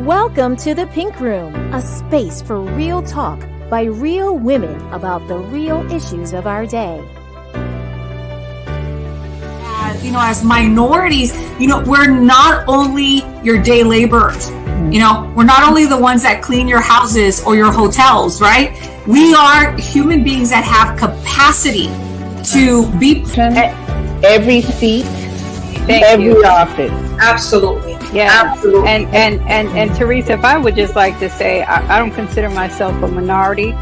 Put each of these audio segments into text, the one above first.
Welcome to the Pink Room, a space for real talk by real women about the real issues of our day. As minorities, we're not only your day laborers. We're not only the ones that clean your houses or your hotels, right? We are human beings that have capacity to be every seat, every office. Absolutely. Yeah, absolutely. And Teresa, if I would just like to say, I don't consider myself a minority.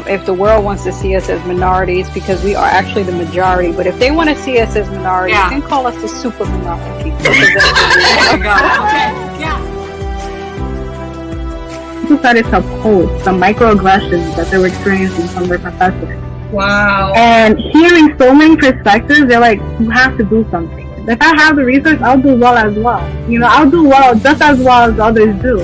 If the world wants to see us as minorities, because we are actually the majority, but if they want to see us as minorities, then call us the super minority. There you go. Okay. Yeah. People started to post some microaggressions that they were experiencing from their professors. Wow. And hearing so many perspectives, they're like, you have to do something. If I have the resource, I'll do well as well. I'll do well just as well as others do.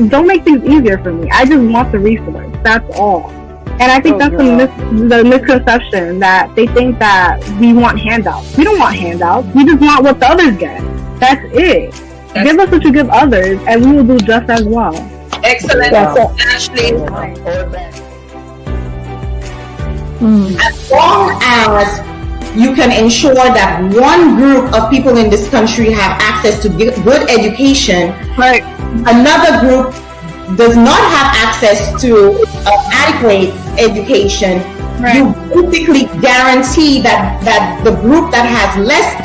Don't make things easier for me. I just want the resource. That's all. And I think that's the misconception, that they think that we want handouts. We don't want handouts. We just want what the others get. That's it. Give us what you give others, and we will do just as well. Excellent. Ashley. As long as you can ensure that one group of people in this country have access to good education, right, another group does not have access to adequate education, right, you basically guarantee that the group that has less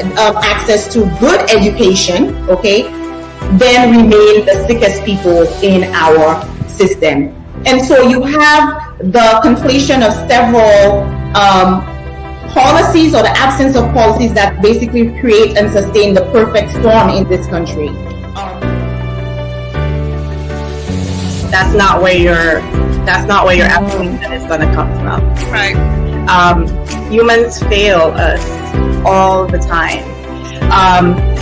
access to good education, then remain the sickest people in our system. And so you have the conflation of several policies, or the absence of policies, that basically create and sustain the perfect storm in this country. That's not where your absolution is going to come from. Right. Humans fail us all the time.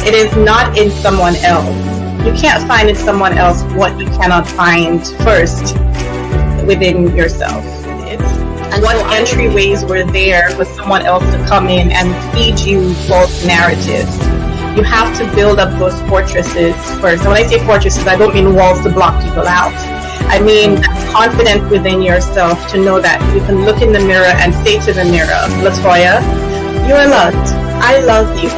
It is not in someone else. You can't find in someone else what you cannot find first within yourself. What entryways were there for someone else to come in and feed you false narratives? You have to build up those fortresses first. And when I say fortresses, I don't mean walls to block people out. I mean confident within yourself to know that you can look in the mirror and say to the mirror, Latoya, you're loved. I love you.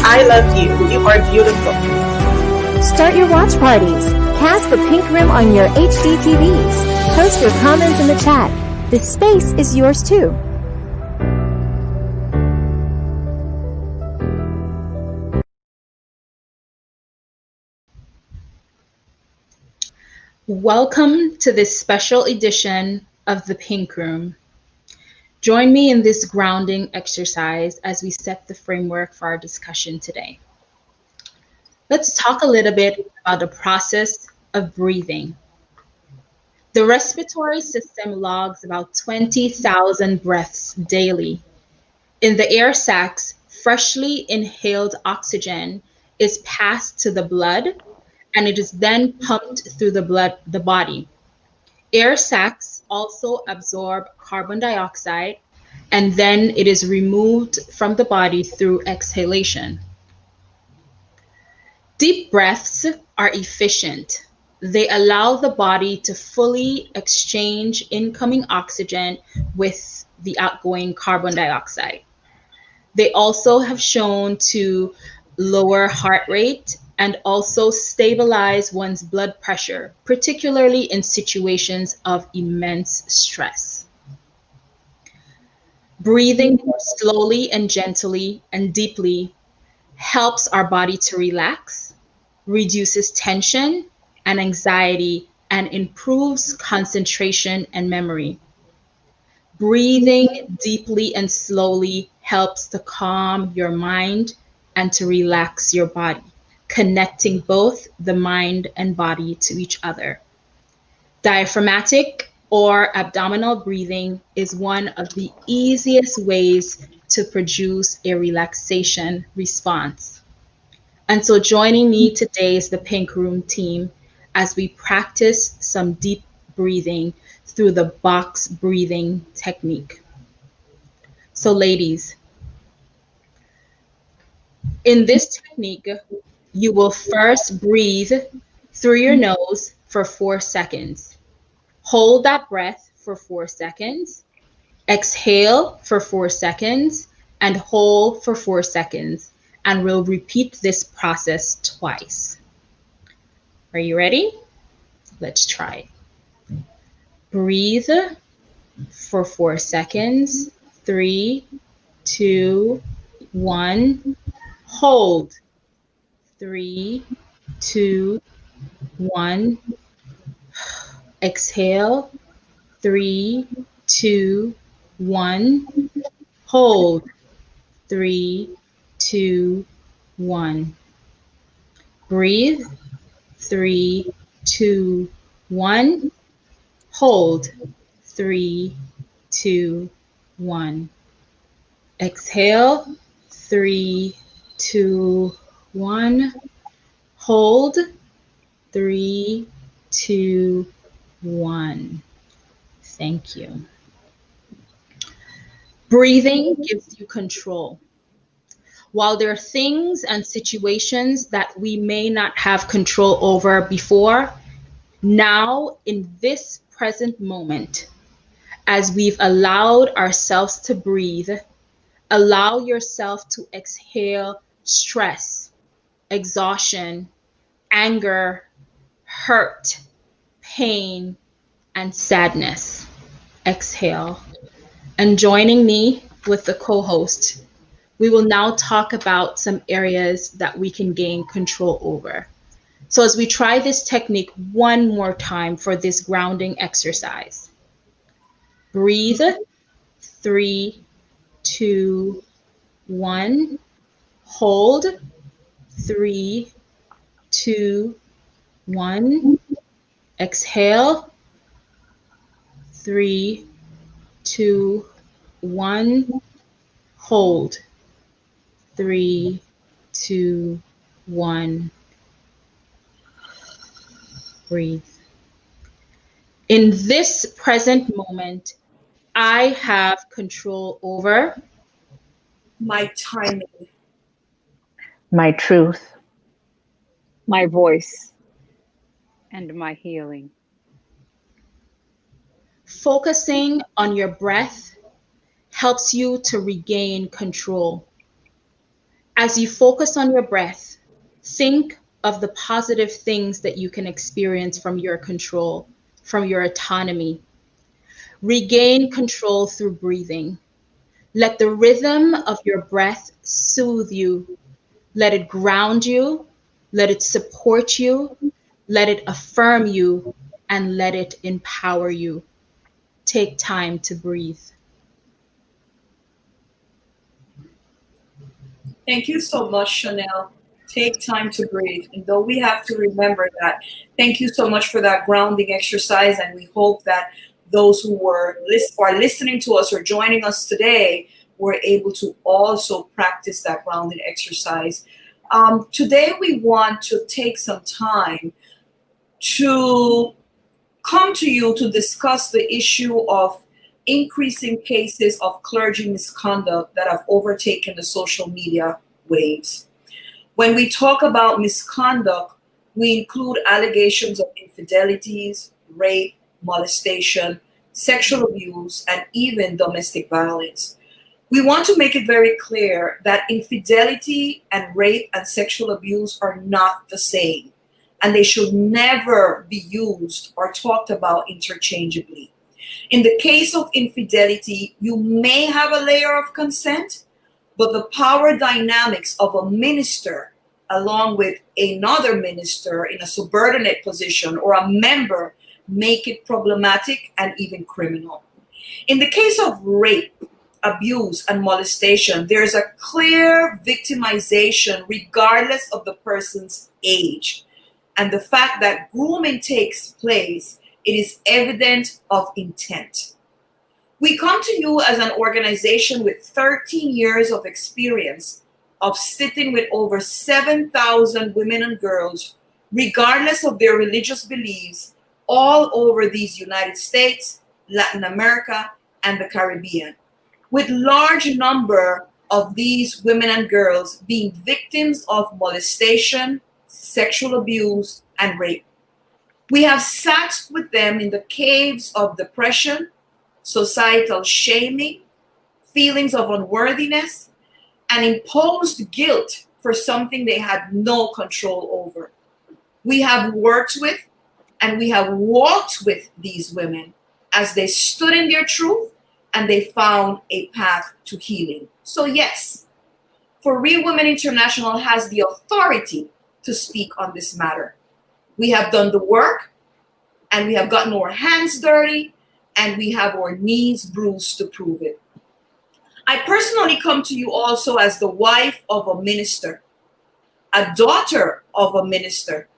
I love you. You are beautiful. Start your watch parties. Cast the Pink Room on your HD TVs. Post your comments in the chat. This space is yours too. Welcome to this special edition of the Pink Room. Join me in this grounding exercise as we set the framework for our discussion today. Let's talk a little bit about the process of breathing. The respiratory system logs about 20,000 breaths daily. In the air sacs, freshly inhaled oxygen is passed to the blood, and it is then pumped through the body. Air sacs also absorb carbon dioxide, and then it is removed from the body through exhalation. Deep breaths are efficient. They allow the body to fully exchange incoming oxygen with the outgoing carbon dioxide. They also have shown to lower heart rate and also stabilize one's blood pressure, particularly in situations of immense stress. Breathing more slowly and gently and deeply helps our body to relax, reduces tension and anxiety, and improves concentration and memory. Breathing deeply and slowly helps to calm your mind and to relax your body, connecting both the mind and body to each other. Diaphragmatic or abdominal breathing is one of the easiest ways to produce a relaxation response. And so joining me today is the Pink Room team as we practice some deep breathing through the box breathing technique. So ladies, in this technique, You will first breathe through your nose for 4 seconds. Hold that breath for 4 seconds. Exhale for 4 seconds and hold for 4 seconds. And we'll repeat this process twice. Are you ready? Let's try. Breathe for 4 seconds. 3, 2, 1. Hold. 3, 2, 1. Exhale. 3, 2, 1. Hold. 3, 2, 1. Breathe. 3, 2, 1. Hold. 3, 2, 1. Exhale. 3, 2, 1. Hold. 3, 2, 1. Thank you. Breathing gives you control. While there are things and situations that we may not have control over before, now in this present moment, as we've allowed ourselves to breathe, allow yourself to exhale stress, exhaustion, anger, hurt, pain, and sadness. Exhale. And joining me with the co-host, we will now talk about some areas that we can gain control over. So as we try this technique one more time for this grounding exercise, breathe, 3, 2, 1, hold, 3, 2, 1, exhale, 3, 2, 1, hold, 3, 2, 1, breathe. In this present moment, I have control over My timing, my truth, My voice and my healing. focusing on your breath helps you to regain control. As you focus on your breath, think of the positive things that you can experience from your control, from your autonomy. Regain control through breathing. Let the rhythm of your breath soothe you. Let it ground you. Let it support you. Let it affirm you. And let it empower you. Take time to breathe. thank you so much, Chanel. Take time to breathe. And though we have to remember that, thank you so much for that grounding exercise. And we hope that those who are listening to us or joining us today were able to also practice that grounding exercise. Today, we want to take some time to come to you to discuss the issue of increasing cases of clergy misconduct that have overtaken the social media waves. When we talk about misconduct, we include allegations of infidelities, rape, molestation, sexual abuse, and even domestic violence. We want to make it very clear that infidelity and rape and sexual abuse are not the same, and they should never be used or talked about interchangeably. In the case of infidelity, you may have a layer of consent, but the power dynamics of a minister along with another minister in a subordinate position or a member make it problematic and even criminal. In the case of rape, abuse, and molestation, there's a clear victimization regardless of the person's age. And the fact that grooming takes place, it is evident of intent. We come to you as an organization with 13 years of experience of sitting with over 7,000 women and girls, regardless of their religious beliefs, all over these United States, Latin America, and the Caribbean, with large number of these women and girls being victims of molestation, sexual abuse, and rape. We have sat with them in the caves of depression, societal shaming, feelings of unworthiness, and imposed guilt for something they had no control over. We have worked with and we have walked with these women as they stood in their truth and they found a path to healing. So yes, For Real Women International has the authority to speak on this matter. We have done the work, and we have gotten our hands dirty, and we have our knees bruised to prove it. I personally come to you also as the wife of a minister, a daughter of a minister,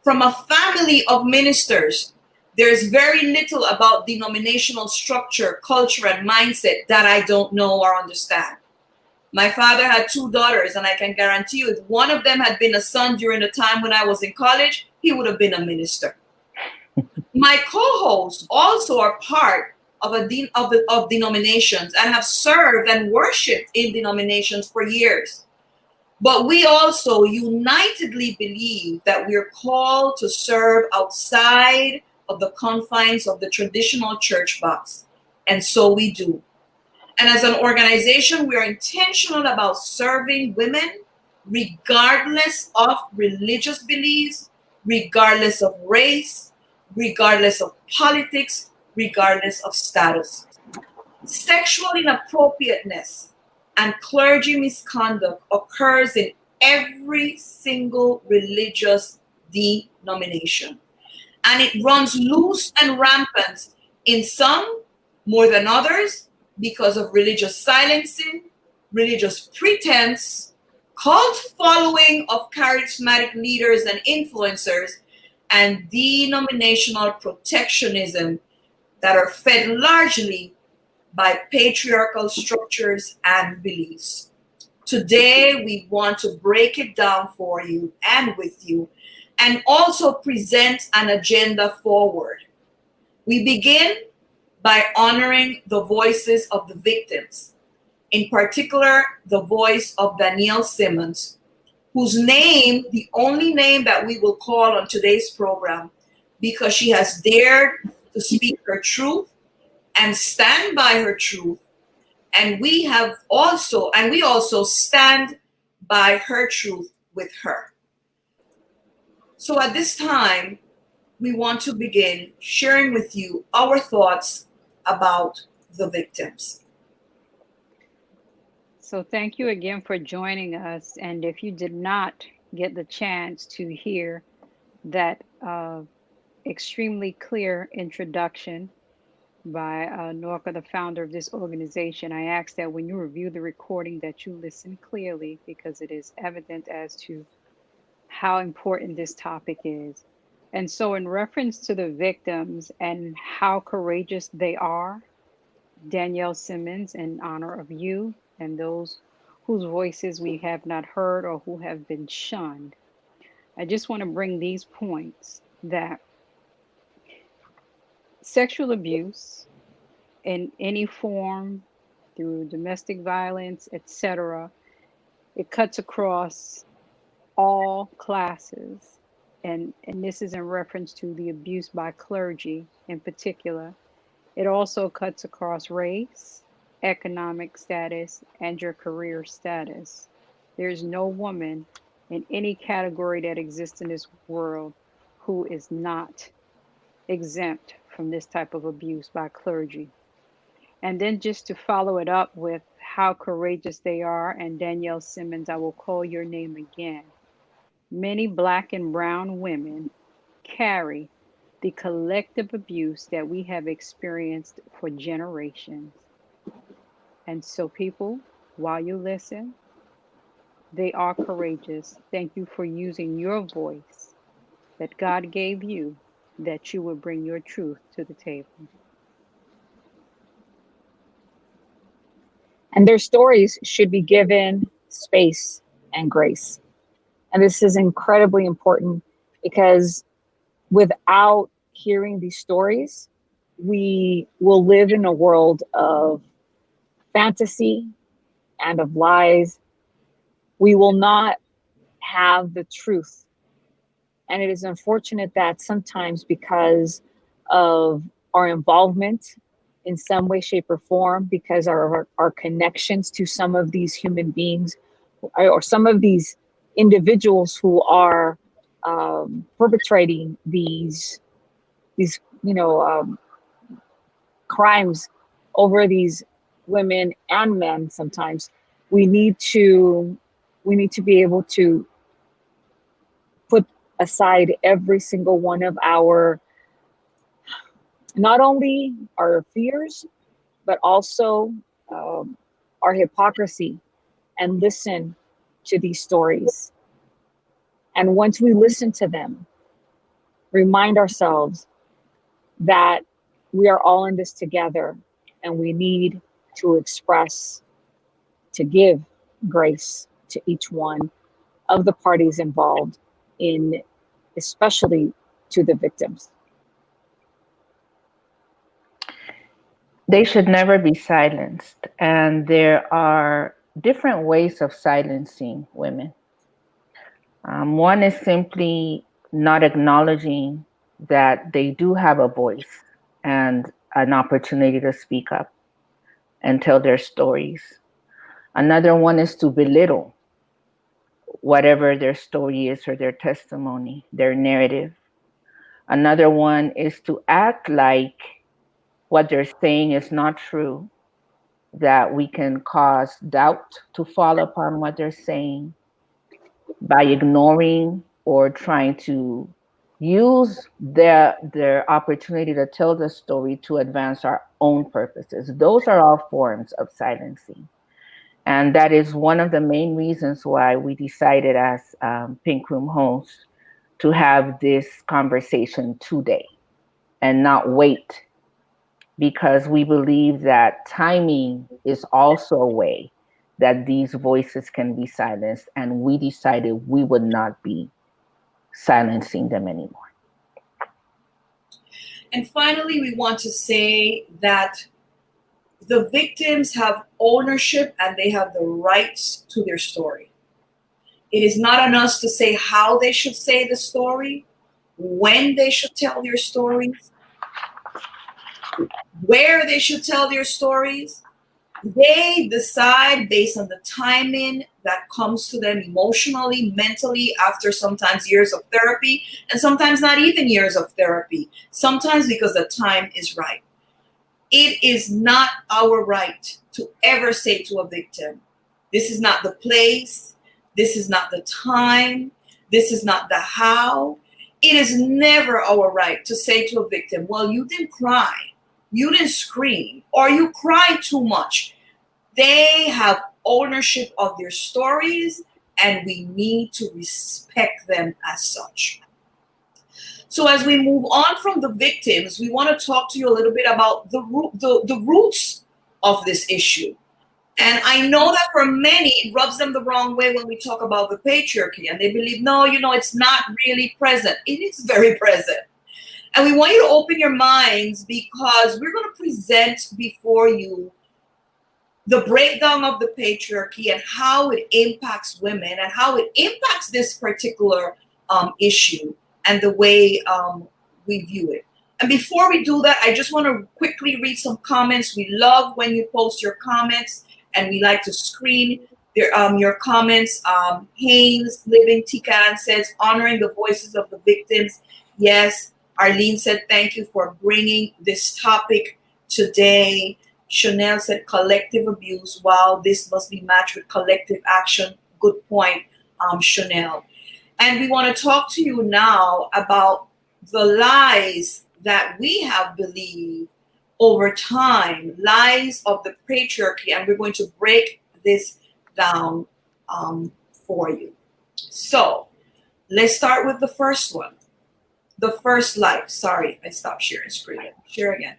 from a family of ministers. There's very little about denominational structure, culture, and mindset that I don't know or understand. My father had 2 daughters, and I can guarantee you if one of them had been a son during the time when I was in college, he would have been a minister. My co-hosts also are part of denominations and have served and worshiped in denominations for years. But we also unitedly believe that we're called to serve outside of the confines of the traditional church box. And so we do. And as an organization, we are intentional about serving women regardless of religious beliefs, regardless of race, regardless of politics, regardless of status. Sexual inappropriateness and clergy misconduct occurs in every single religious denomination. And it runs loose and rampant in some more than others because of religious silencing, religious pretense, cult following of charismatic leaders and influencers, and denominational protectionism that are fed largely by patriarchal structures and beliefs. Today, we want to break it down for you and with you, and also present an agenda forward. We begin by honoring the voices of the victims, in particular, the voice of Danielle Simmons, whose name, the only name that we will call on today's program, because she has dared to speak her truth and stand by her truth. And we also stand by her truth with her. So at this time, we want to begin sharing with you our thoughts about the victims. So thank you again for joining us. And if you did not get the chance to hear that extremely clear introduction by Norca, the founder of this organization, I ask that when you review the recording that you listen clearly, because it is evident as to how important this topic is. And so in reference to the victims and how courageous they are, Danielle Simmons, in honor of you and those whose voices we have not heard or who have been shunned, I just want to bring these points that sexual abuse in any form, through domestic violence, etc., it cuts across all classes. And this is in reference to the abuse by clergy in particular. It also cuts across race, economic status, and your career status. There's no woman in any category that exists in this world who is not exempt from this type of abuse by clergy. And then just to follow it up with how courageous they are, and Danielle Simmons, I will call your name again. Many Black and brown women carry the collective abuse that we have experienced for generations. And so people, while you listen, they are courageous. Thank you for using your voice that God gave you, that you would bring your truth to the table. And their stories should be given space and grace. And this is incredibly important because without hearing these stories, we will live in a world of fantasy and of lies. We will not have the truth And it is unfortunate that sometimes, because of our involvement in some way, shape, or form, because our connections to some of these human beings or some of these individuals who are perpetrating these crimes over these women and men, sometimes we need to be able to put aside every single one of our, not only our fears, but also our hypocrisy, and listen to these stories. And once we listen to them, remind ourselves that we are all in this together, and we need to express, to give grace to each one of the parties involved, in especially to the victims. They should never be silenced. And there are different ways of silencing women. One is simply not acknowledging that they do have a voice and an opportunity to speak up and tell their stories. Another one is to belittle whatever their story is, or their testimony, their narrative. Another one is to act like what they're saying is not true, that we can cause doubt to fall upon what they're saying by ignoring or trying to use their opportunity to tell the story to advance our own purposes. Those are all forms of silencing. And that is one of the main reasons why we decided as Pink Room hosts to have this conversation today and not wait, because we believe that timing is also a way that these voices can be silenced, and we decided we would not be silencing them anymore. And finally, we want to say that the victims have ownership and they have the rights to their story. It is not on us to say how they should say the story, when they should tell their stories, where they should tell their stories. They decide based on the timing that comes to them emotionally, mentally, after sometimes years of therapy, and sometimes not even years of therapy, sometimes because the time is right. It is not our right to ever say to a victim, this is not the place, this is not the time, this is not the how. It is never our right to say to a victim, well, you didn't cry, you didn't scream, or you cried too much. They have ownership of their stories, and we need to respect them as such. So as we move on from the victims, we want to talk to you a little bit about the roots of this issue. And I know that for many, it rubs them the wrong way when we talk about the patriarchy, and they believe, no, it's not really present. It is very present. And we want you to open your minds, because we're going to present before you the breakdown of the patriarchy and how it impacts women and how it impacts this particular issue and the way we view it. And before we do that, I just want to quickly read some comments. We love when you post your comments, and we like to screen your comments. Haynes Living Tican says, honoring the voices of the victims. Yes. Arlene said, thank you for bringing this topic today. Chanel said, collective abuse. Wow, this must be matched with collective action. Good point, Chanel. And we want to talk to you now about the lies that we have believed over time, lies of the patriarchy, and we're going to break this down for you. So let's start with the first one. The first lie. Sorry, I stopped sharing screen. Share again.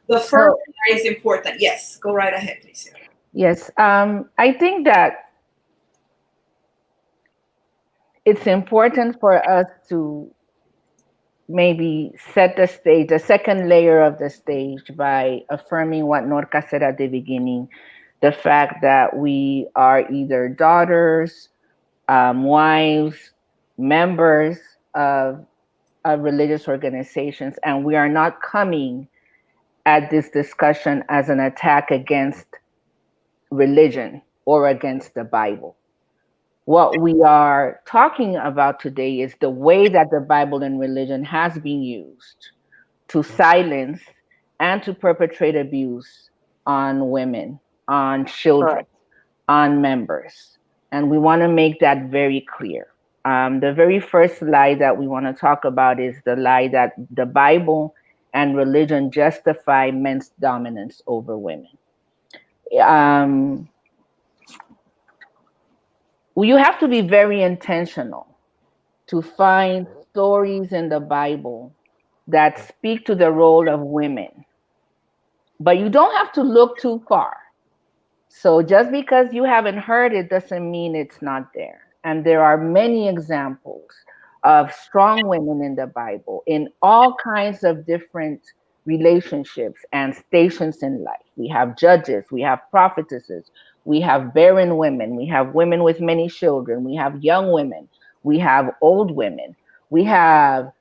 The first lie is important. Yes, go right ahead, please. Yes, I think that it's important for us to maybe set the stage, the second layer of the stage, by affirming what Norca said at the beginning, the fact that we are either daughters, wives, members of religious organizations, and we are not coming at this discussion as an attack against religion or against the Bible. What we are talking about today is the way that the Bible and religion has been used to silence and to perpetrate abuse on women, on children, Correct. on members. And we want to make that very clear. The very first lie that we want to talk about is the lie that the Bible and religion justify men's dominance over women. You have to be very intentional to find stories in the Bible that speak to the role of women. But you don't have to look too far. So just because you haven't heard it doesn't mean it's not there. And there are many examples of strong women in the Bible in all kinds of different relationships and stations in life. We have judges, we have prophetesses, we have barren women, we have women with many children, we have young women, we have old women, we have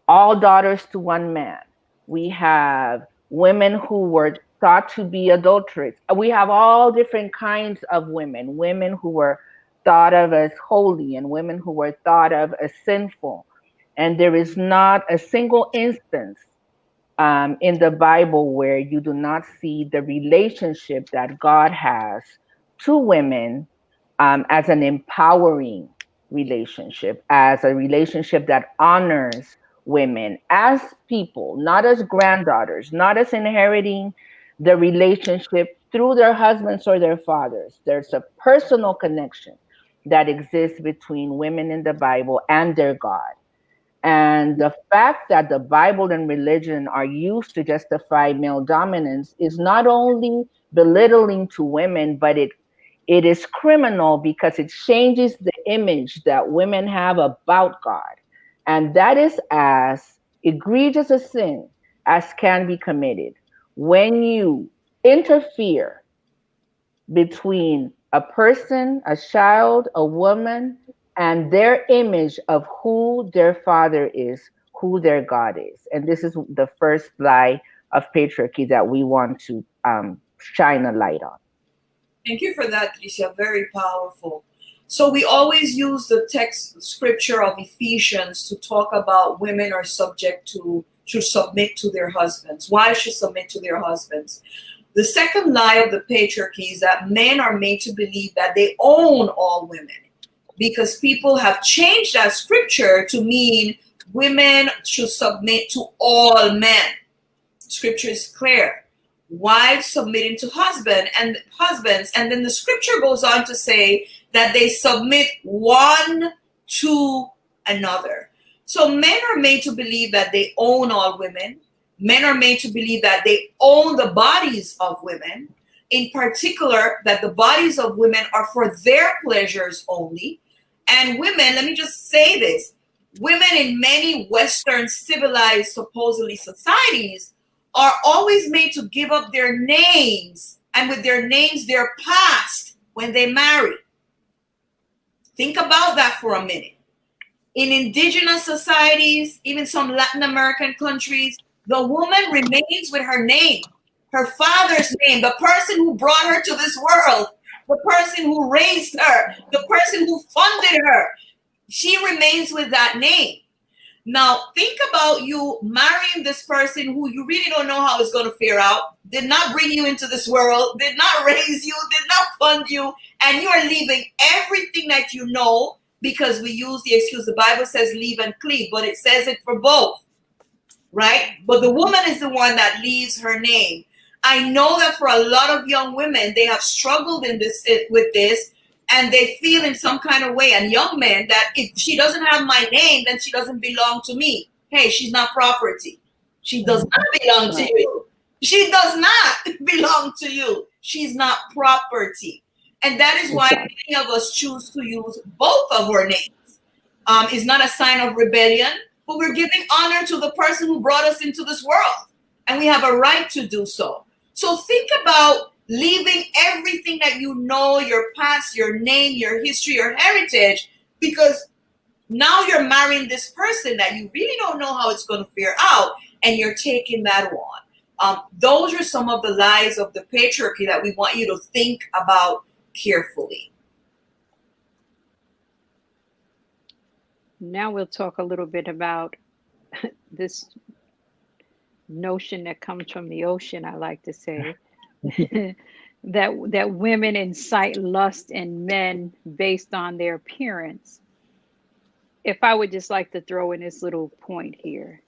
all daughters to one man, we have women who were thought to be adulterers. We have all different kinds of women, women who were thought of as holy and women who were thought of as sinful. And there is not a single instance in the Bible where you do not see the relationship that God has to women as an empowering relationship, as a relationship that honors women as people, not as granddaughters, not as inheriting the relationship through their husbands or their fathers. There's a personal connection that exists between women in the Bible and their God. And the fact that the Bible and religion are used to justify male dominance is not only belittling to women, but it is criminal because it changes the image that women have about God. And that is as egregious a sin as can be committed when you interfere between a person, a child, a woman, and their image of who their father is, who their God is. And this is the first lie of patriarchy that we want to shine a light on. Thank you for that, Tricia. Very powerful. So we always use the text scripture of Ephesians to talk about women are subject to should submit to their husbands. Wives should submit to their husbands. The second lie of the patriarchy is that men are made to believe that they own all women, because people have changed that scripture to mean women should submit to all men. Scripture is clear. Wives submitting to husbands, and then the scripture goes on to say that they submit one to another. So men are made to believe that they own all women. Men are made to believe that they own the bodies of women, in particular that the bodies of women are for their pleasures only. And women, let me just say this, women in many Western civilized, supposedly societies are always made to give up their names, and with their names, their past when they marry. Think about that for a minute. In indigenous societies, even some Latin American countries, the woman remains with her name, her father's name, the person who brought her to this world, the person who raised her, the person who funded her. She remains with that name. Now, think about you marrying this person who you really don't know how it's going to fare out, did not bring you into this world, did not raise you, did not fund you, and you are leaving everything that you know, because we use the excuse, the Bible says leave and cleave, but it says it for both, right? But the woman is the one that leaves her name. I know that for a lot of young women, they have struggled with this, and they feel in some kind of way, and young men, that if she doesn't have my name, then she doesn't belong to me. Hey, she's not property. She does not belong to you. She does not belong to you. She's not property. And that is why many of us choose to use both of our names. It's not a sign of rebellion, but we're giving honor to the person who brought us into this world. And we have a right to do so. So think about leaving everything that you know, your past, your name, your history, your heritage, because Now you're marrying this person that you really don't know how it's going to fare out, and you're taking that on. Those are some of the lies of the patriarchy that we want you to think about carefully. Now we'll talk a little bit about this notion that comes from the ocean, I like to say, that women incite lust in men based on their appearance. If I would just like to throw in this little point here,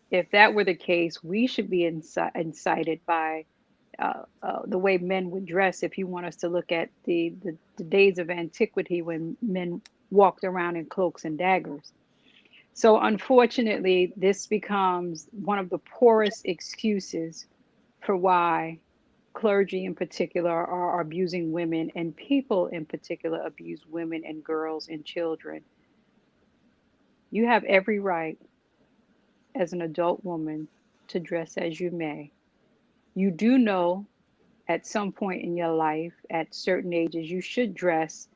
if that were the case, we should be incited by the way men would dress. If you want us to look at the days of antiquity when men walked around in cloaks and daggers. So unfortunately, this becomes one of the poorest excuses for why clergy in particular are abusing women, and people in particular abuse women and girls and children. You have every right as an adult woman to dress as you may. You do know at some point in your life, at certain ages, you should dress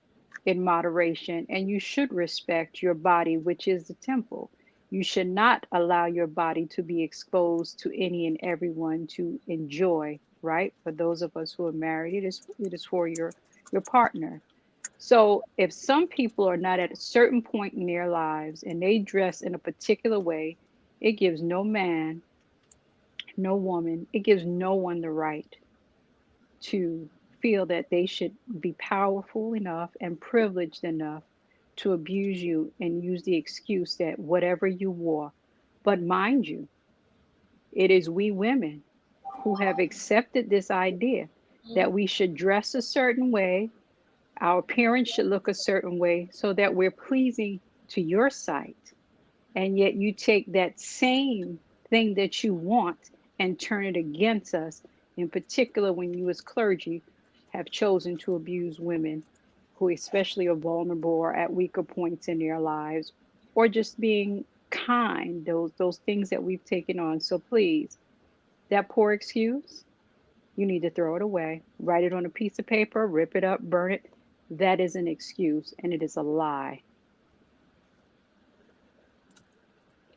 in moderation, and you should respect your body, which is the temple. You should not allow your body to be exposed to any and everyone to enjoy, right? For those of us who are married, it is for your partner. So if some people are not at a certain point in their lives and they dress in a particular way, it gives no man, no woman, it gives no one the right to feel that they should be powerful enough and privileged enough to abuse you and use the excuse that whatever you wore. But mind you, it is we women who have accepted this idea that we should dress a certain way, our appearance should look a certain way so that we're pleasing to your sight. And yet you take that same thing that you want and turn it against us, in particular when you as clergy have chosen to abuse women who especially are vulnerable or at weaker points in their lives, or just being kind, those things that we've taken on. So please, that poor excuse, you need to throw it away. Write it on a piece of paper, rip it up, burn it. That is an excuse, and it is a lie.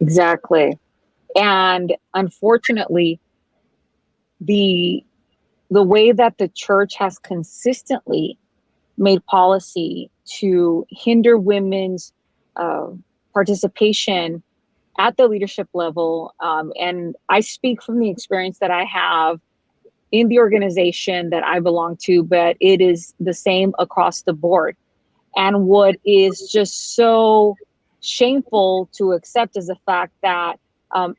Exactly. And unfortunately, the way that the church has consistently made policy to hinder women's participation at the leadership level, and I speak from the experience that I have in the organization that I belong to, but it is the same across the board. And what is just so shameful to accept is the fact that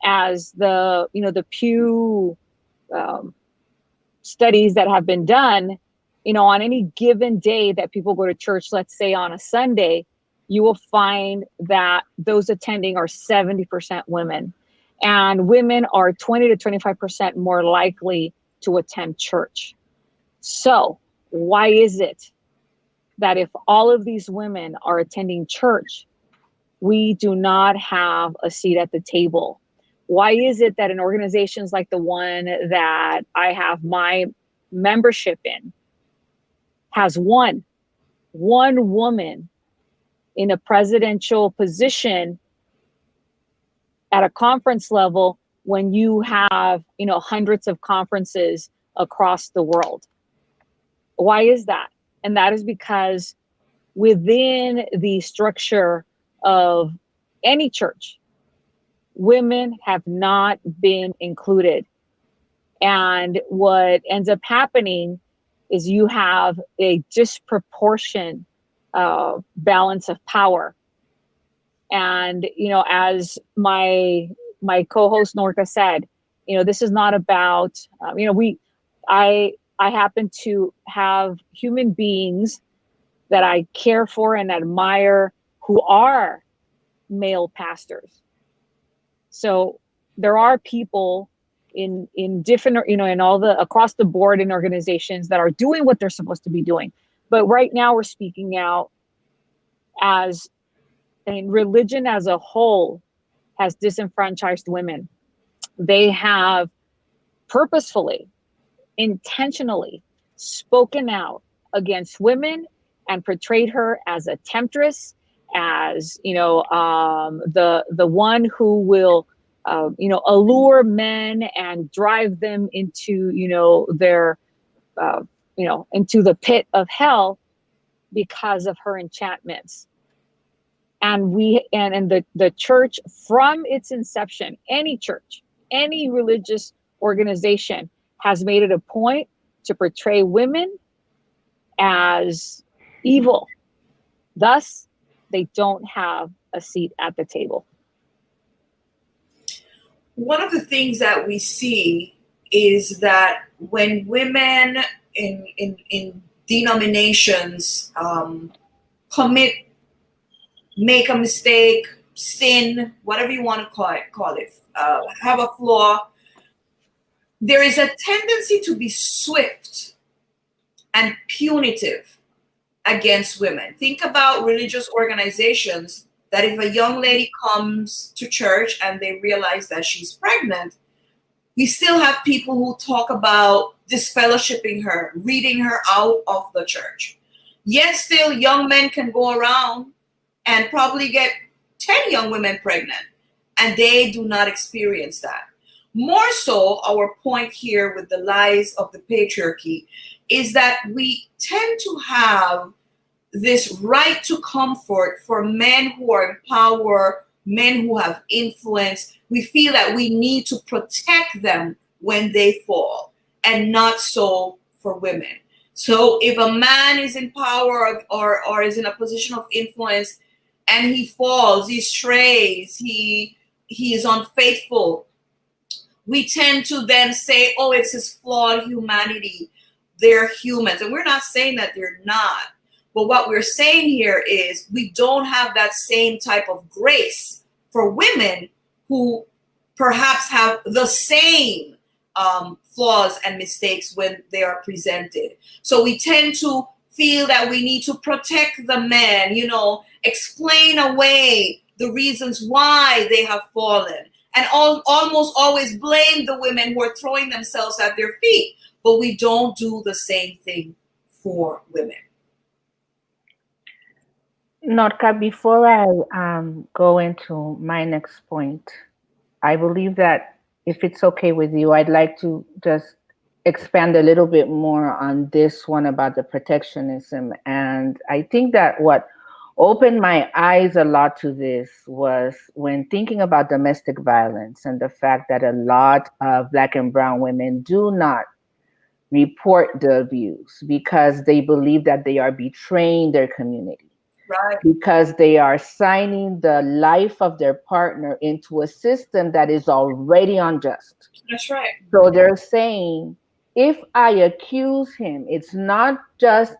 as the Pew studies that have been done, on any given day that people go to church, let's say on a Sunday, you will find that those attending are 70% women, and women are 20 to 25% more likely to attend church. So why is it that if all of these women are attending church, we do not have a seat at the table? Why is it that in organizations like the one that I have my membership in has one woman in a presidential position at a conference level when you have, hundreds of conferences across the world? Why is that? And that is because within the structure of any church, women have not been included. And what ends up happening is you have a disproportionate balance of power. And, as my co-host Norca said, this is not about, I happen to have human beings that I care for and admire who are male pastors. So there are people in different, in all the across the board in organizations that are doing what they're supposed to be doing. But right now we're speaking out as religion as a whole has disenfranchised women. They have purposefully, intentionally spoken out against women and portrayed her as a temptress as the one who will allure men and drive them into their into the pit of hell because of her enchantments. And the church, from its inception, any church, any religious organization, has made it a point to portray women as evil. Thus, they don't have a seat at the table. One of the things that we see is that when women in denominations make a mistake, sin, whatever you want to call it, have a flaw, there is a tendency to be swift and punitive against women. Think about religious organizations that if a young lady comes to church and they realize that she's pregnant, we still have people who talk about disfellowshipping her, reading her out of the church. Yet still young men can go around and probably get 10 young women pregnant, and they do not experience that. More so, our point here with the lies of the patriarchy is that we tend to have this right to comfort for men who are in power, men who have influence. We feel that we need to protect them when they fall, and not so for women. So if a man is in power or is in a position of influence and he falls, he strays, he is unfaithful, we tend to then say, oh, it's his flawed humanity. They're humans. And we're not saying that they're not. But what we're saying here is we don't have that same type of grace for women who perhaps have the same flaws and mistakes when they are presented. So we tend to feel that we need to protect the men, explain away the reasons why they have fallen, and almost always blame the women who are throwing themselves at their feet. But we don't do the same thing for women. Norka, before I go into my next point, I believe that if it's okay with you, I'd like to just expand a little bit more on this one about the protectionism. And I think that what opened my eyes a lot to this was when thinking about domestic violence and the fact that a lot of Black and brown women do not report the abuse because they believe that they are betraying their community. Right. Because they are signing the life of their partner into a system that is already unjust. That's right. So they're saying, if I accuse him, it's not just,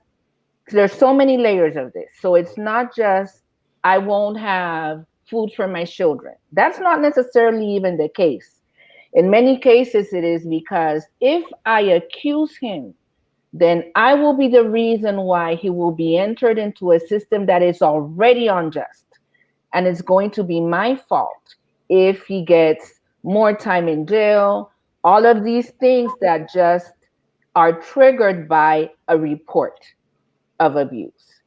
there's so many layers of this. So it's not just, I won't have food for my children. That's not necessarily even the case. In many cases, it is because if I accuse him, then I will be the reason why he will be entered into a system that is already unjust. And it's going to be my fault if he gets more time in jail, all of these things that just are triggered by a report of abuse.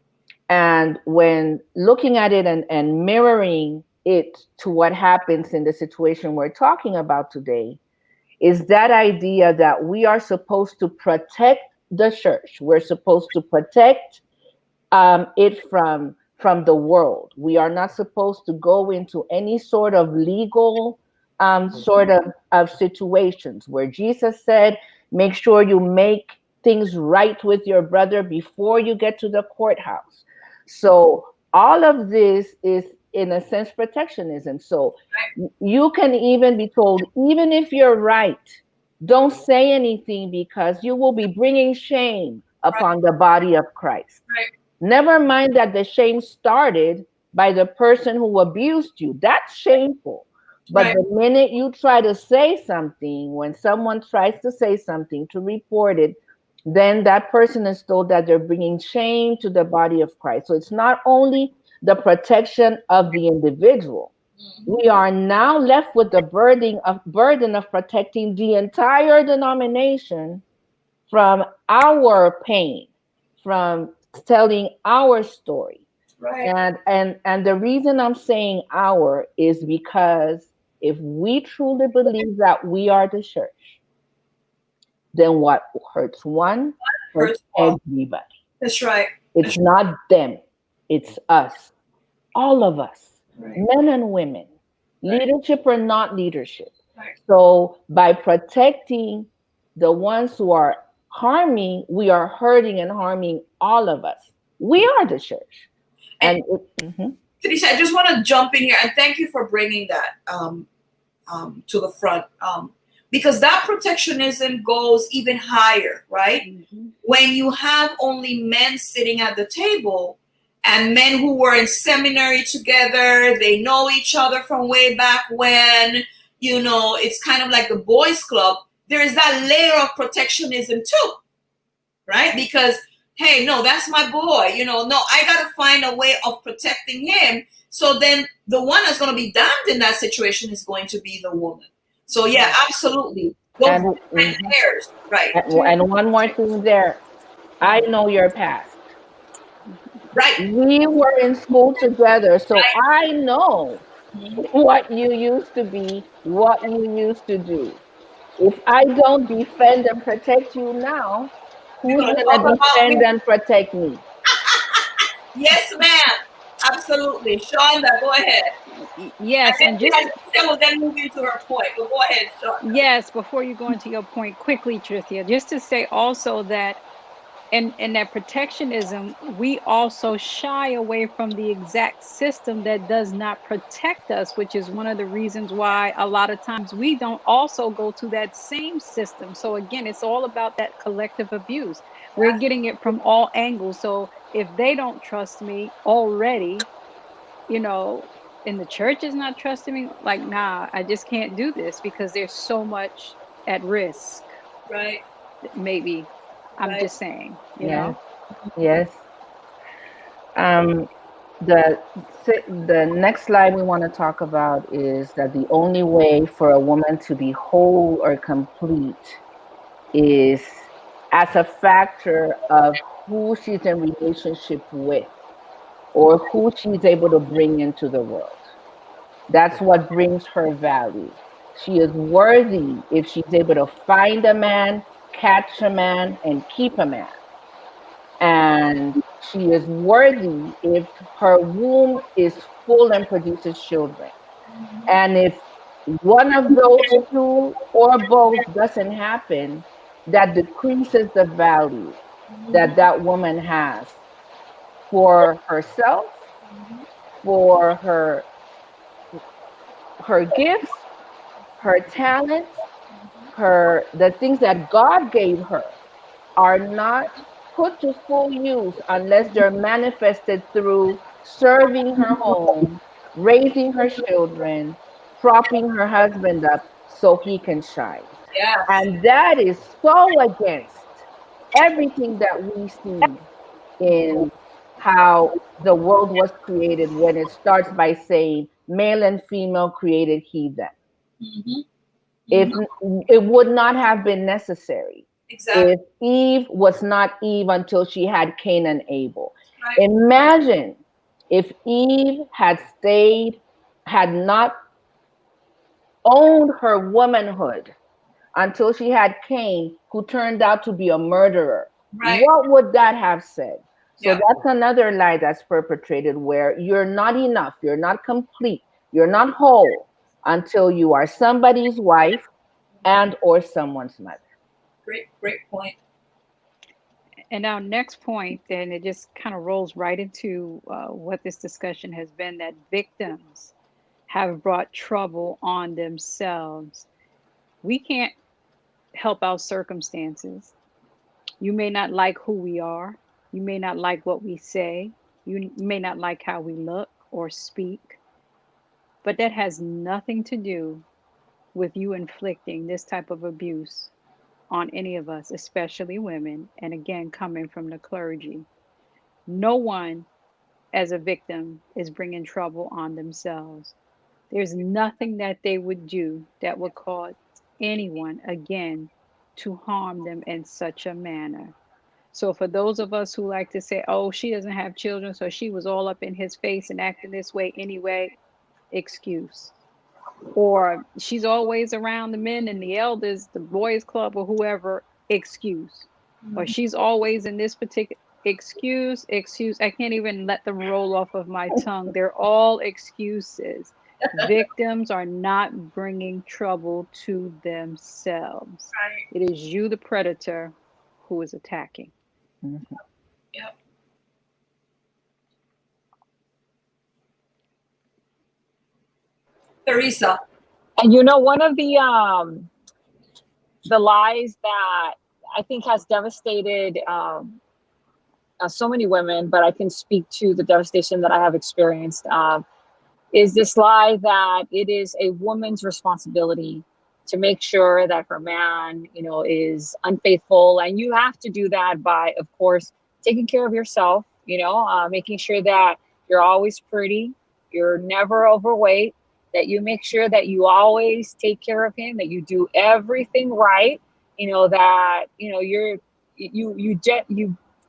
And when looking at it and mirroring it to what happens in the situation we're talking about today, is that idea that we are supposed to protect the church. We're supposed to protect it from the world. We are not supposed to go into any sort of legal sort of situations where Jesus said, make sure you make things right with your brother before you get to the courthouse. So all of this is, in a sense, protectionism. So you can even be told, even if you're right, don't say anything because you will be bringing shame upon the body of Christ. Right. Never mind that the shame started by the person who abused you. That's shameful. But the minute you try to say something, when someone tries to say something to report it, then that person is told that they're bringing shame to the body of Christ. So it's not only the protection of the individual. We are now left with the burden of protecting the entire denomination from our pain, from telling our story. Right. And the reason I'm saying our is because if we truly believe that we are the church, then what hurts one hurts Hurts all. everybody. That's right. It's not them, it's us, all of us, Right. men and women, Right. leadership or not leadership. Right. So by protecting the ones who are harming, we are hurting and harming all of us. We are the church. And Tanisha, I just want to jump in here and thank you for bringing that to the front, because that protectionism goes even higher, right? Mm-hmm. When you have only men sitting at the table and men who were in seminary together, they know each other from way back when, it's kind of like the boys club. There is that layer of protectionism too, right? Because, hey, no, that's my boy, no, I got to find a way of protecting him. So then the one that's going to be damned in that situation is going to be the woman. So yeah, absolutely. Those different layers, right? And one more thing there. I know your past. Right. We were in school together, so Right. I know what you used to be, what you used to do. If I don't defend and protect you now, We're who's going to going talk to about defend me. and protect me? Yes, ma'am. Absolutely. Shonda, go ahead. Yes, and just Then we'll then move into her point. But go ahead, Shonda. yes, before you go into your point quickly, Trithia, just to say also that in that protectionism, we also shy away from the exact system that does not protect us, which is one of the reasons why a lot of times we don't also go to that same system. So again, it's all about that collective abuse. We're getting it from all angles. So if they don't trust me already, and the church is not trusting me, like, nah, I just can't do this because there's so much at risk. Right. Maybe. I'm Right. just saying, Yes. Yes. Um, the next slide we want to talk about is that the only way for a woman to be whole or complete is as a factor of who she's in relationship with or who she's able to bring into the world. That's what brings her value. She is worthy if she's able to find a man, catch a man, and keep a man. And she is worthy if her womb is full and produces children. And if one of those two or both doesn't happen, that decreases the value that that woman has for herself, for her gifts, her talents, the things that God gave her are not put to full use unless they're manifested through serving her home, raising her children, propping her husband up so he can shine. Yes. And that is so against everything that we see in how the world was created when it starts by saying male and female created he them. If it would not have been necessary Exactly. if Eve was not Eve until she had Cain and Abel. Right. Imagine if Eve had not owned her womanhood until she had Cain, who turned out to be a murderer. Right. What would that have said? So Yeah. that's another lie that's perpetrated where you're not enough, you're not complete, you're not whole until you are somebody's wife and or someone's mother. Great point. And our next point, and it just kind of rolls right into what this discussion has been, that victims have brought trouble on themselves. We can't help our circumstances. You may not like who we are. You may not like what we say. You may not like how we look or speak. But that has nothing to do with you inflicting this type of abuse on any of us, especially women. And again, coming from the clergy. No one as a victim is bringing trouble on themselves. There's nothing that they would do that would cause anyone, again, to harm them in such a manner. So for those of us who like to say, oh, she doesn't have children, so she was all up in his face and acting this way anyway, excuse. Or she's always around the men and the elders, the boys club or whoever, excuse. Or she's always in this particular, excuse. I can't even let them roll off of my tongue. They're all excuses. Victims are not bringing trouble to themselves. Right. It is you, the predator, who is attacking. Mhm. Yep. Teresa. And you know, one of the lies that I think has devastated so many women, but I can speak to the devastation that I have experienced, is this lie that it is a woman's responsibility to make sure that her man, you know, is unfaithful. And you have to do that by, of course, taking care of yourself, you know, making sure that you're always pretty, you're never overweight, that you make sure that you always take care of him, that you do everything right, you know, that, you know, you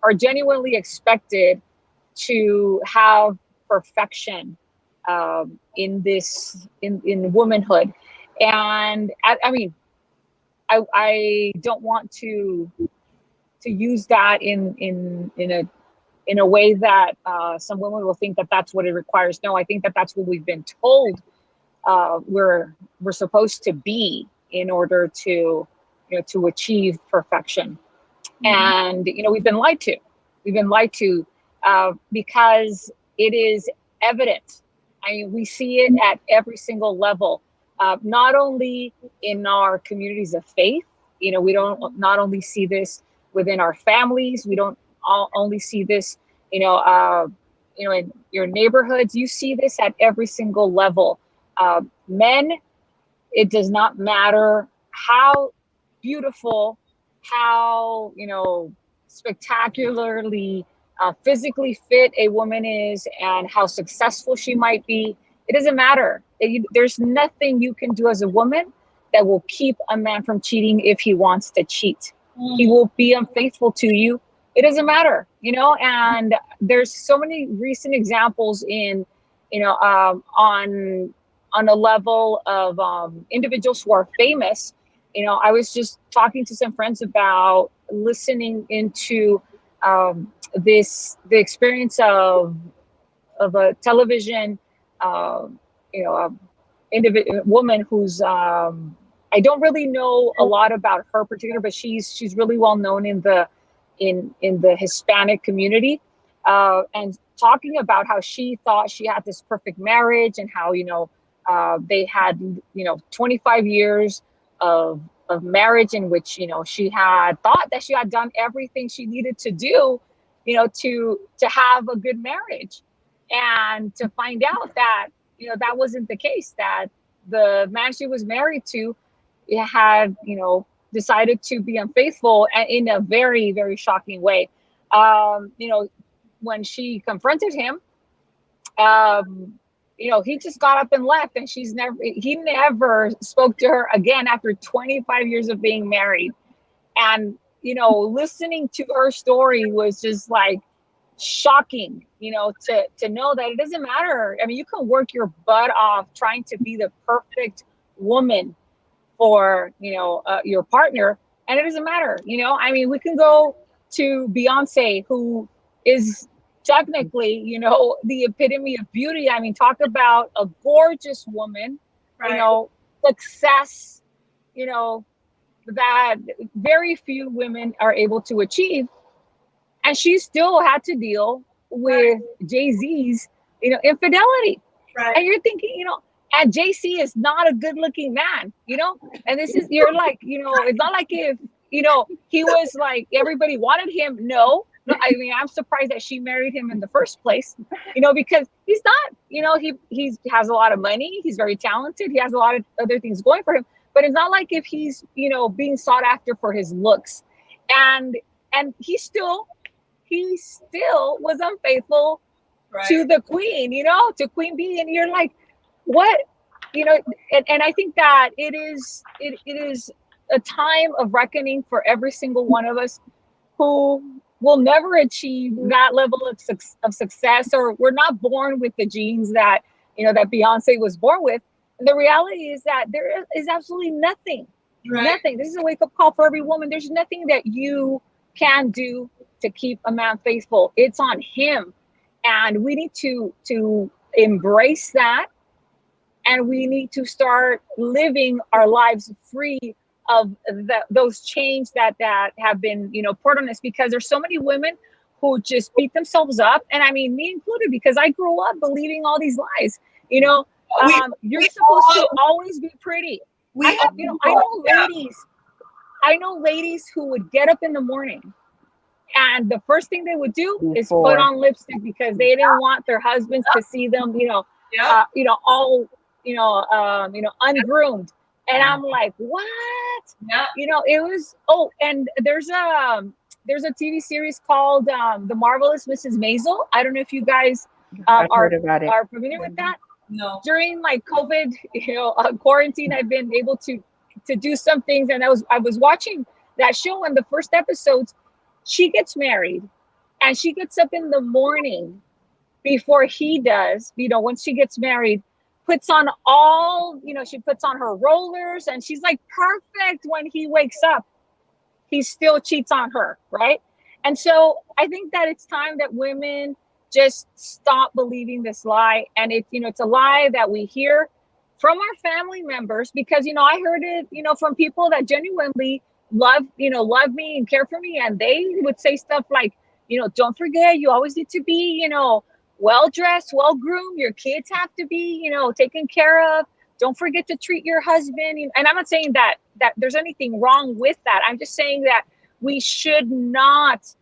are genuinely expected to have perfection in womanhood. And I mean, I don't want to use that in a way that some women will think that that's what it requires. No, I think that that's what we've been told we're supposed to be in order to, you know, to achieve perfection. And, you know, we've been lied to. Because it is evident. I mean, we see it at every single level, not only in our communities of faith. You know, we don't not only see this within our families. We don't only see this, in your neighborhoods. You see this at every single level. Men, it does not matter how beautiful, how, you know, spectacularly physically fit a woman is and how successful she might be. It doesn't matter. There's nothing you can do as a woman that will keep a man from cheating if he wants to cheat. He will be unfaithful to you. It doesn't matter, you know, and there's so many recent examples in, you know, on a level of individuals who are famous. You know, I was just talking to some friends about listening into the experience of a television, woman who's I don't really know a lot about her particular, but she's really well known in the Hispanic community, and talking about how she thought she had this perfect marriage and how, you know, they had, you know, 25 years of marriage in which, you know, she had thought that she had done everything she needed to do, you know, to have a good marriage, and to find out that, you know, that wasn't the case, that the man she was married to had, you know, decided to be unfaithful in a very, very shocking way. You know, when she confronted him, you know, he just got up and left, and he never spoke to her again after 25 years of being married. And, you know, listening to her story was just like shocking, you know, to know that it doesn't matter. I mean, you can work your butt off trying to be the perfect woman for, you know, your partner, and it doesn't matter. You know, I mean, we can go to Beyonce, who is technically, you know, the epitome of beauty. I mean, talk about a gorgeous woman, right. You know, success, you know, that very few women are able to achieve. And she still had to deal with Jay-Z's, you know, infidelity. Right. And you're thinking, you know, and JC is not a good looking man, you know, and this is, you're like, you know, it's not like if, you know, he was like, everybody wanted him. No, I mean, I'm surprised that she married him in the first place, you know, because he's not, you know, he has a lot of money. He's very talented. He has a lot of other things going for him, but it's not like if he's, you know, being sought after for his looks. And he still was unfaithful, right, to the queen, you know, to Queen Bee. And you're like, what, you know, and I think that it is a time of reckoning for every single one of us who will never achieve that level of success, or we're not born with the genes that, that Beyonce was born with. And the reality is that there is absolutely nothing, nothing. This is a wake-up call for every woman. There's nothing that you can do to keep a man faithful. It's on him. And we need to embrace that. And we need to start living our lives free of those chains that have been, poured on us, because there's so many women who just beat themselves up. And I mean, me included, because I grew up believing all these lies. You're supposed to always be pretty. I know ladies who would get up in the morning, and the first thing they would do is put on lipstick, because they didn't want their husbands to see them, all, ungroomed. And I'm like, what? It was, and there's a TV series called The Marvelous Mrs Maisel. I don't know if you guys are familiar with that. No. During like COVID, quarantine, I've been able to do some things, and I was watching that show, and the first episodes, she gets married, and she gets up in the morning before he does, once she gets married, puts on she puts on her rollers, and she's like perfect. When he wakes up, he still cheats on her, right? And so I think that it's time that women just stop believing this lie. And it's a lie that we hear from our family members, because I heard it from people that genuinely love me and care for me, and they would say stuff like, don't forget, you always need to be well dressed, well groomed, your kids have to be taken care of, don't forget to treat your husband. And I'm not saying that there's anything wrong with that. I'm just saying that we should not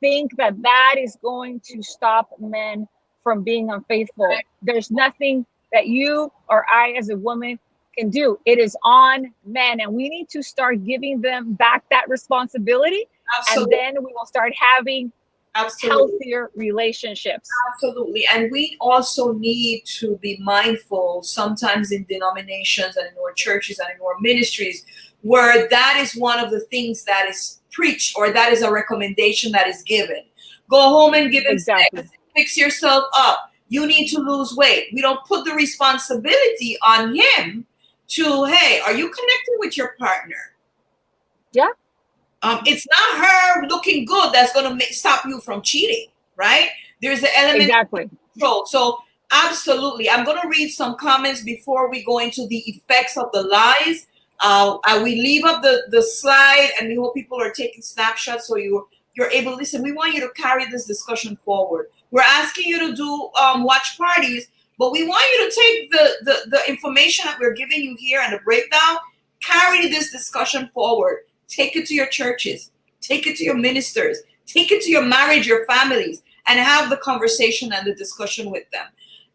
think that is going to stop men from being unfaithful. There's nothing that you or I as a woman can do. It is on men, and we need to start giving them back that responsibility. Absolutely. And then we will start having healthier relationships. Absolutely. And we also need to be mindful sometimes in denominations and in our churches and in our ministries, where that is one of the things that is preached, or that is a recommendation that is given. Go home and give him sex. Fix yourself up. You need to lose weight. We don't put the responsibility on him to, hey, are you connecting with your partner? Yeah. It's not her looking good that's going to stop you from cheating, right? There's the element of control. So absolutely. I'm going to read some comments before we go into the effects of the lies. We leave up the slide, and we hope people are taking snapshots so you're able to listen. We want you to carry this discussion forward. We're asking you to do watch parties, but we want you to take the information that we're giving you here and the breakdown, carry this discussion forward. Take it to your churches, take it to your ministers, take it to your marriage, your families, and have the conversation and the discussion with them.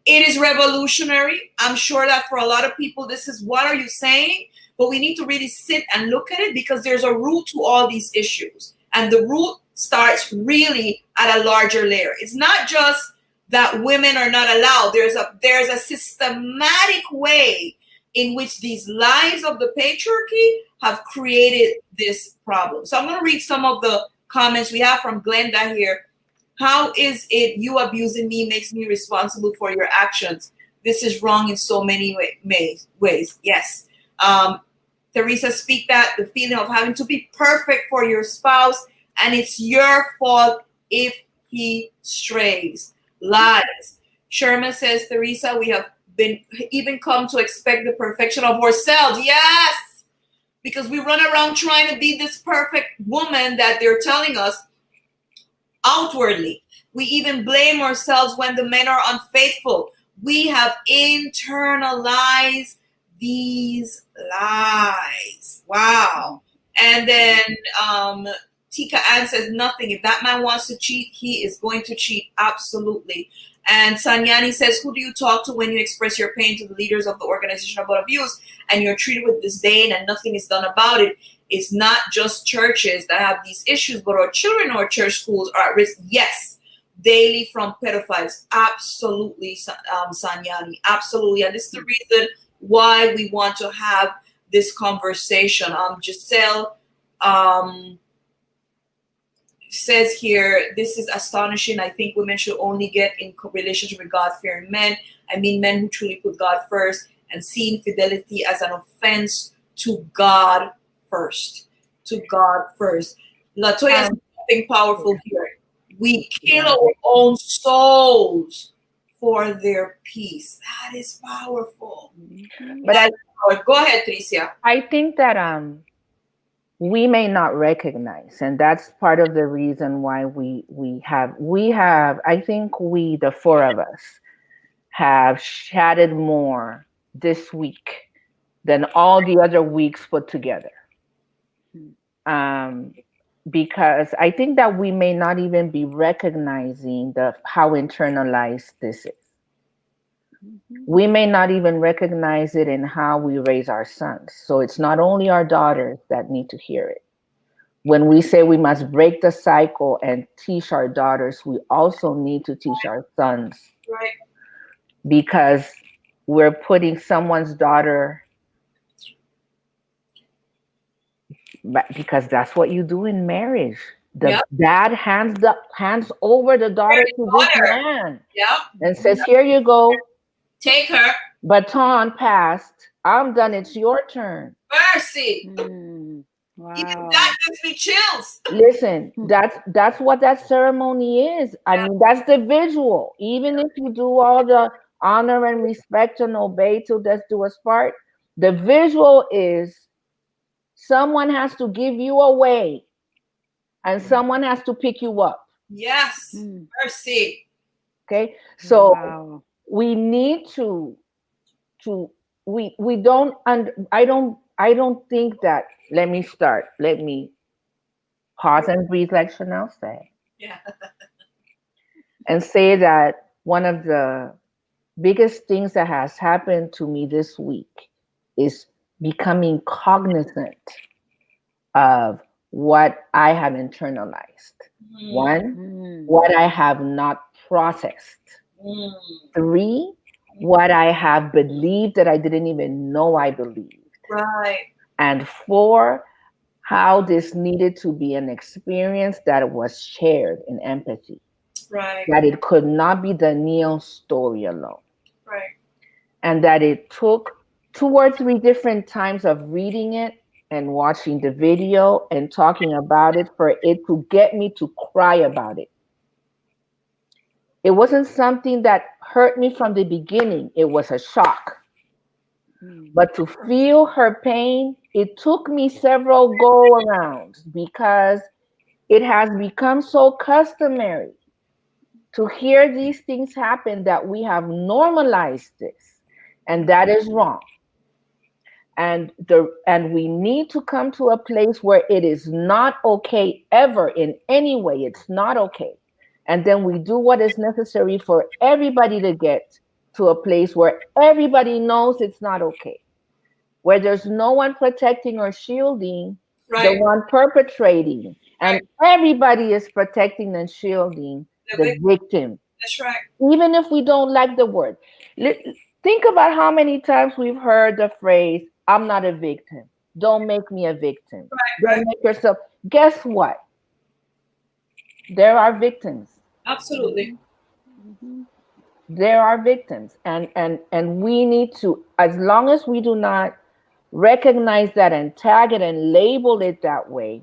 It is revolutionary. I'm sure that for a lot of people, this is, what are you saying? But we need to really sit and look at it, because there's a root to all these issues. And the root starts really at a larger layer. It's not just that women are not allowed. There's a systematic way in which these lies of the patriarchy have created this problem. So I'm going to read some of the comments we have from Glenda here. How is it you abusing me makes me responsible for your actions? This is wrong in so many ways. Yes. Teresa, speak that, the feeling of having to be perfect for your spouse, and it's your fault if he strays. Lies. Sherman says, Teresa, we have been even come to expect the perfection of ourselves. Yes, because we run around trying to be this perfect woman that they're telling us outwardly. We even blame ourselves when the men are unfaithful. We have internalized these lies. Wow. And then Tika Ann says, nothing. If that man wants to cheat, he is going to cheat. Absolutely. And Sanyani says, who do you talk to when you express your pain to the leaders of the organization about abuse and you're treated with disdain and nothing is done about it? It's not just churches that have these issues, but our children or church schools are at risk. Yes, daily from pedophiles. Absolutely, Sanyani. Absolutely. And this is the reason why we want to have this conversation. Giselle says here, this is astonishing. I think women should only get in relationship with God-fearing men. I mean, men who truly put God first and see infidelity as an offense to God first. To God first. Latoya said something powerful here. We kill our own souls for their peace. That is powerful. But Go ahead, Tricia. I think that we may not recognize, and that's part of the reason why we have I think the four of us have chatted more this week than all the other weeks put together. Because I think that we may not even be recognizing how internalized this is. We may not even recognize it in how we raise our sons. So it's not only our daughters that need to hear it. When we say we must break the cycle and teach our daughters, we also need to teach our sons. Right. Because we're putting someone's daughter, because that's what you do in marriage. The dad hands over the daughter to this man. And says, here you go. Take her. Baton passed. I'm done. It's your turn. Mercy. Wow. Even that gives me chills. Listen, that's what that ceremony is. I mean, that's the visual. Even if you do all the honor and respect and obey till death do us part, the visual is someone has to give you away and someone has to pick you up. Yes. Mercy. Okay. So we need to we don't I don't think that, let me pause and breathe like Chanel say. Yeah. And say that one of the biggest things that has happened to me this week is becoming cognizant of what I have internalized. One, what I have not processed. Three, what I have believed that I didn't even know I believed. Right. And four, how this needed to be an experience that was shared in empathy. Right. That it could not be the Neil story alone. Right. And that it took 2 or 3 different times of reading it and watching the video and talking about it for it to get me to cry about it. It wasn't something that hurt me from the beginning. It was a shock. But to feel her pain, it took me several go-arounds because it has become so customary to hear these things happen that we have normalized this, and that is wrong. And we need to come to a place where it is not okay ever in any way. It's not okay. And then we do what is necessary for everybody to get to a place where everybody knows it's not okay, where there's no one protecting or shielding the one perpetrating, and everybody is protecting and shielding the victim. That's right. Even if we don't like the word. Think about how many times we've heard the phrase, I'm not a victim. Don't make me a victim. Don't make yourself. Guess what? There are victims. Absolutely. There are victims. And we need to, as long as we do not recognize that and tag it and label it that way,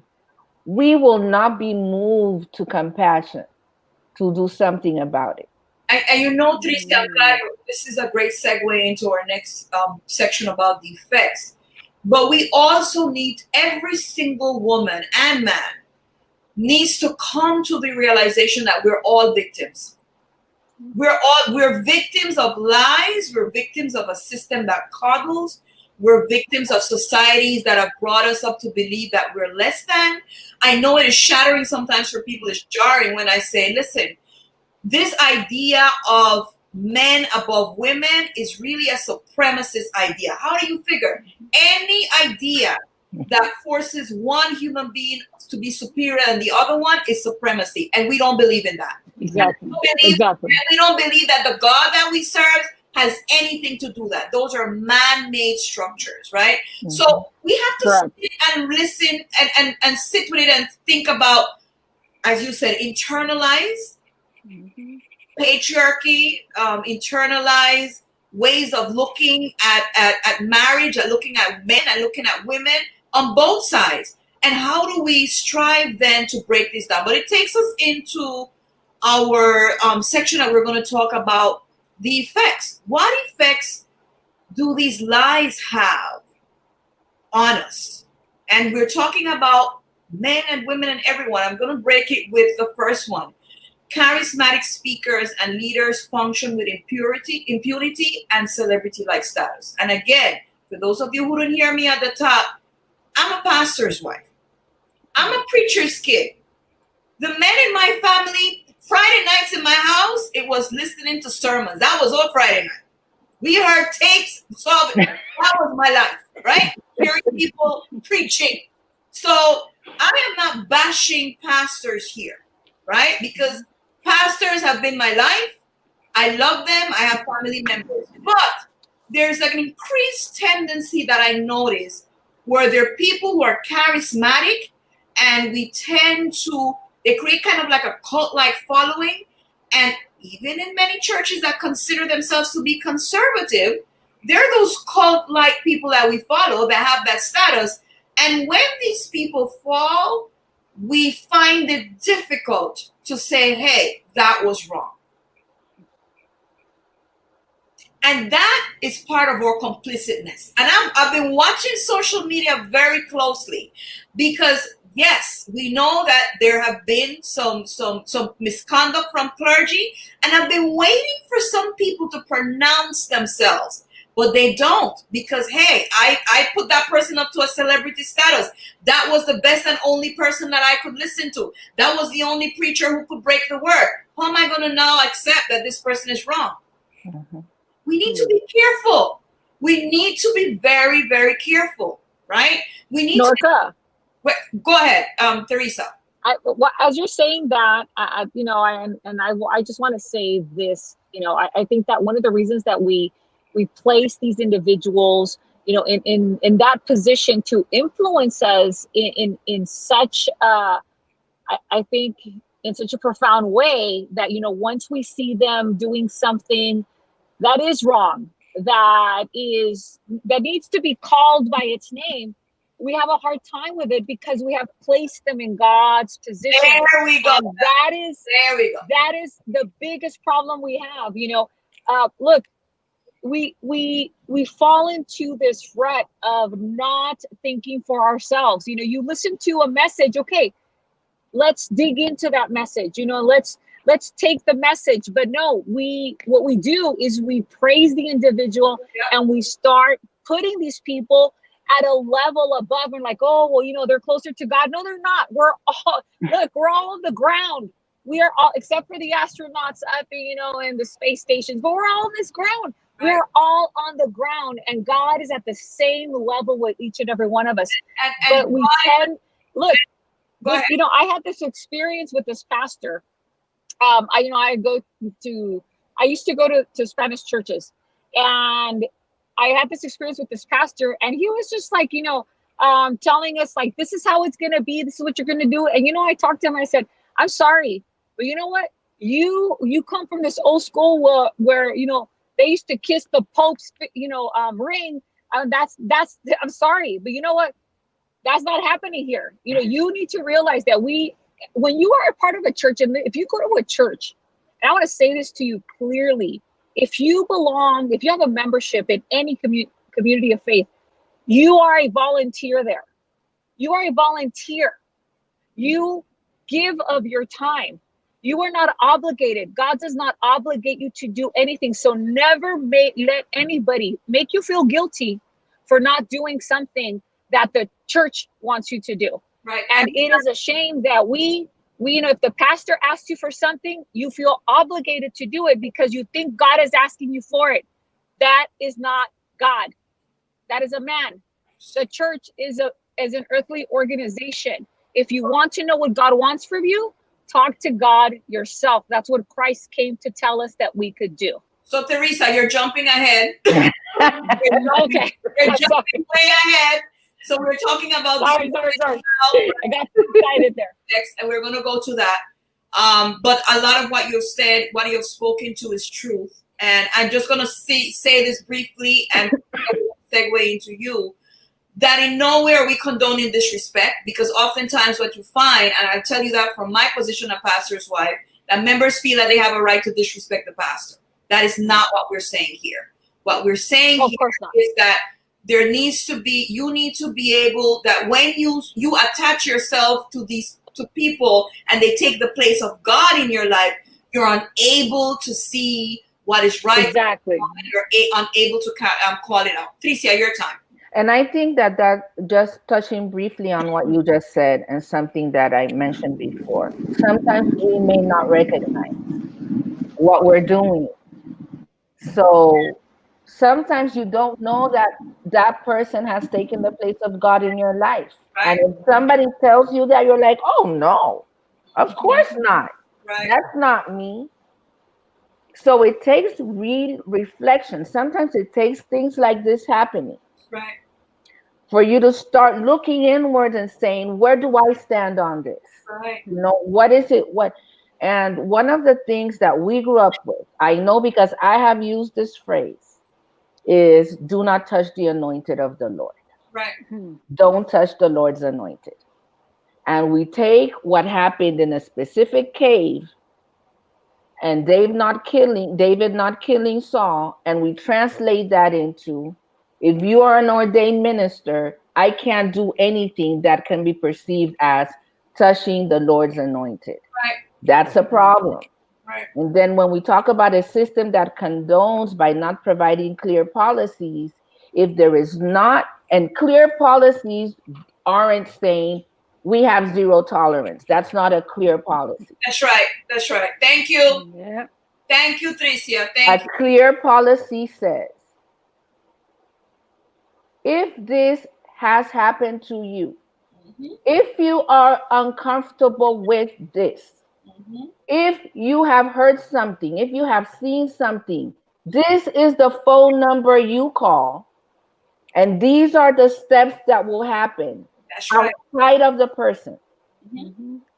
we will not be moved to compassion to do something about it. And you know, Tricia, I'm glad this is a great segue into our next section about the effects. But we also need, every single woman and man needs to come to the realization that we're all victims. We're victims of lies. We're victims of a system that coddles. We're victims of societies that have brought us up to believe that we're less than. I know it is shattering sometimes for people. It's jarring when I say, listen, this idea of men above women is really a supremacist idea. How do you figure? Any idea that forces one human being to be superior than the other one is supremacy. And we don't believe in that. Exactly. And we don't believe that the God that we serve has anything to do that. Those are man-made structures, right? Mm-hmm. So we have to sit and listen and sit with it and think about as you said, internalized patriarchy, internalized ways of looking at marriage, at looking at men, and looking at women on both sides. And how do we strive then to break this down? But it takes us into our section that we're going to talk about the effects. What effects do these lies have on us? And we're talking about men and women and everyone. I'm going to break it with the first one. Charismatic speakers and leaders function with impunity and celebrity-like status. And again, for those of you who didn't hear me at the top, I'm a pastor's wife. I'm a preacher's kid. The men in my family, Friday nights in my house, it was listening to sermons. That was all Friday night. We heard tapes, so that was my life, right? Hearing people preaching. So I am not bashing pastors here, right? Because pastors have been my life. I love them. I have family members. But there's an increased tendency that I notice where there are people who are charismatic, and we tend to, they create kind of like a cult-like following. And even in many churches that consider themselves to be conservative, they're those cult-like people that we follow that have that status. And when these people fall, we find it difficult to say, hey, that was wrong. And that is part of our complicitness. And I've been watching social media very closely because, yes, we know that there have been some misconduct from clergy, and I've been waiting for some people to pronounce themselves, but they don't, because, hey, I put that person up to a celebrity status. That was the best and only person that I could listen to. That was the only preacher who could break the word. How am I going to now accept that this person is wrong? Mhm. We need to be careful. We need to be very, very careful, right? We need Norca. to. Go ahead, Teresa. As you're saying that, I just want to say this. I think that one of the reasons that we place these individuals, in that position to influence us in such, I think, in such a profound way that once we see them doing something that is wrong, that needs to be called by its name, we have a hard time with it because we have placed them in God's position. There we go. And there we go. That is the biggest problem we have. Look, we fall into this rut of not thinking for ourselves. You listen to a message, okay, let's dig into that message. Let's take the message. But no, what we do is we praise the individual, and we start putting these people at a level above, and like, oh, well, they're closer to God. No, they're not. We're all on the ground. We are all, except for the astronauts up, in the space stations, but we're all on this ground. Right. We're all on the ground, and God is at the same level with each and every one of us. But we can look. I had this experience with this pastor. I used to go to Spanish churches, and I had this experience with this pastor, and he was just like, telling us like, this is how it's going to be. This is what you're going to do. And, I talked to him and I said, I'm sorry, but you know what? You come from this old school where they used to kiss the Pope's, ring. I'm sorry, but you know what? That's not happening here. You need to realize that when you are a part of a church, and if you go to a church, and I want to say this to you clearly, if you have a membership in any community of faith, you are a volunteer there. You are a volunteer. You give of your time. You are not obligated. God does not obligate you to do anything. So never let anybody make you feel guilty for not doing something that the church wants you to do. Right. And it is a shame that we if the pastor asks you for something, you feel obligated to do it because you think God is asking you for it. That is not God. That is a man. The church is an earthly organization. If you want to know what God wants from you, talk to God yourself. That's what Christ came to tell us that we could do. So Teresa, you're jumping ahead. You're jumping way ahead. So we're talking about Sorry. I got too excited there. next, and we're going to go to that. But a lot of what you've said, what you've spoken to, is truth. And I'm just going to say this briefly and segue into you. That in nowhere we condone in disrespect, because oftentimes what you find, and I tell you that from my position of pastor's wife, that members feel that they have a right to disrespect the pastor. That is not what we're saying here. What we're saying here is that there needs to be, you need to be able, that when you attach yourself to people and they take the place of God in your life, you're unable to see what is right. Exactly. You're unable to call it out. Tricia, your time. And I think that just touching briefly on what you just said and something that I mentioned before, sometimes we may not recognize what we're doing. So sometimes you don't know that person has taken the place of God in your life. Right. And if somebody tells you that, you're like, oh no, of course not. Right. That's not me. So it takes real reflection. Sometimes it takes things like this happening. Right. For you to start looking inward and saying, where do I stand on this? Right. You know, what is it? And one of the things that we grew up with, I know because I have used this phrase, is do not touch the anointed of the Lord. Right. Don't touch the Lord's anointed. And we take what happened in a specific cave and David not killing Saul, and we translate that into, if you are an ordained minister, I can't do anything that can be perceived as touching the Lord's anointed. Right. That's a problem. Right. And then when we talk about a system that condones by not providing clear policies, if there is not, and clear policies aren't saying we have zero tolerance. That's not a clear policy. That's right. That's right. Thank you. Yeah. Thank you, Tricia. Thank you. A clear policy says, if this has happened to you, if you are uncomfortable with this, if you have heard something, if you have seen something, this is the phone number you call, and these are the steps that will happen. That's right. Outside of the person.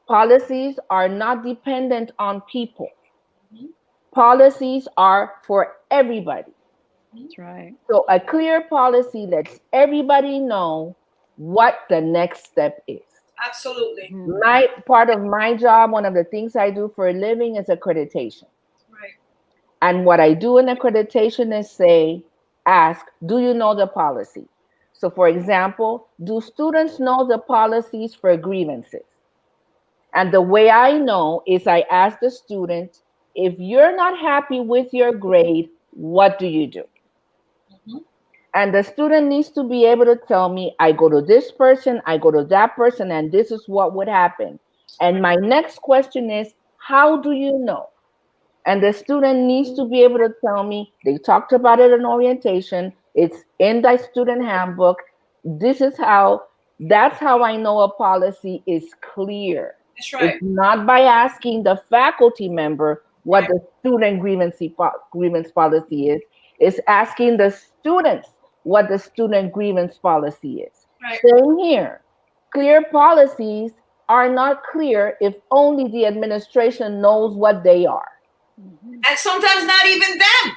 Policies are not dependent on people. Policies are for everybody. That's right. So a clear policy lets everybody know what the next step is. Absolutely. Part of my job, one of the things I do for a living is accreditation. Right. And what I do in accreditation is ask, do you know the policy? So for example, do students know the policies for grievances? And the way I know is I ask the student, if you're not happy with your grade, what do you do? And the student needs to be able to tell me, I go to this person, I go to that person, and this is what would happen. And my next question is, how do you know? And the student needs to be able to tell me, they talked about it in orientation, it's in the student handbook, that's how I know a policy is clear. That's right. It's not by asking the faculty member what the student grievance policy is. It's asking the students what the student grievance policy is. Right. Same here. Clear policies are not clear if only the administration knows what they are. And sometimes not even them.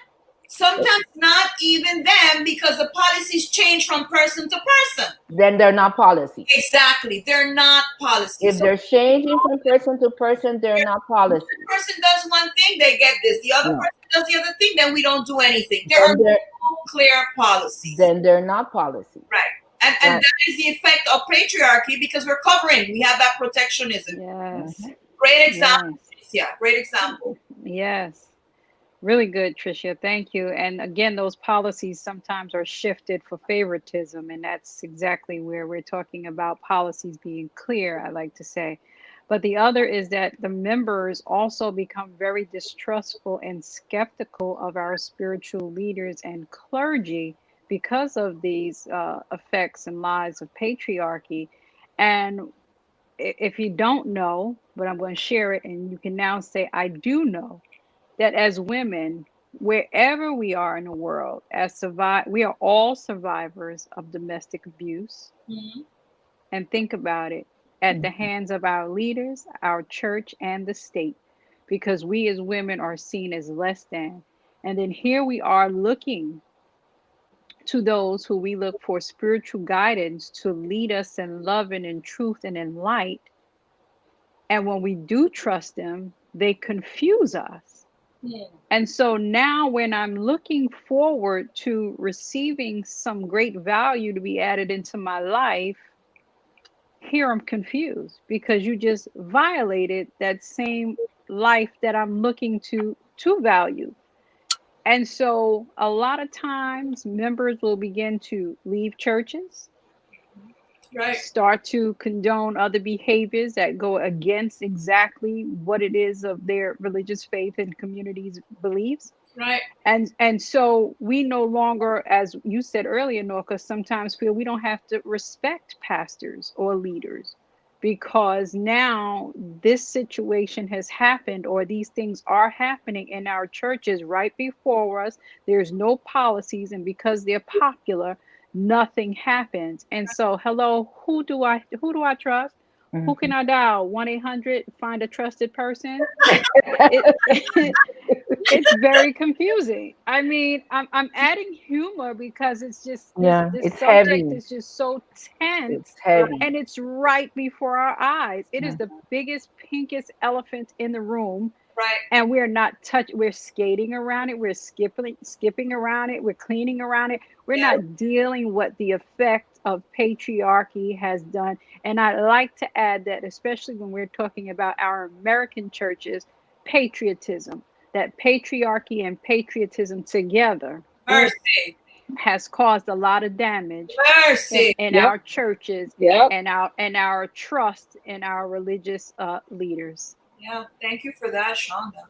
Sometimes not even them, because the policies change from person to person. Then they're not policies. Exactly. They're not policies. If they're changing from person to person, they're not policies. One person does one thing, they get this. The other person does the other thing, then we don't do anything. There are no clear policies. Then they're not policies. Right. And that is the effect of patriarchy, because we're covering. We have that protectionism. Yes. Great example. Yeah, great example. Yes. Really good, Tricia. Thank you. And again, those policies sometimes are shifted for favoritism. And that's exactly where we're talking about policies being clear, I like to say. But the other is that the members also become very distrustful and skeptical of our spiritual leaders and clergy because of these effects and lies of patriarchy. And if you don't know, but I'm going to share it, and you can now say, I do know, that as women, wherever we are in the world, we are all survivors of domestic abuse. Mm-hmm. And think about it, at the hands of our leaders, our church, and the state, because we as women are seen as less than. And then here we are looking to those who we look for spiritual guidance to lead us in love and in truth and in light. And when we do trust them, they confuse us. Yeah. And so now when I'm looking forward to receiving some great value to be added into my life, here I'm confused because you just violated that same life that I'm looking to value. And so a lot of times members will begin to leave churches, Right. start to condone other behaviors that go against exactly what it is of their religious faith and community's beliefs. Right. And so we no longer, as you said earlier, Norca, sometimes feel we don't have to respect pastors or leaders because now this situation has happened or these things are happening in our churches right before us. There's no policies, and because they're popular, nothing happens. And so, hello, who do I trust? Mm-hmm. Who can I dial? 1-800 find a trusted person. It's very confusing. I mean, I'm adding humor because it's just this it's subject heavy. is just so tense. It's heavy. And it's right before our eyes. It is Mm-hmm. the biggest, pinkest elephant in the room. Right. And we're not we're skating around it, we're skipping around it, we're cleaning around it. We're not dealing with the effect of patriarchy has done. And I like to add that, especially when we're talking about our American churches, patriotism, that patriarchy and patriotism together Mercy. has caused a lot of damage Mercy. in Yep. our churches Yep. and our trust in our religious leaders. Yeah. Thank you for that, Shonda.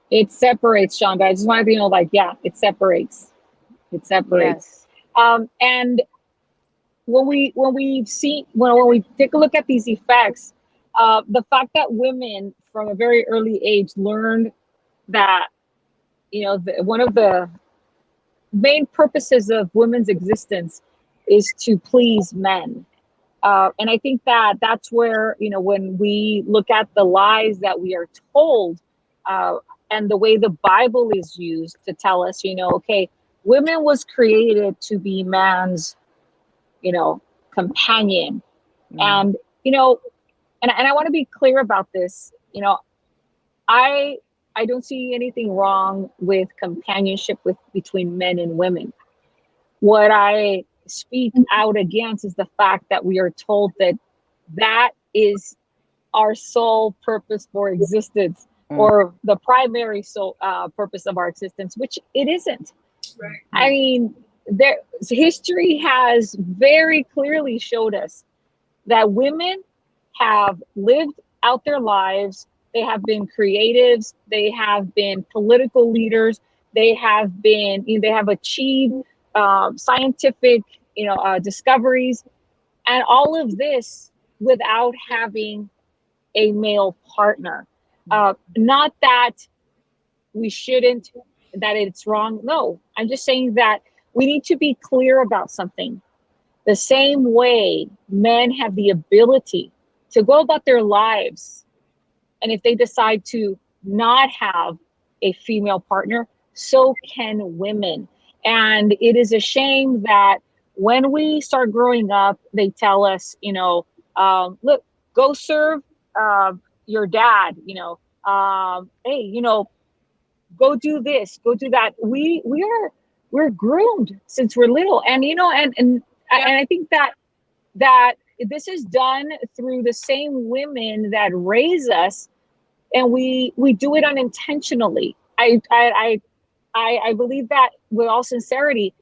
It separates, Shonda. I just want to know, like, yeah, it separates. It separates. Yes. And when we take a look at these effects, the fact that women from a very early age learned that, one of the main purposes of women's existence is to please men. And I think that that's where, when we look at the lies that we are told, and the way the Bible is used to tell us, okay, women was created to be man's, companion. And, and I want to be clear about this, I don't see anything wrong with companionship between men and women. What I speak out against is the fact that we are told that is our sole purpose for existence, or the primary purpose of our existence, which it isn't. Right. I mean, history has very clearly showed us that women have lived out their lives. They have been creatives. They have been political leaders. They have achieved scientific, discoveries, and all of this without having a male partner. Not that we shouldn't, that it's wrong. No, I'm just saying that we need to be clear about something. The same way men have the ability to go about their lives, and if they decide to not have a female partner, so can women. And it is a shame that when we start growing up, they tell us, look, go serve your dad, hey, go do this, go do that. We're groomed since we're little. And, and I think that this is done through the same women that raise us, and we do it unintentionally. I believe that with all sincerity,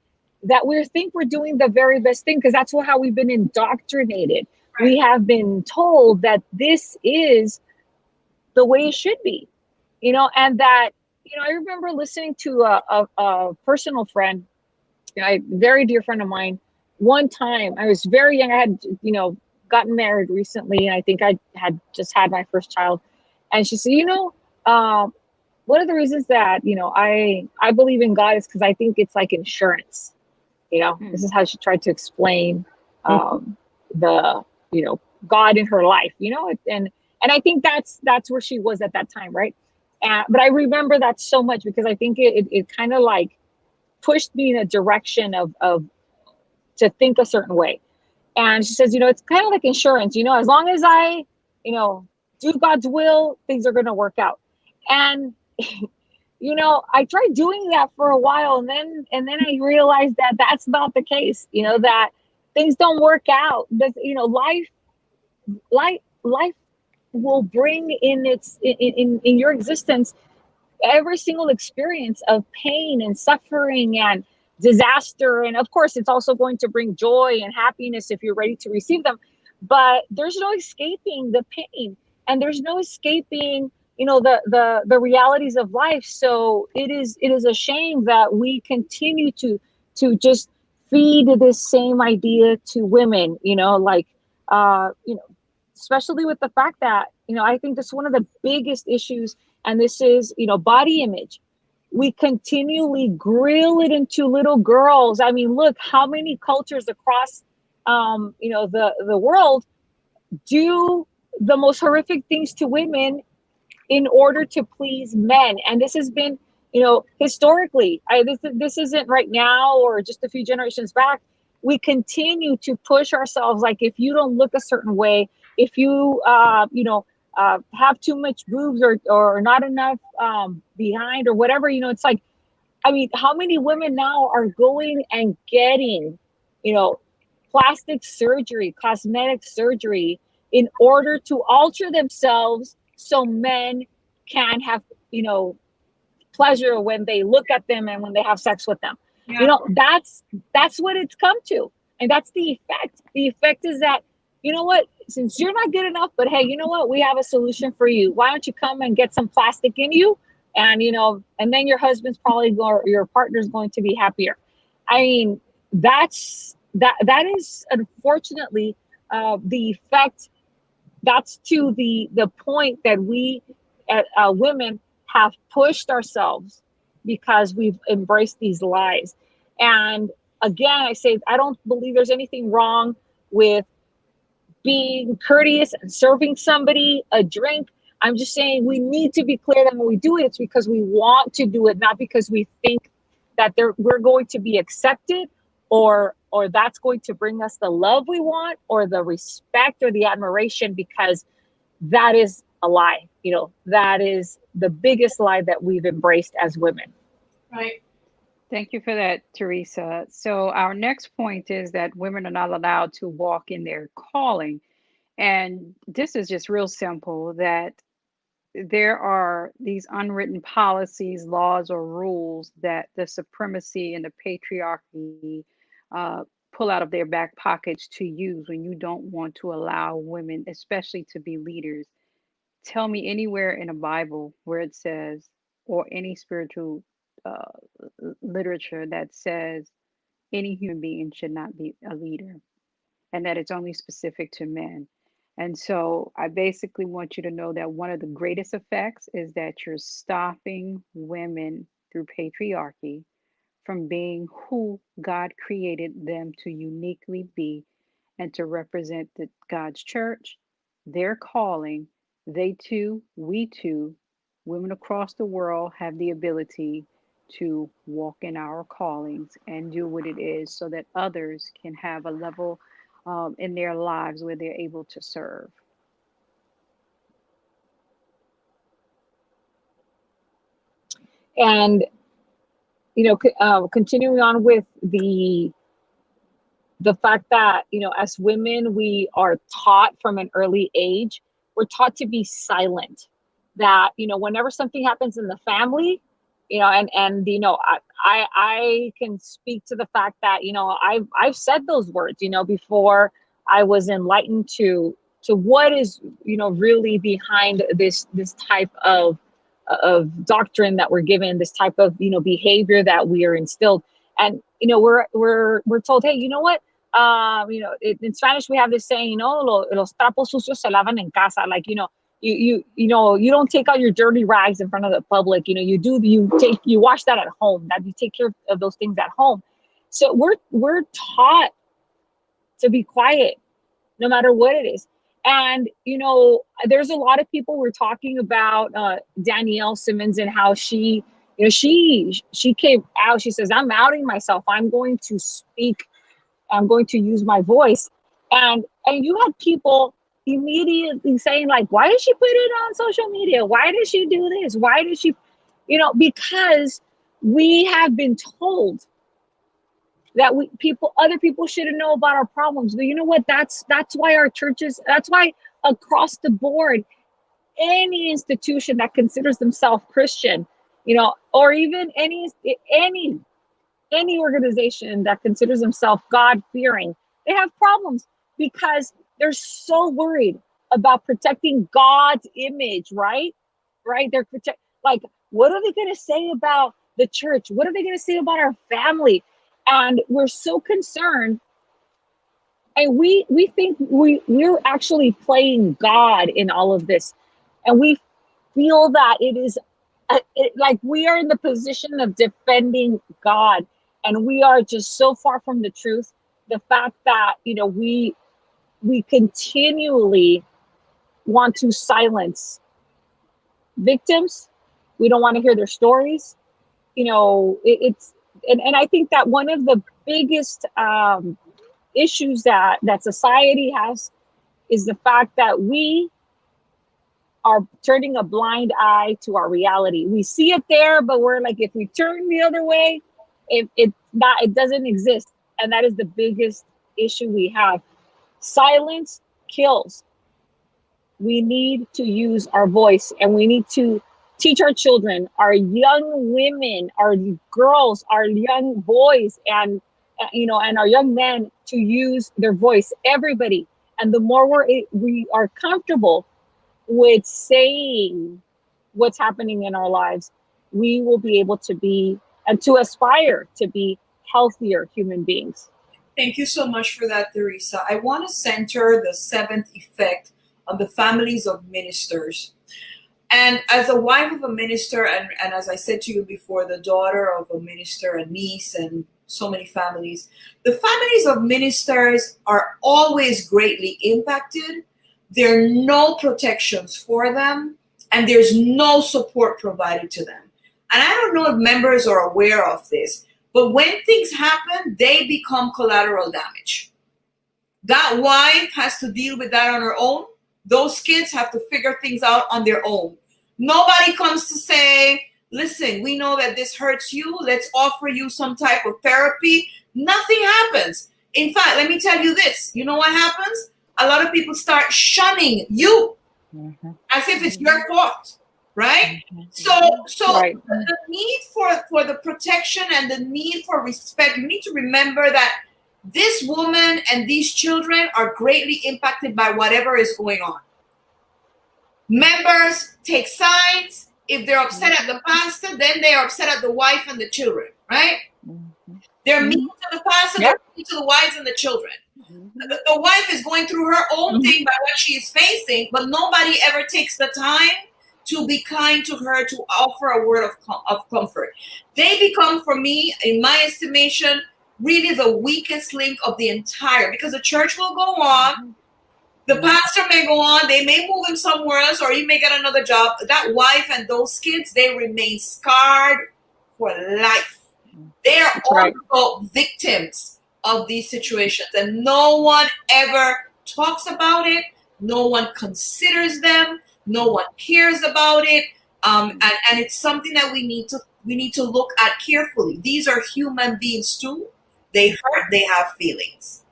that we think we're doing the very best thing because that's how we've been indoctrinated. Right. We have been told that this is the way it should be, and that, I remember listening to a personal friend, a very dear friend of mine. One time, I was very young. I had, gotten married recently, and I think I had just had my first child. And she said, when one of the reasons that, you know, I believe in God is because I think it's like insurance. You know, this is how she tried to explain the, you know, God in her life, you know, and I think that's where she was at that time, right? But I remember that so much because I think it kind of like pushed me in a direction of to think a certain way. And she says, you know, it's kind of like insurance, you know, as long as I, you know, do God's will, things are going to work out. And, you know, I tried doing that for a while, and then I realized that that's not the case, you know, that things don't work out. That, you know, life will bring in in your existence every single experience of pain and suffering and disaster. And of course, it's also going to bring joy and happiness if you're ready to receive them. But there's no escaping the pain, and there's no escaping, you know, the realities of life. So it is a shame that we continue to just feed this same idea to women, you know, like you know, especially with the fact that, you know, I think that's one of the biggest issues, and this is, you know, body image. We continually grill it into little girls. I mean, look how many cultures across, you know, the world do the most horrific things to women in order to please men. And this has been, you know, historically, this isn't right now or just a few generations back. We continue to push ourselves. Like, if you don't look a certain way, if you, you know, have too much boobs or not enough behind or whatever, you know, it's like, I mean, how many women now are going and getting, you know, plastic surgery, cosmetic surgery in order to alter themselves so men can have, you know, pleasure when they look at them and when they have sex with them. Yeah. You know, that's what it's come to. And that's the effect. The effect is that, you know what, since you're not good enough, but hey, you know what, we have a solution for you. Why don't you come and get some plastic in you? And, you know, and then your husband's probably your partner's going to be happier. I mean, that is unfortunately the effect. That's to the point that we women have pushed ourselves because we've embraced these lies. And again, I say, I don't believe there's anything wrong with being courteous and serving somebody a drink. I'm just saying we need to be clear that when we do it, it's because we want to do it, not because we think that we're going to be accepted or that's going to bring us the love we want or the respect or the admiration, because that is a lie. You know, that is the biggest lie that we've embraced as women. Right. Thank you for that, Teresa. So our next point is that women are not allowed to walk in their calling. And this is just real simple, that there are these unwritten policies, laws, or rules that the supremacy and the patriarchy pull out of their back pockets to use when you don't want to allow women, especially to be leaders. Tell me anywhere in the Bible where it says, or any spiritual uh, literature that says any human being should not be a leader, and that it's only specific to men. And so I basically want you to know that one of the greatest effects is that you're stopping women through patriarchy from being who God created them to uniquely be and to represent God's church, their calling. They too, we too, women across the world have the ability to walk in our callings and do what it is so that others can have a level in their lives where they're able to serve. And, you know, continuing on with the fact that, you know, as women, we are taught from an early age, we're taught to be silent. That, you know, whenever something happens in the family, you know, and you know, I can speak to the fact that, you know, I've said those words, you know, before I was enlightened to what is, you know, really behind this type of doctrine that we're given, this type of, you know, behavior that we are instilled. And, you know, we're told, hey, you know what? You know, in Spanish we have this saying, you know, los trapos sucios se lavan en casa. Like, you know, You know, you don't take out your dirty rags in front of the public. You know, you wash that at home. That you take care of those things at home. So we're taught to be quiet no matter what it is. And you know, there's a lot of people were talking about Danielle Simmons and how she, you know, she came out. She says, "I'm outing myself. I'm going to speak. I'm going to use my voice." And you had people immediately saying like, "Why did she put it on social media? Why did she do this? Why did she?" You know, because we have been told that other people shouldn't know about our problems. But you know what? That's why our churches. That's why across the board, any institution that considers themselves Christian, you know, or even any organization that considers themselves God-fearing, they have problems because they're so worried about protecting God's image, right? They're like, what are they going to say about the church? What are they going to say about our family? And we're so concerned, and we think we're actually playing God in all of this, and we feel that it is like we are in the position of defending God, and we are just so far from the truth. The fact that, you know, we continually want to silence victims. We don't want to hear their stories. You know, and I think that one of the biggest issues that society has is the fact that we are turning a blind eye to our reality. We see it there, but we're like, if we turn the other way, it doesn't exist. And that is the biggest issue we have. Silence kills. We need to use our voice, and we need to teach our children, our young women, our girls, our young boys, and you know, and our young men to use their voice. Everybody. And the more we are comfortable with saying what's happening in our lives, we will be able to be and to aspire to be healthier human beings. Thank you so much for that, Teresa. I want to center the seventh effect on the families of ministers. And as a wife of a minister, and as I said to you before, the daughter of a minister, a niece, and so many families, the families of ministers are always greatly impacted. There are no protections for them, and there's no support provided to them. And I don't know if members are aware of this, but when things happen, they become collateral damage. That wife has to deal with that on her own. Those kids have to figure things out on their own. Nobody comes to say, listen, we know that this hurts you. Let's offer you some type of therapy. Nothing happens. In fact, let me tell you this. You know what happens? A lot of people start shunning you as if it's your fault, right? So right. The need for the protection and the need for respect, you need to remember that this woman and these children are greatly impacted by whatever is going on. Members take sides. If they're upset at the pastor, then they are upset at the wife and the children, right? They're mean to the pastor, they're mean to the wives and the children. The wife is going through her own thing by what she is facing, but nobody ever takes the time to be kind to her, to offer a word of comfort. They become, for me, in my estimation, really the weakest link of the entire, because the church will go on, the pastor may go on, they may move him somewhere else, or he may get another job. That wife and those kids, they remain scarred for life. They are also victims of these situations, and no one ever talks about it. No one considers them. No one cares about it, and it's something that we need to look at carefully. These are human beings too. They hurt. They have feelings.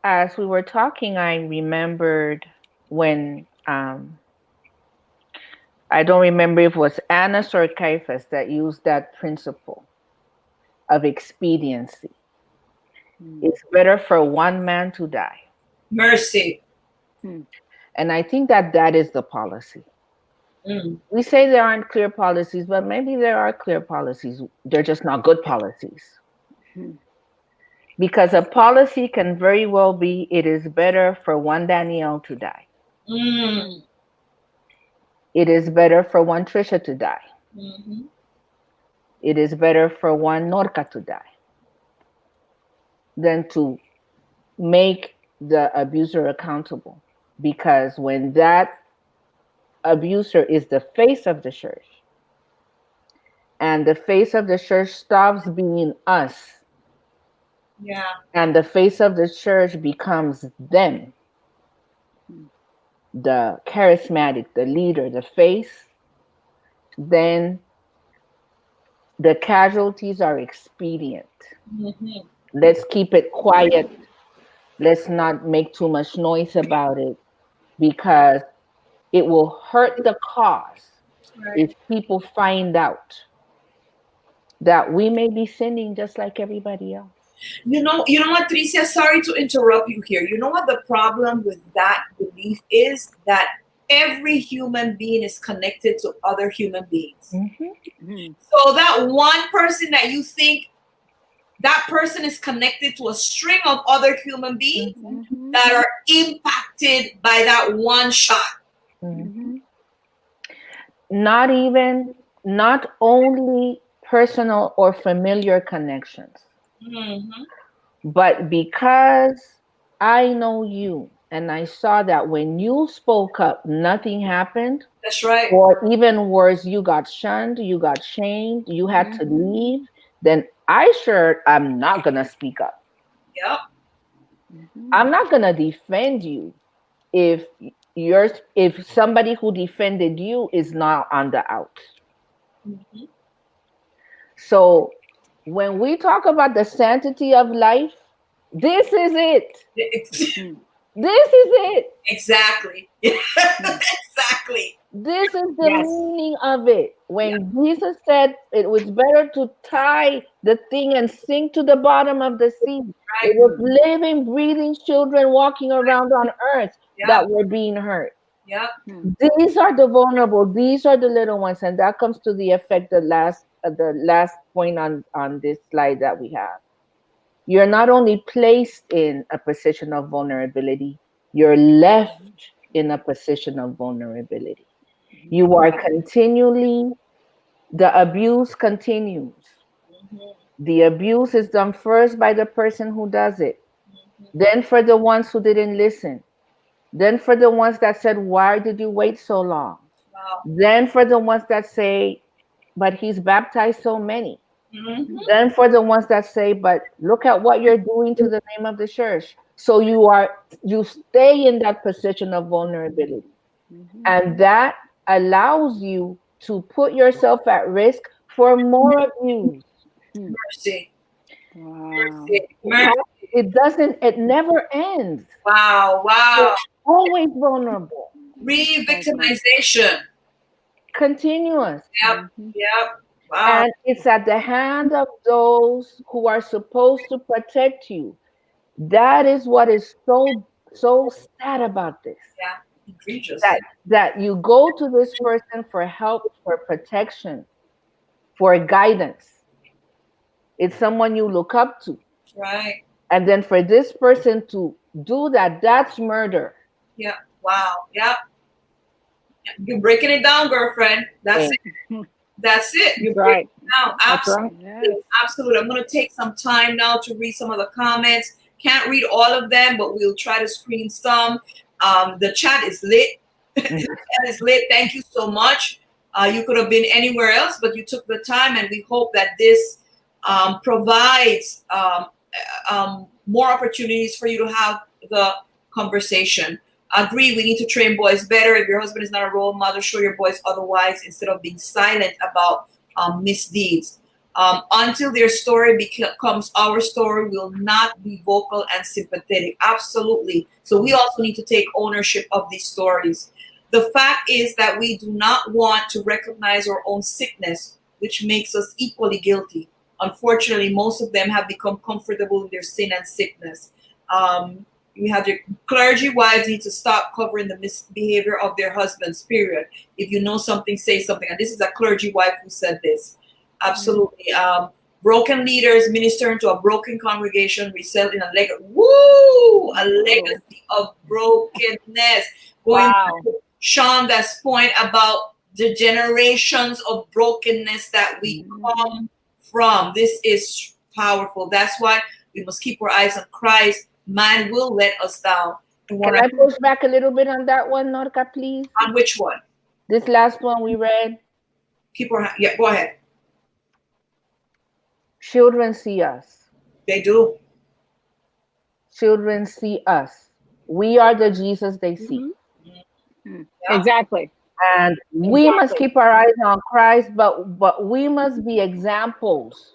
As we were talking, I remembered when I don't remember if it was Annas or Caiaphas that used that principle of expediency. It's better for one man to die. Mercy. And I think that is the policy. We say there aren't clear policies, but maybe there are clear policies. They're just not good policies. Because a policy can very well be, it is better for one Danielle to die. Mm. It is better for one Trisha to die. Mm-hmm. It is better for one Norca to die than to make the abuser accountable. Because when that abuser is the face of the church, and the face of the church stops being us, Yeah. and the face of the church becomes them, the charismatic, the leader, the face, then the casualties are expedient. Mm-hmm. Let's keep it quiet. Let's not make too much noise about it, because it will hurt the cause Right. if people find out that we may be sinning just like everybody else. You know what, Tricia? Sorry to interrupt you here. You know what the problem with that belief is? That every human being is connected to other human beings. Mm-hmm. So that one person that you think that person is connected to a string of other human beings that are impacted by that one shot. Mm-hmm. Not only personal or familiar connections, Mm-hmm. but because I know you and I saw that when you spoke up, nothing happened. That's right. Or even worse, you got shunned, you got shamed, you had to leave, then I sure am not going to speak up. Yep. I'm not going to defend you if somebody who defended you is not on the out. Mm-hmm. So when we talk about the sanctity of life, this is it. This is it. Exactly. Exactly. This is the meaning of it. When Jesus said it was better to tie the thing and sink to the bottom of the sea, it was living, breathing children walking around on earth that were being hurt. Yep. These are the vulnerable. These are the little ones, and that comes to the effect. The last point on this slide that we have. You're not only placed in a position of vulnerability, you're left in a position of vulnerability. You are continually, the abuse continues. The abuse is done first by the person who does it, then for the ones who didn't listen, then for the ones that said, why did you wait so long? Wow. Then for the ones that say, but he's baptized so many. Mm-hmm. Then for the ones that say, but look at what you're doing to the name of the church. So you stay in that position of vulnerability. And that allows you to put yourself at risk for more abuse. Mercy. Wow. Mercy. It never ends. Wow. You're always vulnerable. Re-victimization. Continuous. Yep. Yep. Wow. And it's at the hand of those who are supposed to protect you. That is what is so sad about this. Yeah. Egregious. That you go to this person for help, for protection, for guidance. It's someone you look up to. Right. And then for this person to do that, that's murder. Yeah. Wow. Yep. You're breaking it down, girlfriend. That's it. That's it. You're breaking it down. Absolutely. Right. Absolutely. I'm going to take some time now to read some of the comments. Can't read all of them, but we'll try to screen some. The chat is lit. The chat is lit. Thank you so much. You could have been anywhere else, but you took the time, and we hope that this provides more opportunities for you to have the conversation. Agree, we need to train boys better. If your husband is not a role model, show your boys otherwise instead of being silent about misdeeds. Until their story becomes our story, we'll not be vocal and sympathetic. Absolutely. So we also need to take ownership of these stories. The fact is that we do not want to recognize our own sickness, which makes us equally guilty. Unfortunately, most of them have become comfortable in their sin and sickness. You have your clergy wives need to stop covering the misbehavior of their husbands, period. If you know something, say something. And this is a clergy wife who said this. Absolutely. Broken leaders ministering to a broken congregation result in a legacy of brokenness. Going back to Shonda's point about the generations of brokenness that we come from. This is powerful. That's why we must keep our eyes on Christ. Man will let us down. Can I push back a little bit on that one, Norca, please? On which one? This last one we read. Yeah, go ahead. Children see us. They do. Children see us. We are the Jesus they see. Yeah. Exactly. And we must keep our eyes on Christ, but we must be examples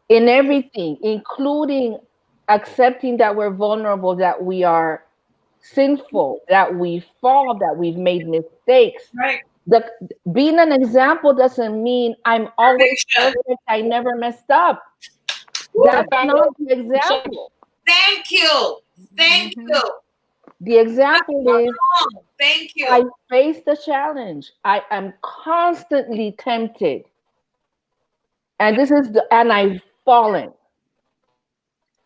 in everything, including accepting that we're vulnerable, that we are sinful, that we fall, that we've made mistakes. Right. Being an example doesn't mean I'm always perfect, I never messed up. That's not the example. Thank you. Thank you. The example is, thank you. I face the challenge. I am constantly tempted. And and I've fallen.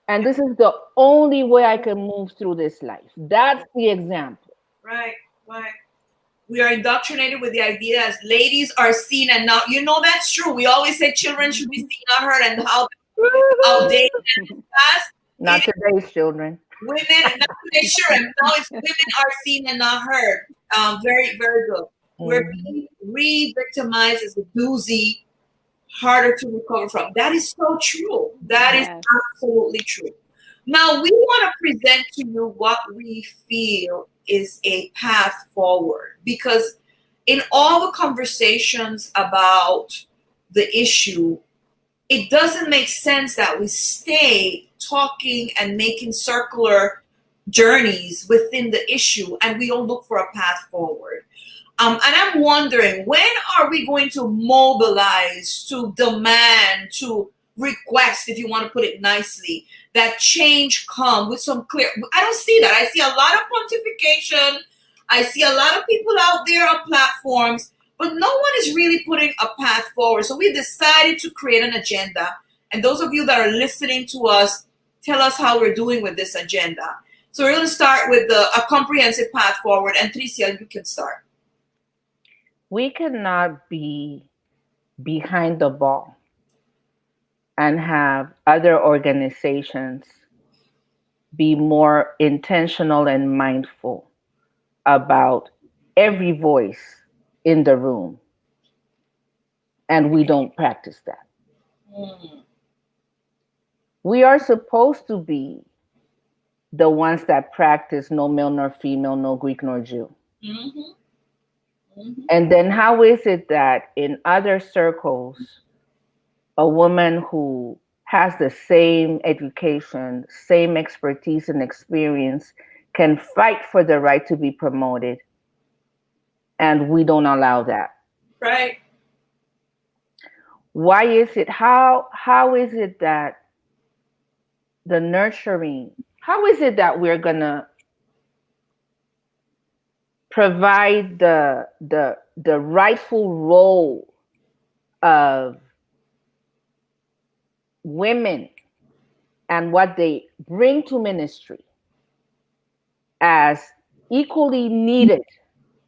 And this is the only way I can move through this life. That's the example. Right, right. We are indoctrinated with the idea as ladies are seen and not. You know that's true. We always say children should be seen, not heard, and how outdated and past. Not today's children. Women, not today, sure. And now it's women are seen and not heard. Very, very good. We're being re-victimized as a doozy, harder to recover from. That is so true. That is absolutely true. Now, we want to present to you what we feel is a path forward, because in all the conversations about the issue, it doesn't make sense that we stay talking and making circular journeys within the issue and we don't look for a path forward. And I'm wondering, when are we going to mobilize, to demand, to request, if you want to put it nicely, that change come with some clear... I don't see that. I see a lot of pontification. I see a lot of people out there on platforms, but no one is really putting a path forward. So we decided to create an agenda. And those of you that are listening to us, tell us how we're doing with this agenda. So we're going to start with a comprehensive path forward. And Tricia, you can start. We cannot be behind the ball and have other organizations be more intentional and mindful about every voice in the room. And we don't practice that. We are supposed to be the ones that practice no male nor female, no Greek nor Jew. And then how is it that in other circles, a woman who has the same education, same expertise and experience can fight for the right to be promoted, and we don't allow that? Right. Why is it? How is it that the nurturing, how is it that we're gonna provide the rightful role of women and what they bring to ministry as equally needed,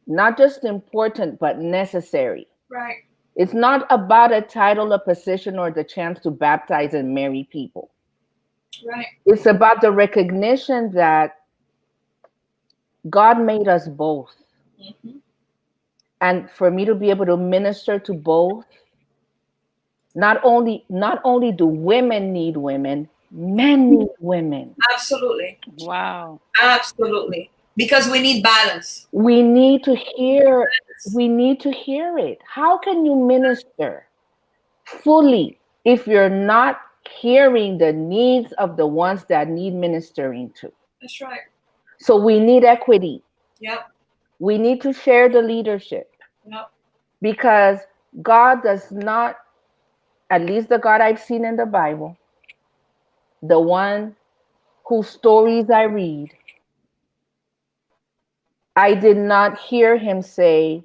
not just important, but necessary? Right. It's not about a title, a position, or the chance to baptize and marry people. Right. It's about the recognition that God made us both. And for me to be able to minister to both, not only do women need women, men need women. Absolutely. Wow. Absolutely. Because we need balance. We need to hear it. How can you minister fully if you're not hearing the needs of the ones that need ministering to? That's right. So we need equity. Yep. We need to share the leadership. Yep. Because God does not, at least the God I've seen in the Bible, the one whose stories I read, I did not hear him say,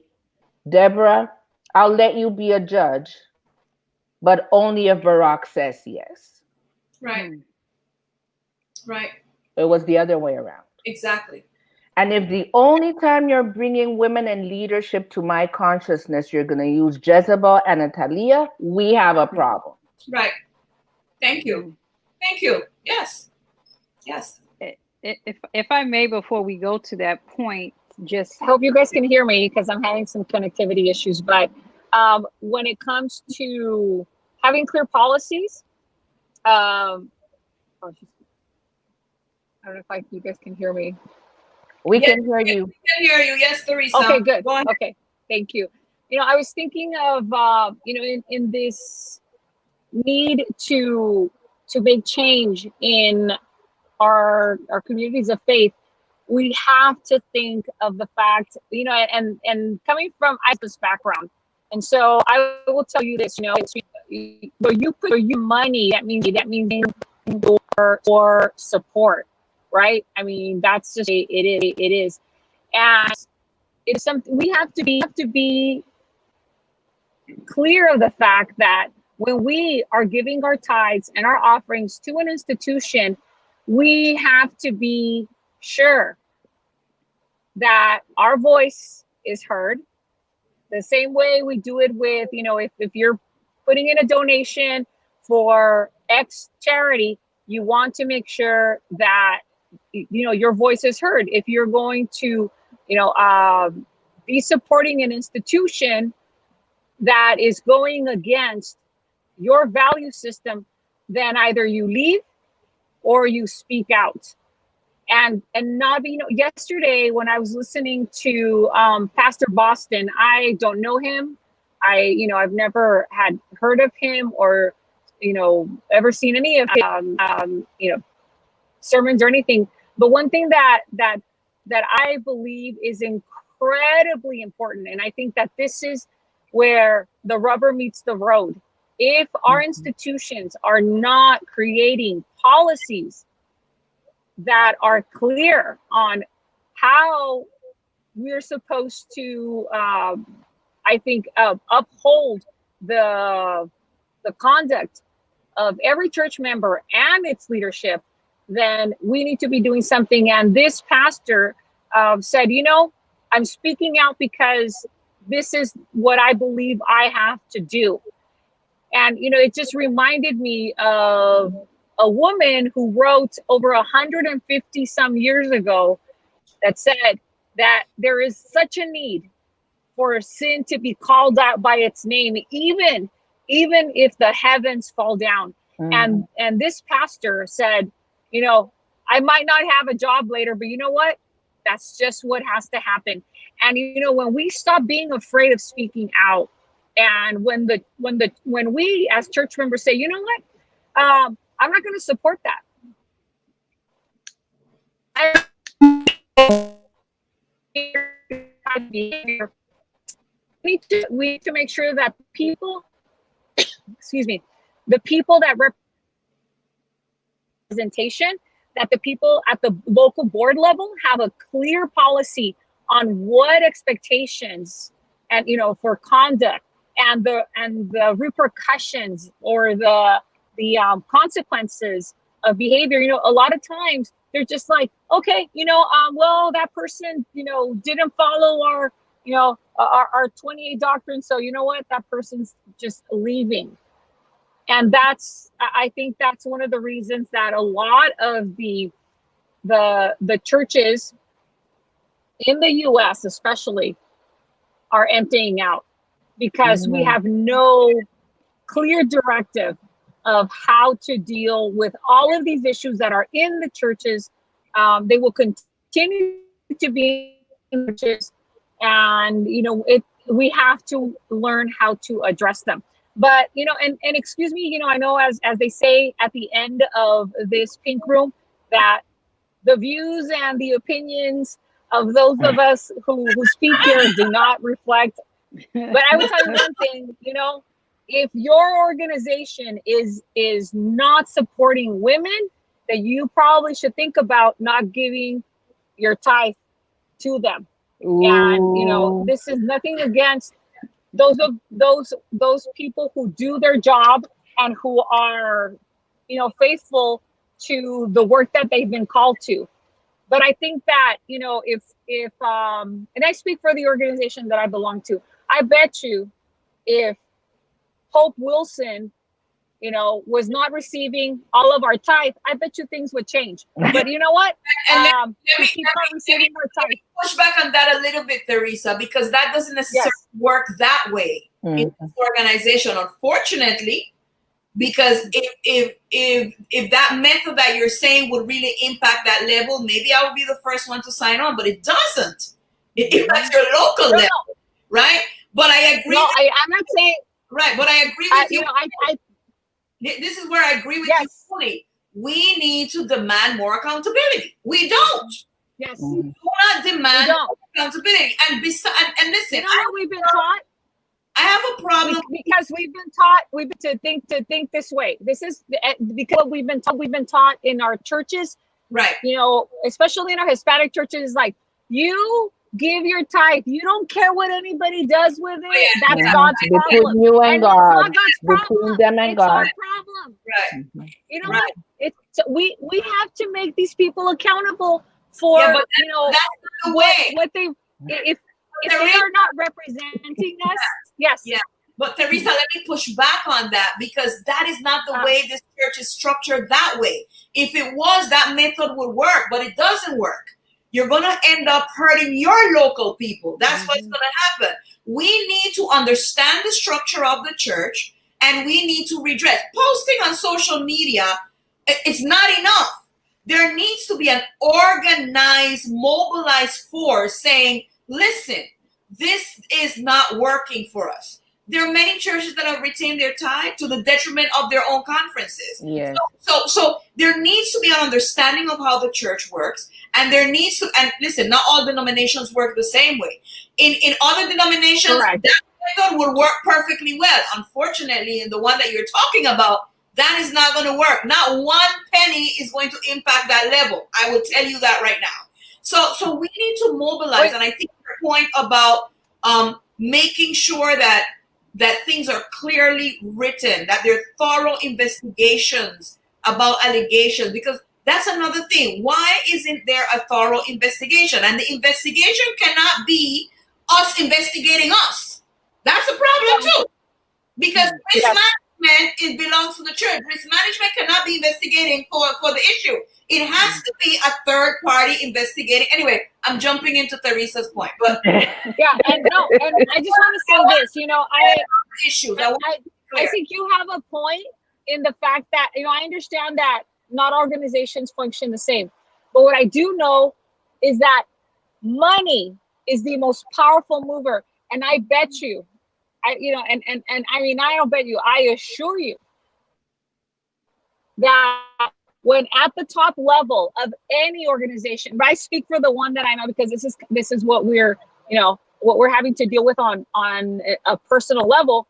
Deborah, I'll let you be a judge, but only if Barack says yes. Right. Right. It was the other way around. Exactly. And if the only time you're bringing women in leadership to my consciousness, you're going to use Jezebel and Natalia, we have a problem. Right. Thank you. Thank you. Yes. Yes. If I may, before we go to that point, just hope you guys can hear me because I'm having some connectivity issues. But when it comes to having clear policies, I don't know if you guys can hear me. We can hear you. We can hear you. Yes, Teresa. Okay, good. Go ahead. Okay, thank you. I was thinking of in this need to make change in our communities of faith, we have to think of the fact, and coming from ISIS background, and so I will tell you this, where you put your money, that means your support, right? I mean, that's just it is, and it's something we have to be clear of the fact that when we are giving our tithes and our offerings to an institution, we have to be sure that our voice is heard the same way we do it with, if you're putting in a donation for X charity, you want to make sure that, your voice is heard. If you're going to, be supporting an institution that is going against your value system, then either you leave or you speak out. And not, yesterday when I was listening to Pastor Boston, I don't know him. I've never had heard of him or, ever seen any of his, sermons or anything. But one thing that I believe is incredibly important, and I think that this is where the rubber meets the road. If our institutions are not creating policies that are clear on how we're supposed to, uphold the conduct of every church member and its leadership, then we need to be doing something. And this pastor said, I'm speaking out because this is what I believe I have to do. And, it just reminded me of a woman who wrote over 150 some years ago that said that there is such a need for sin to be called out by its name, even if the heavens fall down. And this pastor said, I might not have a job later, but you know what? That's just what has to happen. And when we stop being afraid of speaking out, and when we as church members say, you know what, I'm not going to support that. We need to make sure that people, the people that representation, that the people at the local board level have a clear policy on what expectations and for conduct and the repercussions or the consequences of behavior. A lot of times they're just like, okay, well, that person didn't follow our our 28 doctrine, so you know what, that person's just leaving. And I think that's one of the reasons that a lot of the churches in the US especially are emptying out, because we have no clear directive of how to deal with all of these issues that are in the churches. They will continue to be in the churches, and we have to learn how to address them. But and excuse me, I know as they say at the end of this pink room, that the views and the opinions of those of us who speak here do not reflect. But I would tell you one thing, if your organization is not supporting women, then you probably should think about not giving your tithe to them. Ooh. And this is nothing against those people who do their job and who are, faithful to the work that they've been called to. But I think that, if and I speak for the organization that I belong to, I bet you if Hope Wilson, was not receiving all of our tithe, I bet you things would change. But you know what? And keep on receiving more tithe. Push back on that a little bit, Teresa, because that doesn't necessarily work that way in this organization, unfortunately. Because if that method that you're saying would really impact that level, maybe I would be the first one to sign on, but it doesn't. It impacts your local level, right? But I agree. No, I'm not saying. Right, but I agree with you. This is where I agree with you fully. We need to demand more accountability. We don't. Yes. We do not demand accountability. And listen, you know what we've been taught? I have a problem because we've been taught to think this way. This is because we've been taught in our churches, right? Especially in our Hispanic churches, like, you give your tithe. You don't care what anybody does with it. That's God's problem. Between you and God. Between them and God. Our problem. Right. You know what? It's we have to make these people accountable for that's not the way. What they if they are not representing us. Yes. Yeah. But Teresa, let me push back on that, because that is not the way this church is structured that way. If it was, that method would work, but it doesn't work. You're going to end up hurting your local people. That's what's going to happen. We need to understand the structure of the church, and we need to redress. Posting on social media, it's not enough. There needs to be an organized, mobilized force saying, listen, this is not working for us. There are many churches that have retained their tithe to the detriment of their own conferences. Yes. So there needs to be an understanding of how the church works. And there needs to, and listen, not all denominations work the same way. In other denominations, that method will work perfectly well. Unfortunately, in the one that you're talking about, that is not going to work. Not one penny is going to impact that level. I will tell you that right now. So we need to mobilize, and I think your point about making sure that things are clearly written, that there are thorough investigations about allegations, because that's another thing. Why isn't there a thorough investigation? And the investigation cannot be us investigating us. That's a problem too, because risk management belongs to the church. Risk management cannot be investigating for the issue. It has to be a third party investigating. Anyway, I'm jumping into Teresa's point, but and I just want to say this. I think you have a point in the fact that I understand that not organizations function the same, but what I do know is that money is the most powerful mover, and I bet you, I don't bet you, I assure you that when at the top level of any organization, but I speak for the one that I know because this is what we're having to deal with on a personal level.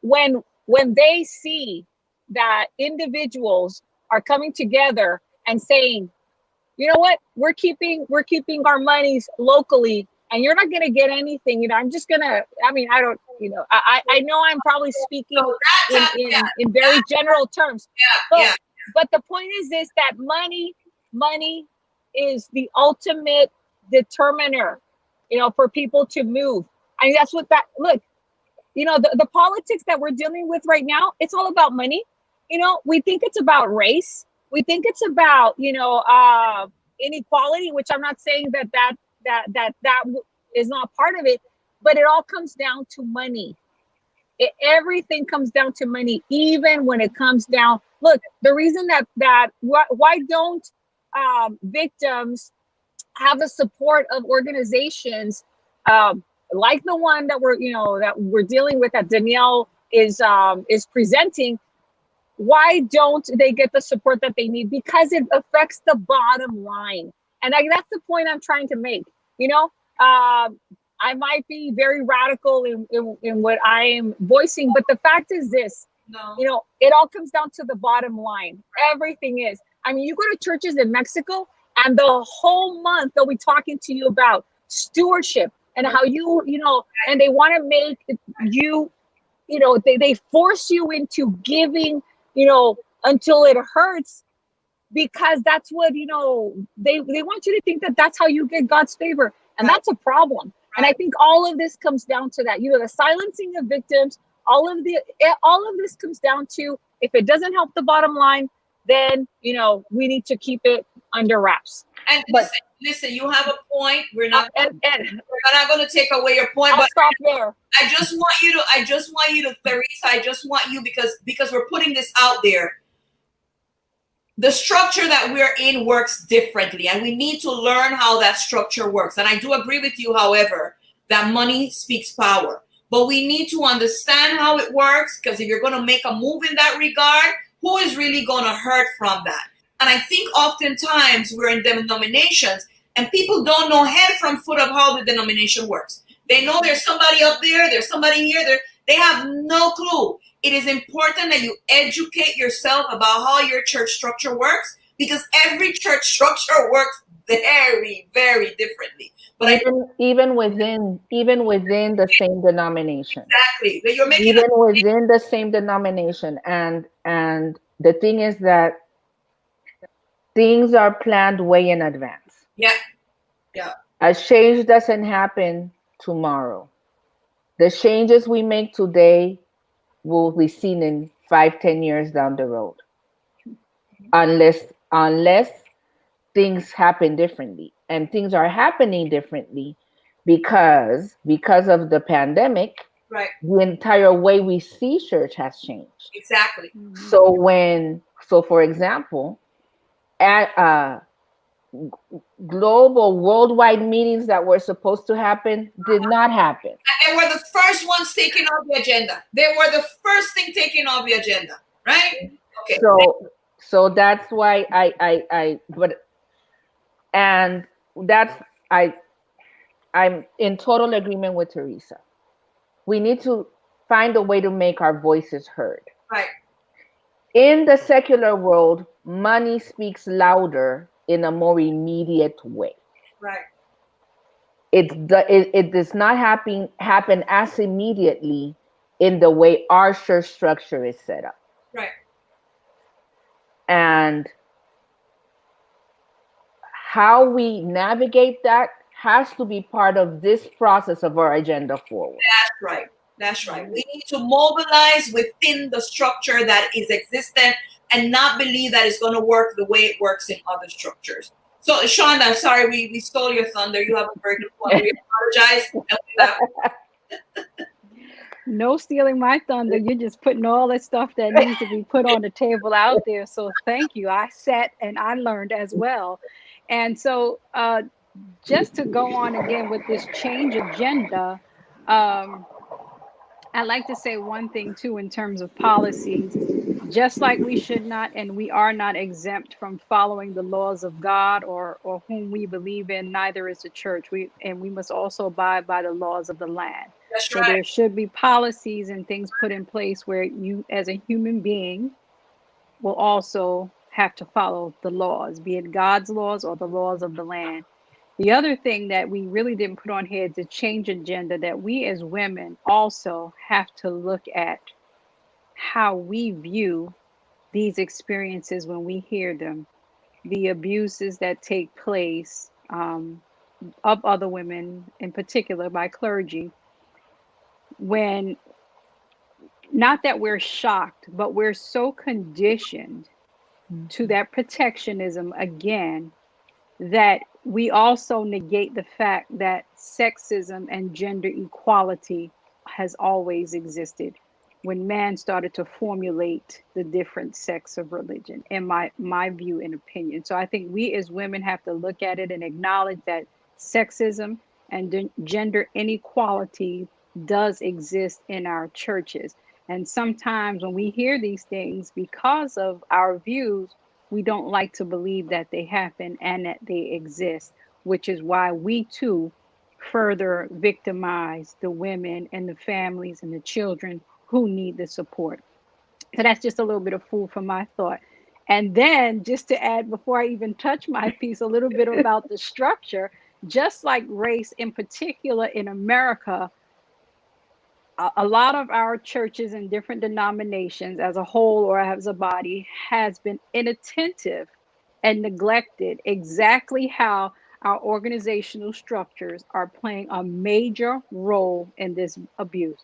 When they see that individuals are coming together and saying, you know what, we're keeping our monies locally, and you're not going to get anything. I'm just going to. I don't. I know I'm probably speaking in very general terms. But the point is this: that money is the ultimate determiner, for people to move. I mean, that's what that look. The politics that we're dealing with right now, it's all about money. We think it's about race. We think it's about, inequality, which I'm not saying that is not part of it, but it all comes down to money. Everything comes down to money, even when it comes down. Look, the reason why don't victims have the support of organizations like the one that we're dealing with, that Danielle is presenting? Why don't they get the support that they need? Because it affects the bottom line, and that's the point I'm trying to make. I might be very radical in what I am voicing, but the fact is this: it all comes down to the bottom line. Everything is. I mean, you go to churches in Mexico, and the whole month they'll be talking to you about stewardship. and how and they want to make you, they force you into giving, until it hurts, because that's what, they want you to think that that's how you get God's favor. And that's a problem. And I think all of this comes down to that, the silencing of victims, all of this comes down to, if it doesn't help the bottom line, then, we need to keep it under wraps. And listen, you have a point. We're not going to take away your point, I'll but stop there. I just want you to, Theresa, I just want you, because we're putting this out there. The structure that we're in works differently, and we need to learn how that structure works. And I do agree with you, however, that money speaks power. But we need to understand how it works, because if you're going to make a move in that regard, who is really going to hurt from that? And I think oftentimes we're in denominations, and people don't know head from foot of how the denomination works. They know there's somebody up there, there's somebody here, they have no clue. It is important that you educate yourself about how your church structure works, because every church structure works very, very differently. But even within the same denomination. Exactly. But you're making even within the same denomination. And the thing is that things are planned way in advance. Yeah. Yeah. A change doesn't happen tomorrow. The changes we make today will be seen in 5-10 years down the road, unless things happen differently. And things are happening differently because of the pandemic. Right. The entire way we see church has changed. Exactly. So for example, at global worldwide meetings that were supposed to happen did not happen. They were the first ones taken off the agenda. They were the first thing taken off the agenda, right? Okay. So that's why I'm in total agreement with Theresa. We need to find a way to make our voices heard. Right. In the secular world, money speaks louder in a more immediate way. Right. It does not happen as immediately in the way our church structure is set up. Right. And how we navigate that has to be part of this process of our agenda forward. That's right. That's right. We need to mobilize within the structure that is existent and not believe that it's going to work the way it works in other structures. So, Sean, I'm sorry we stole your thunder. You have a very good point. We apologize. No stealing my thunder. You're just putting all that stuff that needs to be put on the table out there. So thank you. I sat and I learned as well. And so just to go on again with this change agenda, I'd like to say one thing too in terms of policies. Just like we should not and we are not exempt from following the laws of God or whom we believe in, neither is the church. We must also abide by the laws of the land. That's so right. There should be policies and things put in place where you as a human being will also have to follow the laws, be it God's laws or the laws of the land. The other thing that we really didn't put on here is the change agenda, that we as women also have to look at how we view these experiences when we hear them, the abuses that take place of other women, in particular by clergy, when not that we're shocked, but we're so conditioned to that protectionism again, that we also negate the fact that sexism and gender equality has always existed when man started to formulate the different sects of religion, in my view and opinion. So I think we as women have to look at it and acknowledge that sexism and gender inequality does exist in our churches. And sometimes when we hear these things, because of our views, we don't like to believe that they happen and that they exist, which is why we too further victimize the women and the families and the children who need the support. So that's just a little bit of food for my thought. And then just to add, before I even touch my piece, a little bit about the structure, just like race in particular in America, a lot of our churches and different denominations as a whole or as a body has been inattentive and neglected exactly how our organizational structures are playing a major role in this abuse,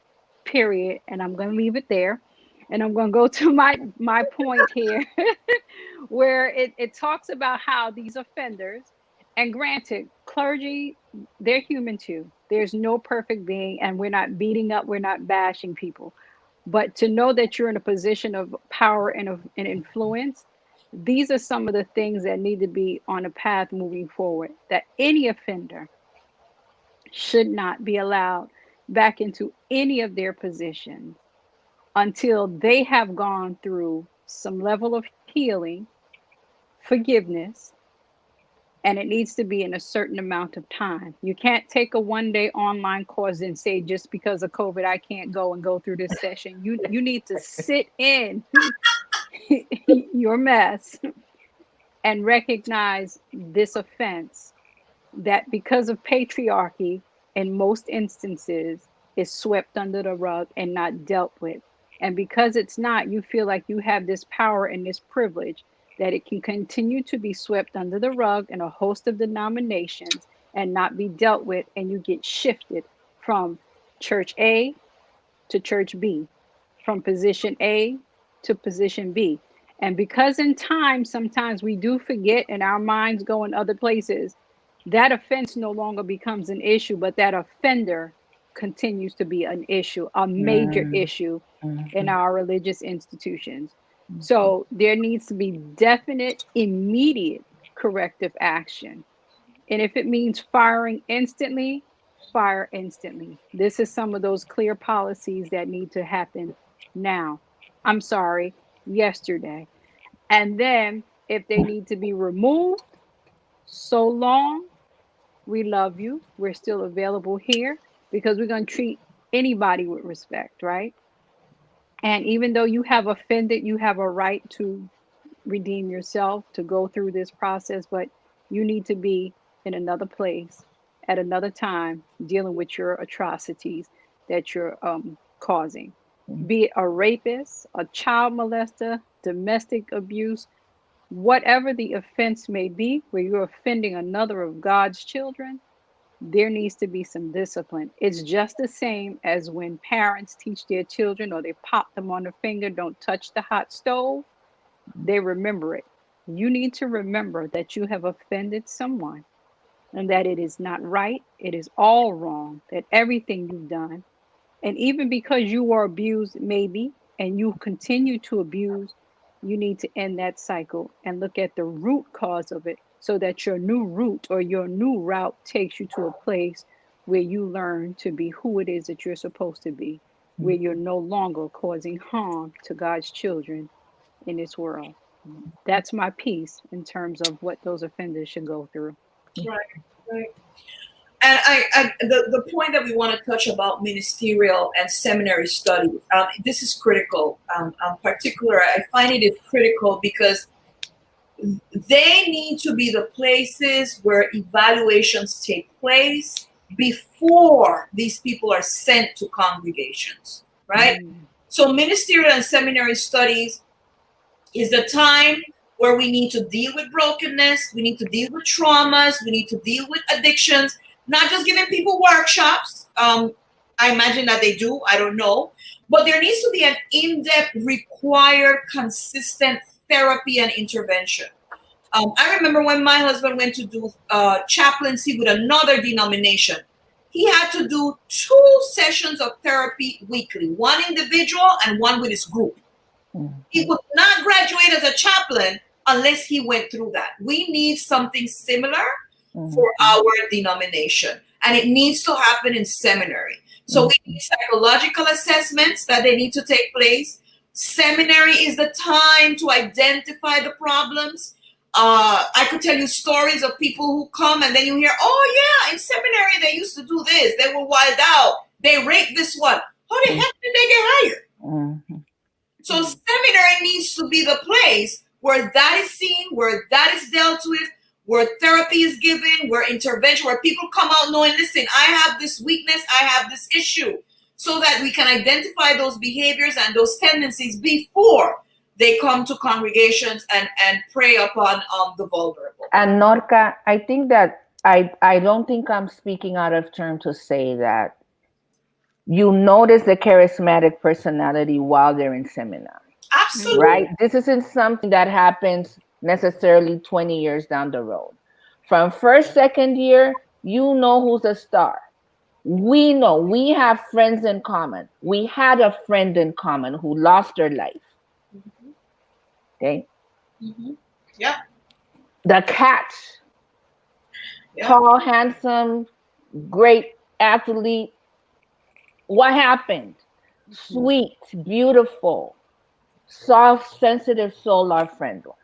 period. And I'm going to leave it there. And I'm going to go to my point here, where it talks about how these offenders, and granted, clergy, they're human too. There's no perfect being, and we're not beating up, we're not bashing people. But to know that you're in a position of power and of and influence, these are some of the things that need to be on a path moving forward. That any offender should not be allowed back into any of their positions until they have gone through some level of healing, forgiveness, and it needs to be in a certain amount of time. You can't take a one-day online course and say, just because of COVID, I can't go and go through this session. You need to sit in your mess and recognize this offense that because of patriarchy, in most instances, is swept under the rug and not dealt with. And because it's not, you feel like you have this power and this privilege that it can continue to be swept under the rug in a host of denominations and not be dealt with, and you get shifted from church A to church B, from position A to position B. And because in time, sometimes we do forget and our minds go in other places, that offense no longer becomes an issue, but that offender continues to be an issue, a major issue in our religious institutions. So there needs to be definite, immediate corrective action. And if it means firing instantly, fire instantly. This is some of those clear policies that need to happen now. I'm sorry, yesterday. And then if they need to be removed, so long, we love you. We're still available here because we're going to treat anybody with respect, right? And even though you have offended, you have a right to redeem yourself, to go through this process, but you need to be in another place at another time dealing with your atrocities that you're causing. Be it a rapist, a child molester, domestic abuse, whatever the offense may be, where you're offending another of God's children, there needs to be some discipline. It's just the same as when parents teach their children or they pop them on the finger, don't touch the hot stove. They remember it. You need to remember that you have offended someone and that it is not right. It is all wrong, that everything you've done, and even because you were abused, maybe, and you continue to abuse, you need to end that cycle and look at the root cause of it so that your new route or your new route takes you to a place where you learn to be who it is that you're supposed to be, where you're no longer causing harm to God's children in this world. That's my piece in terms of what those offenders should go through. Right, right. And the point that we want to touch about ministerial and seminary studies, this is critical. Particular, I find it is critical because they need to be the places where evaluations take place before these people are sent to congregations, right? So ministerial and seminary studies is the time where we need to deal with brokenness, we need to deal with traumas, we need to deal with addictions, not just giving people workshops. I imagine that they do, I don't know. But there needs to be an in-depth, required, consistent therapy and intervention. I remember when my husband went to do chaplaincy with another denomination. He had to do 2 sessions of therapy weekly, one individual and one with his group. He would not graduate as a chaplain unless he went through that. We need something similar for our denomination, and it needs to happen in seminary. So we need psychological assessments that they need to take place. Seminary is the time to identify the problems. I could tell you stories of people who come and then you hear, oh yeah, in seminary they used to do this. They were wild out. They raped this one. How the heck did they get hired? So seminary needs to be the place where that is seen, where that is dealt with, where therapy is given, where intervention, where people come out knowing, listen, I have this weakness, I have this issue, so that we can identify those behaviors and those tendencies before they come to congregations and prey upon the vulnerable. And Norca, I think that I don't think I'm speaking out of turn to say that you notice the charismatic personality while they're in seminary. Absolutely. Right? This isn't something that happens necessarily 20 years down the road. From first, second year, you know who's a star. We know, we have friends in common. We had a friend in common who lost her life. Okay? Yeah. The catch. Yeah. Tall, handsome, great athlete. What happened? Sweet, beautiful, soft, sensitive soul our friend was.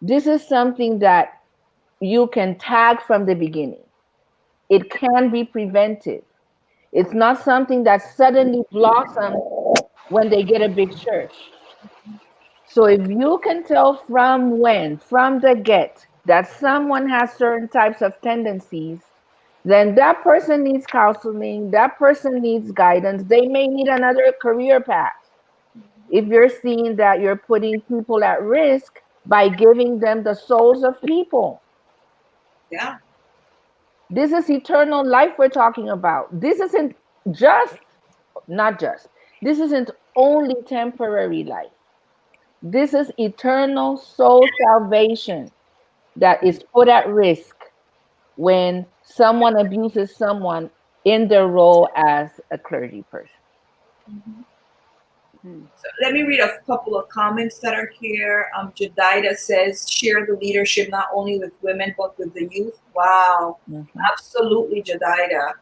This is something that you can tag from the beginning. It can be prevented. It's not something that suddenly blossoms when they get a big church. So if you can tell from the get, that someone has certain types of tendencies, then that person needs counseling, that person needs guidance. They may need another career path. If you're seeing that you're putting people at risk by giving them the souls of people. Yeah. This is eternal life we're talking about. This isn't this isn't only temporary life. This is eternal soul salvation that is put at risk when someone abuses someone in their role as a clergy person. So let me read a couple of comments that are here. Jedidah says, share the leadership not only with women, but with the youth. Wow. Absolutely, Jedidah.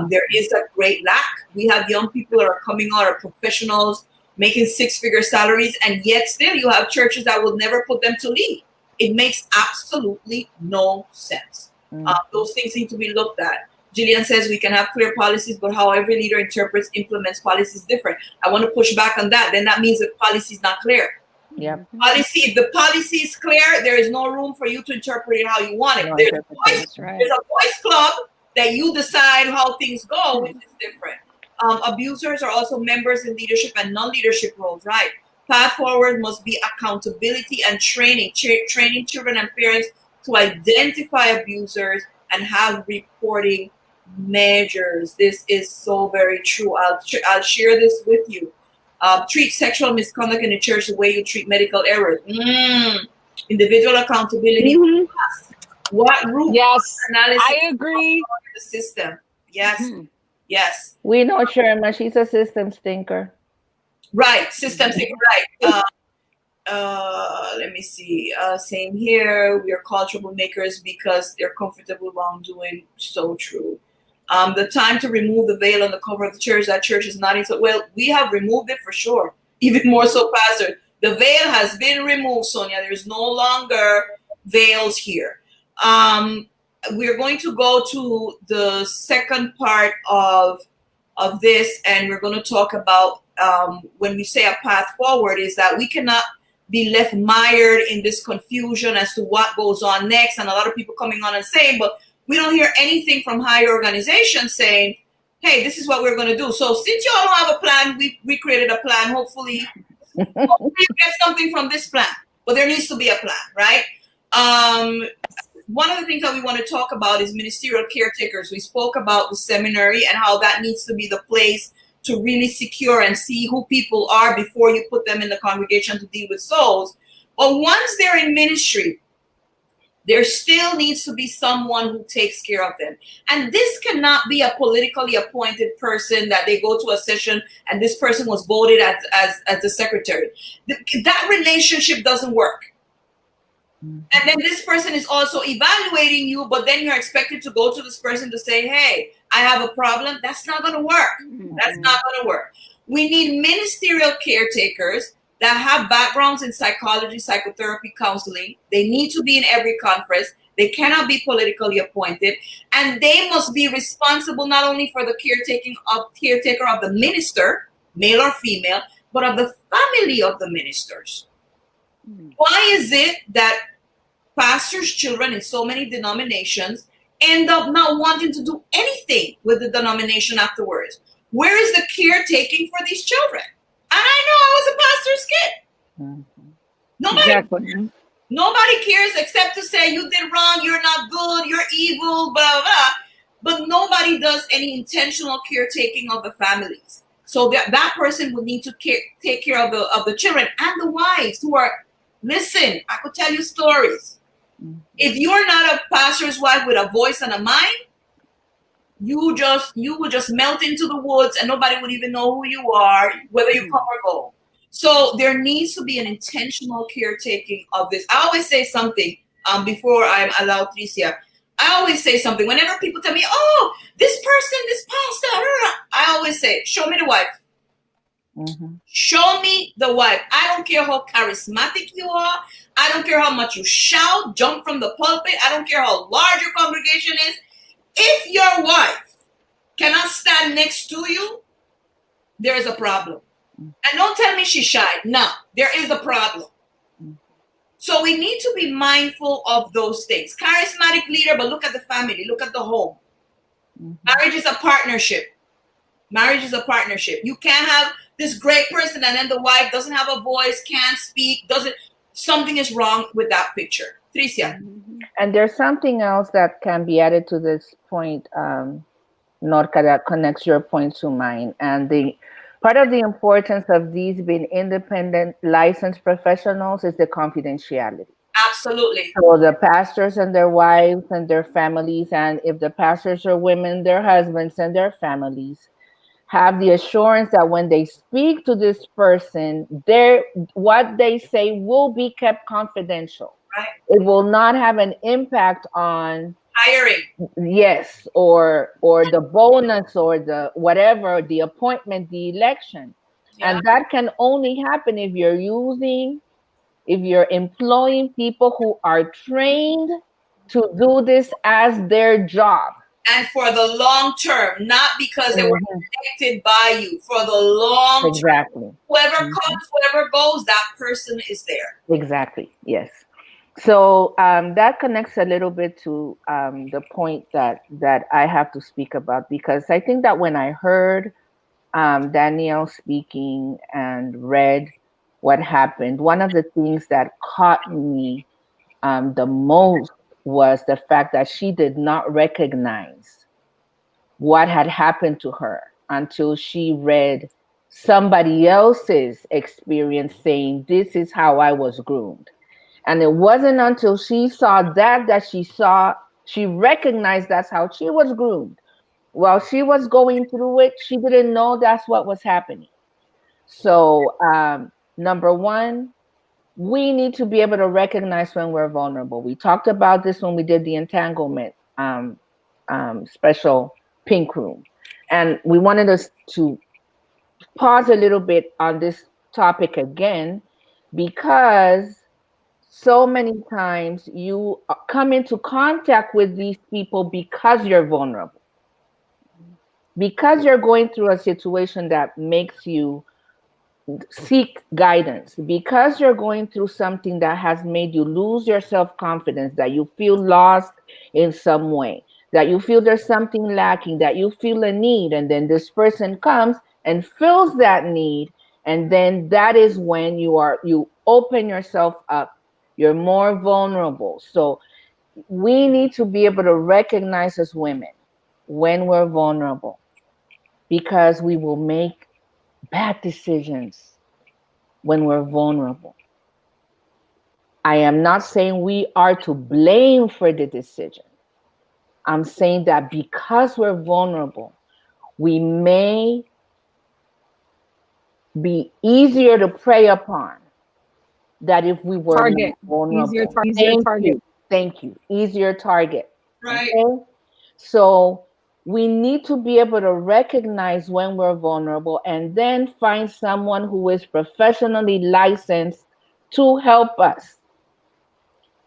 There is a great lack. We have young people that are coming out, are professionals, making six-figure salaries, and yet still you have churches that will never put them to lead. It makes absolutely no sense. Those things need to be looked at. Jillian says we can have clear policies, but how every leader interprets, implements policies different. I want to push back on that. Then that means the policy is not clear. Policy, if the policy is clear, there is no room for you to interpret it how you want it. There's a voice club that you decide how things go, which is different. Abusers are also members in leadership and non-leadership roles, right? Path forward must be accountability and training children and parents to identify abusers and have reporting measures. This is so very true. I'll share this with you. Treat sexual misconduct in the church the way you treat medical errors. Individual accountability. What root analysis? I agree. The system. Yes. Yes. We know Sherma. She's a systems thinker. Right. Systems thinker. Right. Let me see. Same here. We are called troublemakers because they're comfortable wrongdoing. So true. The time to remove the veil on the cover of the church. That church is not in. So, well, we have removed it for sure. Even more so, Pastor. The veil has been removed, Sonia. There's no longer veils here. We're going to go to the second part of this, and we're going to talk about when we say a path forward is that we cannot be left mired in this confusion as to what goes on next. And a lot of people coming on and saying, but we don't hear anything from higher organizations saying, hey, this is what we're going to do. So since you all don't have a plan, we created a plan. Hopefully you get something from this plan. But there needs to be a plan, right? One of the things that we want to talk about is ministerial caretakers. We spoke about the seminary and how that needs to be the place to really secure and see who people are before you put them in the congregation to deal with souls. But once they're in ministry, there still needs to be someone who takes care of them. And this cannot be a politically appointed person that they go to a session and this person was voted as the secretary. That relationship doesn't work. And then this person is also evaluating you, but then you're expected to go to this person to say, hey, I have a problem. That's not going to work. That's not going to work. We need ministerial caretakers that have backgrounds in psychology, psychotherapy, counseling. They need to be in every conference. They cannot be politically appointed. And they must be responsible not only for the caretaker of the minister, male or female, but of the family of the ministers. Why is it that pastors' children in so many denominations end up not wanting to do anything with the denomination afterwards. Where is the caretaking for these children? And I know I was a pastor's kid. Exactly. Nobody cares except to say you did wrong, you're not good, you're evil, blah, blah. But nobody does any intentional caretaking of the families. So that person would need to take care of the children and the wives who are, listen, I could tell you stories. If you're not a pastor's wife with a voice and a mind, you would just melt into the woods and nobody would even know who you are, whether you come or go. So there needs to be an intentional caretaking of this. I always say something before I allow Tricia. I always say something. Whenever people tell me, oh, this person, this pastor, I always say, show me the wife. Show me the wife. I don't care how charismatic you are. I don't care how much you shout, jump from the pulpit. I don't care how large your congregation is. If your wife cannot stand next to you, there is a problem. And don't tell me she's shy. No, there is a problem. So we need to be mindful of those things. Charismatic leader, but look at the family, look at the home. Marriage is a partnership. Marriage is a partnership. You can't have this great person and then the wife doesn't have a voice, can't speak, something is wrong with that picture. Tricia. And there's something else that can be added to this point, Norca, that connects your point to mine. And the part of the importance of these being independent licensed professionals is the confidentiality. Absolutely. So the pastors and their wives and their families, and if the pastors are women, their husbands and their families, have the assurance that when they speak to this person, what they say will be kept confidential. Right. It will not have an impact on hiring. Yes, or the bonus or the whatever, the appointment, the election. Yeah. And that can only happen if you're employing people who are trained to do this as their job. And for the long term, not because they were connected by you, for the long term. Whoever comes, whoever goes, that person is there. Exactly, yes. So that connects a little bit to the point that I have to speak about, because I think that when I heard Danielle speaking and read what happened, one of the things that caught me the most was the fact that she did not recognize what had happened to her until she read somebody else's experience saying, this is how I was groomed. And it wasn't until she saw that she recognized that's how she was groomed. While she was going through it, she didn't know that's what was happening. So number one, we need to be able to recognize when we're vulnerable. We talked about this when we did the entanglement special pink room. And we wanted us to pause a little bit on this topic again, because so many times you come into contact with these people because you're vulnerable, because you're going through a situation that makes you seek guidance, because you're going through something that has made you lose your self-confidence, that you feel lost in some way, that you feel there's something lacking, that you feel a need, and then this person comes and fills that need, and then that is when you open yourself up. You're more vulnerable. So we need to be able to recognize as women when we're vulnerable, because we will make bad decisions when we're vulnerable. I am not saying we are to blame for the decision. I'm saying that because we're vulnerable, we may be easier to prey upon that if we were target. Vulnerable. Easier target. Thank you. Easier target. Right. Okay? So we need to be able to recognize when we're vulnerable and then find someone who is professionally licensed to help us.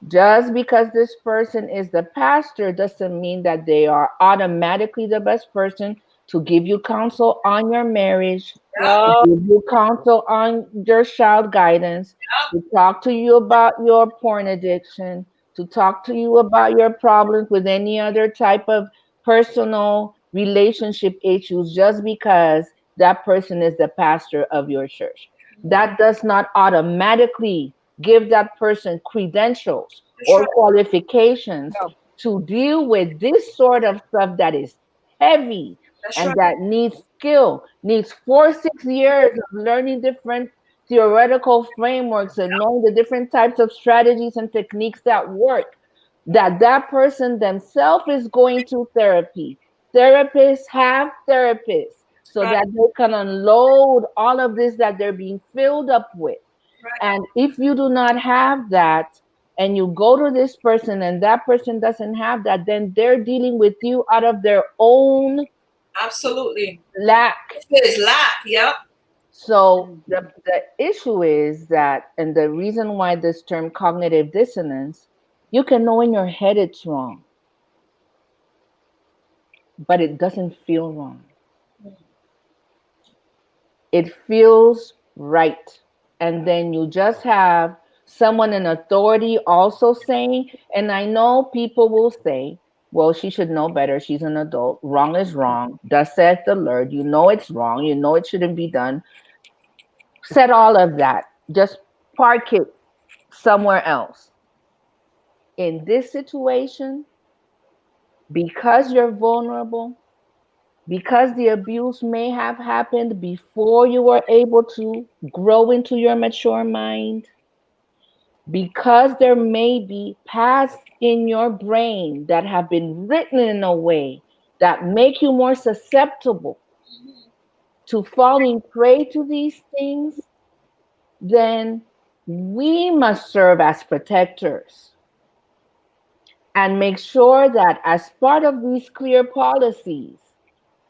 Just because this person is the pastor doesn't mean that they are automatically the best person to give you counsel on your marriage, to give you counsel on your child guidance, to talk to you about your porn addiction, to talk to you about your problems with any other type of personal relationship issues just because that person is the pastor of your church. That does not automatically give that person credentials or qualifications No. to deal with this sort of stuff that is heavy That's and right. that needs skill, needs 4 6 years of learning different theoretical frameworks and knowing the different types of strategies and techniques that work. That person themselves is going to therapy. Therapists have therapists so Right. that they can unload all of this that they're being filled up with. Right. And if you do not have that, and you go to this person and that person doesn't have that, then they're dealing with you out of their own Absolutely. lack. This is lack. Yep. So the issue is that, and the reason why this term cognitive dissonance, you can know in your head it's wrong, but it doesn't feel wrong. It feels right. And then you just have someone in authority also saying, and I know people will say, well, she should know better. She's an adult. Wrong is wrong. Thus saith the Lord. You know it's wrong. You know it shouldn't be done. Set all of that. Just park it somewhere else. In this situation, because you're vulnerable, because the abuse may have happened before you were able to grow into your mature mind, because there may be paths in your brain that have been written in a way that make you more susceptible to falling prey to these things, then we must serve as protectors and make sure that as part of these clear policies,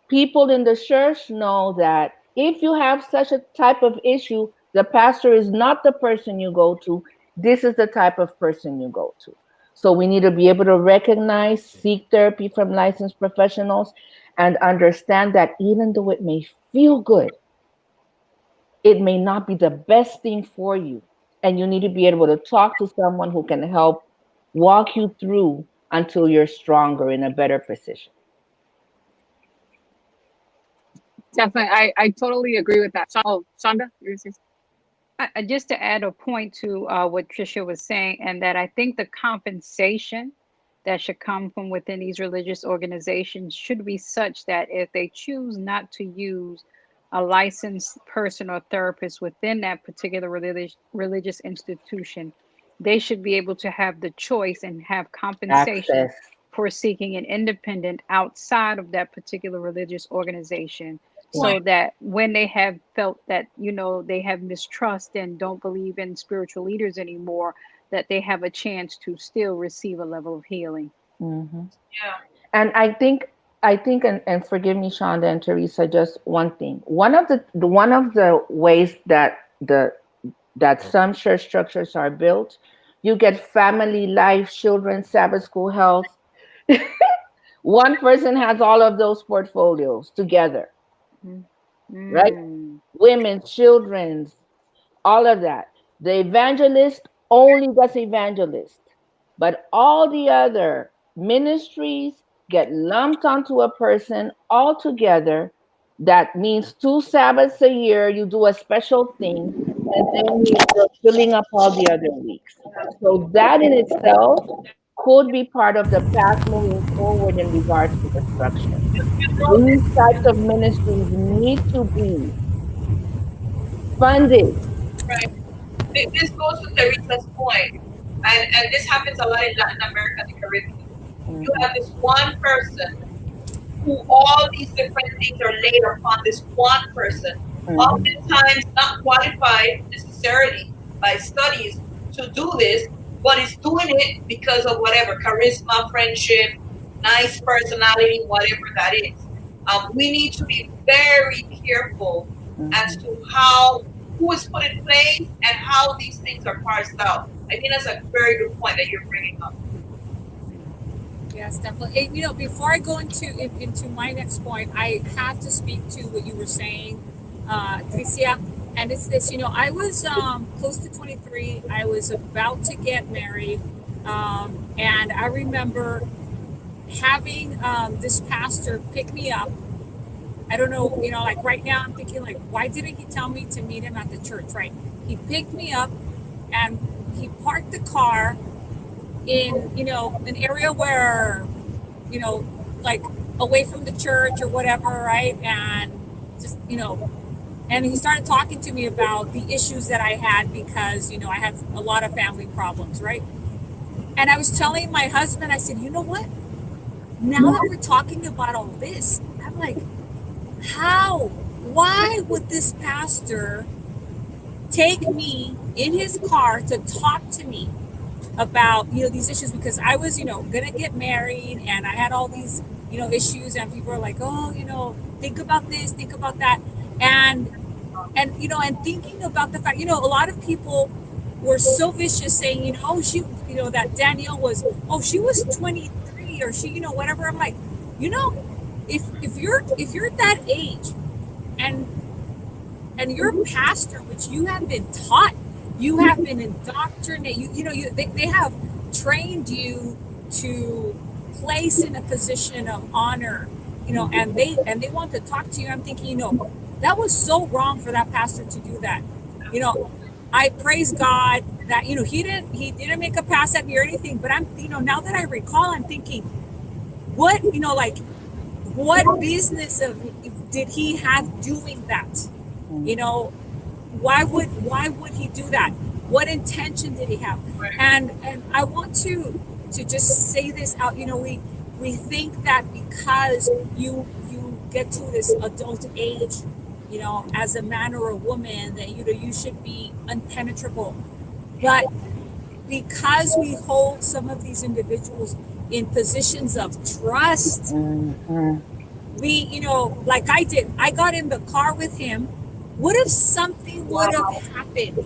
people in the church know that if you have such a type of issue, the pastor is not the person you go to. This is the type of person you go to. So we need to be able to recognize, seek therapy from licensed professionals, and understand that even though it may feel good, it may not be the best thing for you. And you need to be able to talk to someone who can help walk you through until you're stronger in a better position. Definitely, I totally agree with that. Oh, Shonda, you're saying? Just to add a point to what Tricia was saying, and that I think the compensation that should come from within these religious organizations should be such that if they choose not to use a licensed person or therapist within that particular religious institution, they should be able to have the choice and have compensation Access. for seeking an independent outside of that particular religious organization, so that when they have felt that, you know, they have mistrust and don't believe in spiritual leaders anymore, that they have a chance to still receive a level of healing. Mm-hmm. Yeah. And I think, and forgive me, Shonda and Teresa, just one thing. One of the ways that some church structures are built, you get family, life, children, Sabbath school, health. One person has all of those portfolios together, right? Women's, children's, all of that. The evangelist only does evangelist, but all the other ministries get lumped onto a person altogether. That means 2 Sabbaths a year, you do a special thing, and then you're filling up all the other weeks. So that in itself could be part of the path moving forward in regards to the structure. These types of ministries need to be funded. Right. This goes to Teresa's point, and this happens a lot in Latin America and the Caribbean. You have this one person who all these different things are laid upon this one person, oftentimes not qualified necessarily by studies to do this, but is doing it because of whatever charisma, friendship, nice personality, whatever that is. We need to be very careful as to who is put in place and how these things are parsed out. I think that's a very good point that you're bringing up. Yes, definitely. And, you know, before I go into my next point, I have to speak to what you were saying, Tricia, and it's this. You know, I was close to 23. I was about to get married, And I remember having this pastor pick me up. I don't know, like right now I'm thinking like, why didn't he tell me to meet him at the church, right? He picked me up and he parked the car in, an area where, like away from the church or whatever, right? And just, and he started talking to me about the issues that I had because, I had a lot of family problems, right? And I was telling my husband, I said, you know what? Now that we're talking about all this, I'm like, why would this pastor take me in his car to talk to me about, these issues? Because I was, gonna get married and I had all these, issues, and people are like, oh, think about this, think about that. And thinking about the fact, a lot of people were so vicious saying, she, that Danielle was, she was 23 or she, whatever. I'm like, if you're that age and your pastor, which you have been taught, you have been indoctrinated, they have trained you to place in a position of honor, and they want to talk to you. I'm thinking, that was so wrong for that pastor to do that. I praise God that, he didn't make a pass at me or anything, but I'm, now that I recall, I'm thinking, what, what business did he have doing that? Why would he do that? What intention did he have? And I want to just say this out. We think that because you get to this adult age, as a man or a woman, that you should be impenetrable. But because we hold some of these individuals in positions of trust, we, like I did, I got in the car with him. What if something would have happened,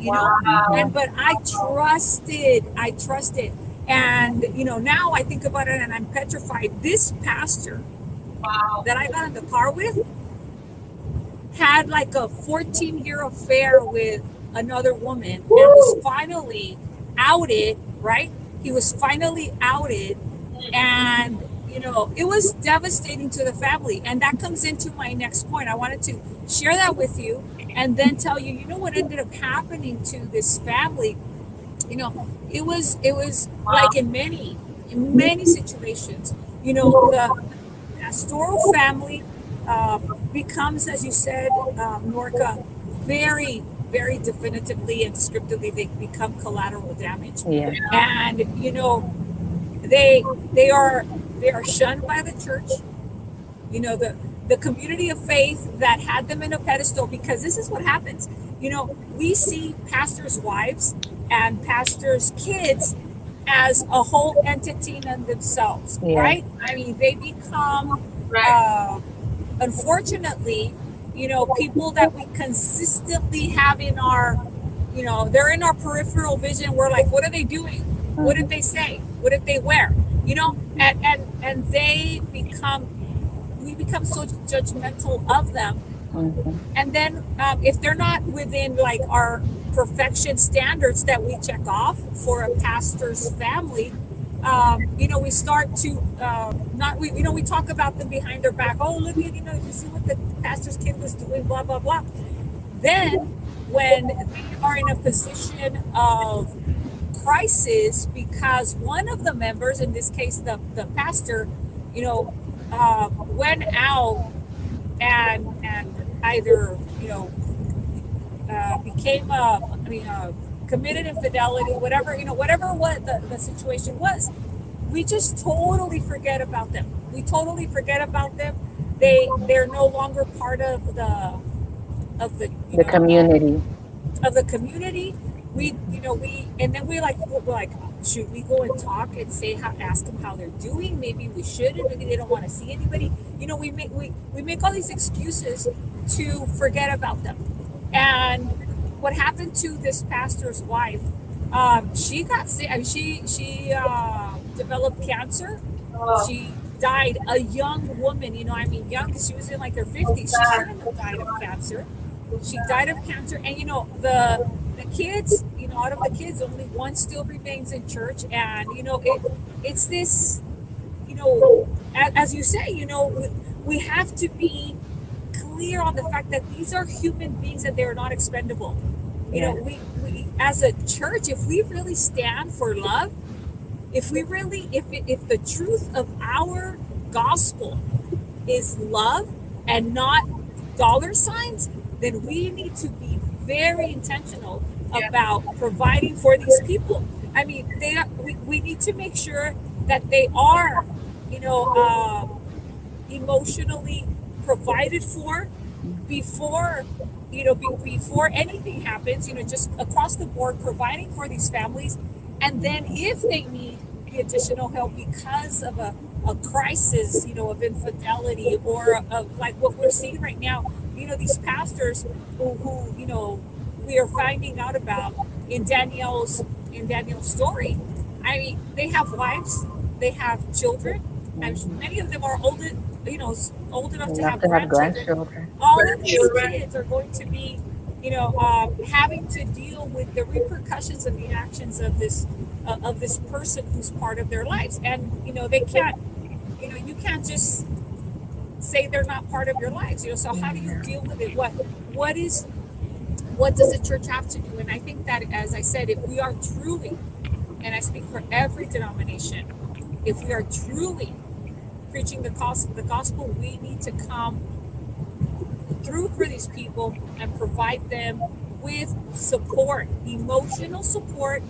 but I trusted. And, now I think about it and I'm petrified. This pastor that I got in the car with had like a 14-year affair with another woman and was finally outed, right? He was finally outed, and it was devastating to the family. And that comes into my next point. I wanted to share that with you and then tell you, what ended up happening to this family. It was like in many situations, the pastoral family becomes, as you said, Norca, very, very definitively and descriptively, they become collateral damage. Yeah. And they are shunned by the church, the community of faith that had them in a pedestal, because this is what happens. We see pastors' wives and pastors' kids as a whole entity in themselves, right? I mean, they become, unfortunately, people that we consistently have in our, they're in our peripheral vision. We're like, what are they doing? What did they say? What did they wear? And we become so judgmental of them. And then if they're not within like our perfection standards that we check off for a pastor's family, we start to we talk about them behind their back. Oh, look at, you see what the pastor's kid was doing, blah, blah, blah. Then when they are in a position of crisis because one of the members, in this case, the pastor, went out and either, became committed infidelity, whatever what the situation was, we just totally forget about them. We totally forget about them. They're no longer part of the community. Of the community. And then we're like, should we go and talk and ask them how they're doing? Maybe we shouldn't. Maybe they don't want to see anybody. We make all these excuses to forget about them. And what happened to this pastor's wife? She got sick. I mean, she developed cancer. She died a young woman. Young. She was in like her 50s. She shouldn't have died of cancer. she died of cancer, and the kids, out of the kids, only one still remains in church, and it's this, as you say, we have to be clear on the fact that these are human beings and they're not expendable. We as a church, if we really stand for love, if the truth of our gospel is love and not dollar signs, then we need to be very intentional about providing for these people. I mean, we need to make sure that they are, emotionally provided for before before anything happens, just across the board, providing for these families. And then if they need the additional help because of a crisis, of infidelity, or of like what we're seeing right now, these pastors who we are finding out about in Danielle's story. I mean, they have wives, they have children, and many of them are old enough to have grandchildren. All of these kids are going to be, having to deal with the repercussions of the actions of this person who's part of their lives, and they can't, you can't just say they're not part of your lives. So how do you deal with it? What does the church have to do? And I think that, as I said, if we are truly, and I speak for every denomination, if we are truly preaching the gospel, we need to come through for these people and provide them with support, emotional support,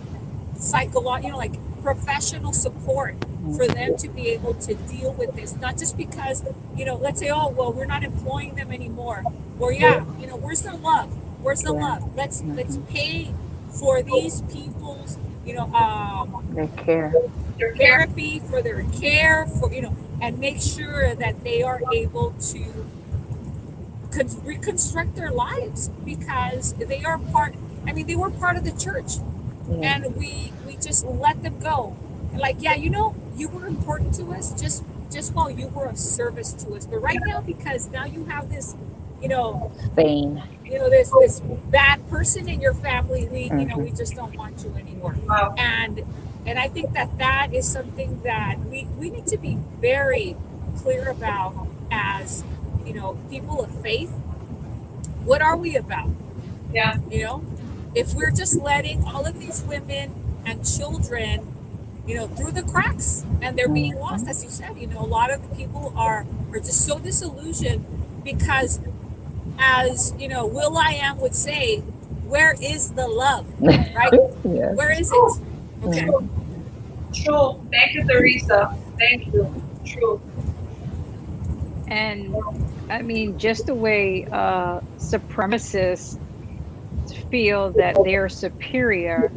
psychological, like professional support, for them to be able to deal with this. Not just because, let's say, oh, well, we're not employing them anymore. Or where's the love? Where's the love? Let's pay for these people's, their care, their therapy, for their care, for and make sure that they are able to reconstruct their lives, because they are they were part of the church, and we just let them go. Like, you were important to us just while you were of service to us, but right now, because now you have this, Spain, this bad person in your family, we just don't want you anymore. Wow. And I think that is something that we need to be very clear about as, people of faith. What are we about? Yeah. If we're just letting all of these women and children, through the cracks, and they're being lost, as you said, a lot of the people are just so disillusioned because, as Will.i.am would say, where is the love? Right? Yes. Where is it? Okay. True. Thank you, Teresa. Thank you. True. And I mean, just the way supremacists feel that they're superior,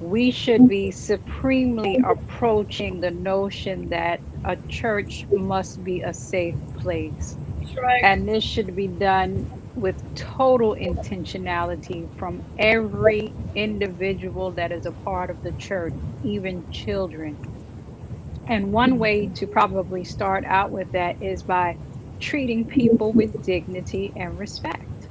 we should be supremely approaching the notion that a church must be a safe place. That's right. And this should be done with total intentionality from every individual that is a part of the church, even children. And one way to probably start out with that is by treating people with dignity and respect.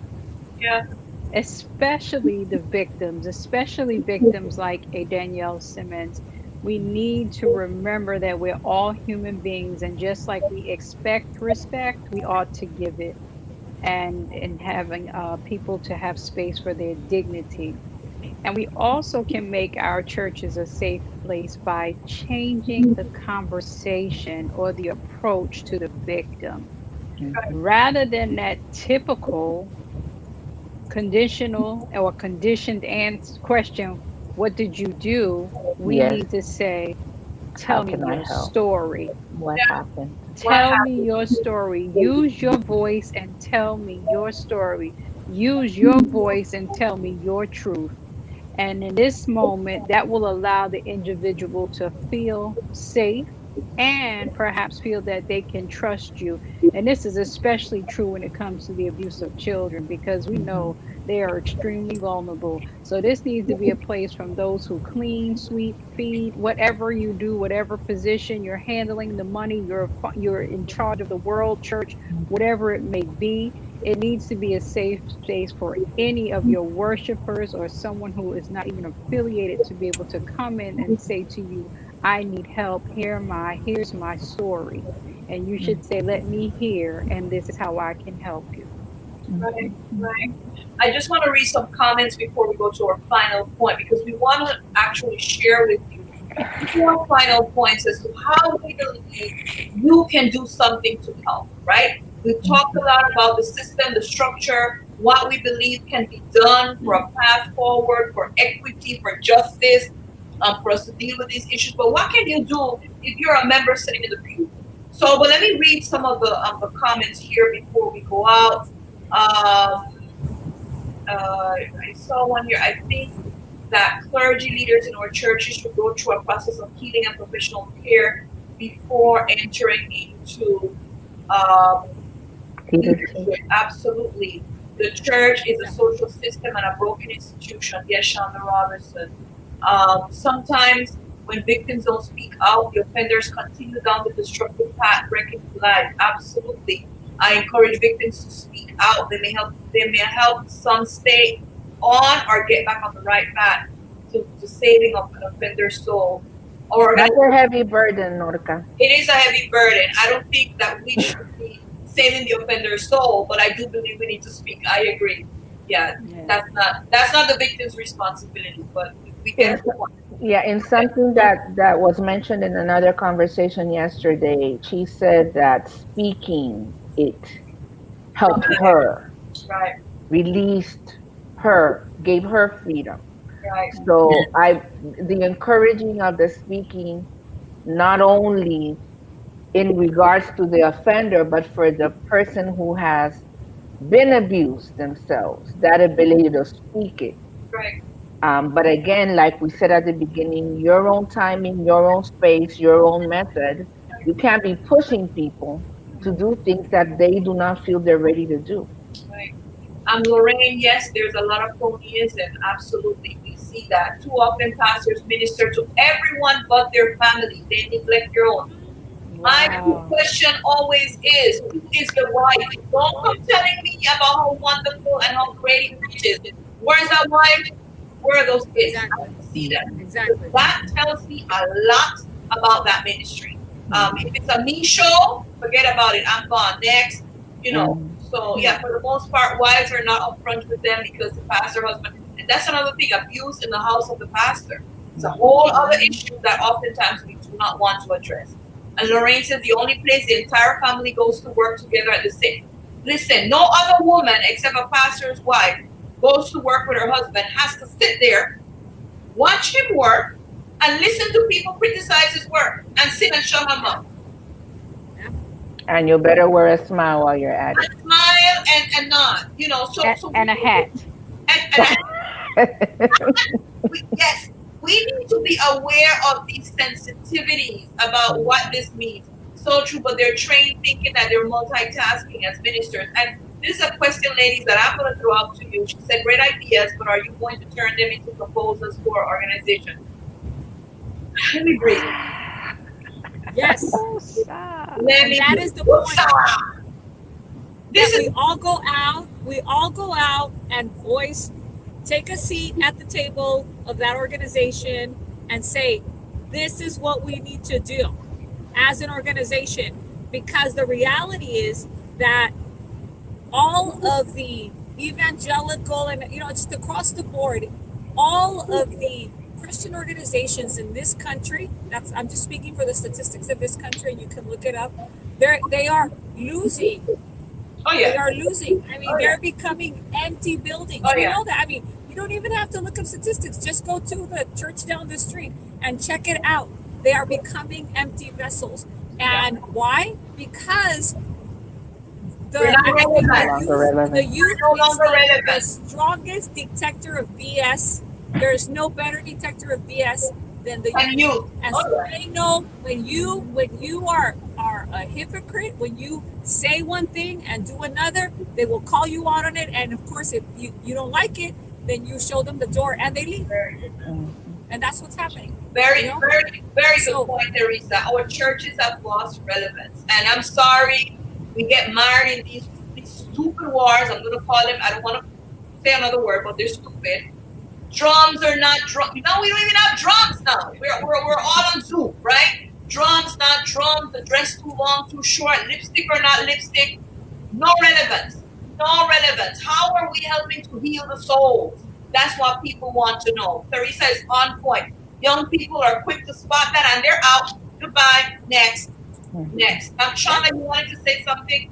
Yeah. Especially the victims, especially victims like a Danielle Simmons. We need to remember that we're all human beings, and just like we expect respect, we ought to give it, and having people to have space for their dignity. And we also can make our churches a safe place by changing the conversation or the approach to the victim. Rather than that typical conditional or conditioned question, what did you do? We need to say, tell me your story. What happened? Tell me your story. Use your voice and tell me your story. Use your voice and tell me your truth. And in this moment, that will allow the individual to feel safe and perhaps feel that they can trust you. And this is especially true when it comes to the abuse of children, because we know they are extremely vulnerable. So this needs to be a place from those who clean, sweep, feed, whatever you do, whatever position you're handling the money, you're in charge of the world, church, whatever it may be. It needs to be a safe space for any of your worshipers or someone who is not even affiliated to be able to come in and say to you, I need help. Here's my story. And you should say, let me hear, and this is how I can help you. Right, right. I just want to read some comments before we go to our final point, because we want to actually share with you 4 final points as to how we believe you can do something to help, right? We've talked a lot about the system, the structure, what we believe can be done for a path forward, for equity, for justice, for us to deal with these issues. But what can you do if you're a member sitting in the pew? So, but let me read some of the comments here before we go out. I saw one here. I think that clergy leaders in our churches should go through a process of healing and professional care before entering into leadership. Absolutely. The church is a social system and a broken institution. Yes, Shonda Robinson. Sometimes when victims don't speak out, the offenders continue down the destructive path, breaking life. Absolutely. I encourage victims to speak out. They may help some stay on or get back on the right path to saving of an offender's soul. Or that's a heavy burden, Norca. It is a heavy burden. I don't think that we should be saving the offender's soul, but I do believe we need to speak. I agree. Yeah. That's not the victim's responsibility, but we get the point. Yeah, in something that was mentioned in another conversation yesterday, she said that speaking it helped her, right, released her, gave her freedom. Right. So the encouraging of the speaking, not only in regards to the offender, but for the person who has been abused themselves, that ability to speak it. Right. But again, like we said at the beginning, your own timing, your own space, your own method. You can't be pushing people to do things that they do not feel they're ready to do. Right. Lorraine, yes, there's a lot of cronyism. Absolutely. We see that. Too often pastors minister to everyone but their family. They neglect their own. My question always is, who is the wife? Don't come telling me about how wonderful and how great he preaches. Where's that wife? Where are those kids? Exactly. I don't see that. Exactly. That tells me a lot about that ministry. If it's a me show, forget about it. I'm gone. Next. So yeah, for the most part, wives are not upfront with them because the pastor husband, and that's another thing, abuse in the house of the pastor. It's a whole other issue that oftentimes we do not want to address. And Lorraine says the only place the entire family goes to work together at the same. Listen, no other woman except a pastor's wife goes to work with her husband, has to sit there, watch him work, and listen to people criticize his work, and sit and shut him up. And you better wear a smile while you're at it. A smile and nod, and a hat. Yes, we need to be aware of these sensitivities about what this means. So true, but they're trained thinking that they're multitasking as ministers. And this is a question, ladies, that I'm going to throw out to you. She said, great ideas, but are you going to turn them into proposals for our organization? Let me breathe. Yes. That is the point. We all go out and voice, take a seat at the table of that organization and say, this is what we need to do as an organization. Because the reality is that all of the evangelical and, just across the board, all of the Christian organizations in this country, I'm just speaking for the statistics of this country, and you can look it up, they are losing. Oh, yeah. They are losing. They're becoming empty buildings. We know that. You don't even have to look up statistics. Just go to the church down the street and check it out. They are becoming empty vessels. And why? Because the youth is the strongest detector of BS. There's no better detector of BS than the youth. And so they know when you are a hypocrite, when you say one thing and do another, they will call you out on it. And of course, if you don't like it, then you show them the door and they leave. And that's what's happening. Very good point, Teresa. Our churches have lost relevance. And I'm sorry, we get mired in these stupid wars. I'm going to call them, I don't want to say another word, but they're stupid. Drums are not drums. Now we don't even have drums now. We're all on Zoom, right? Drums, not drums. The dress too long, too short. Lipstick or not lipstick. No relevance. No relevance. How are we helping to heal the souls? That's what people want to know. Teresa is on point. Young people are quick to spot that and they're out. Goodbye. Next. Next. Shauna, you wanted to say something?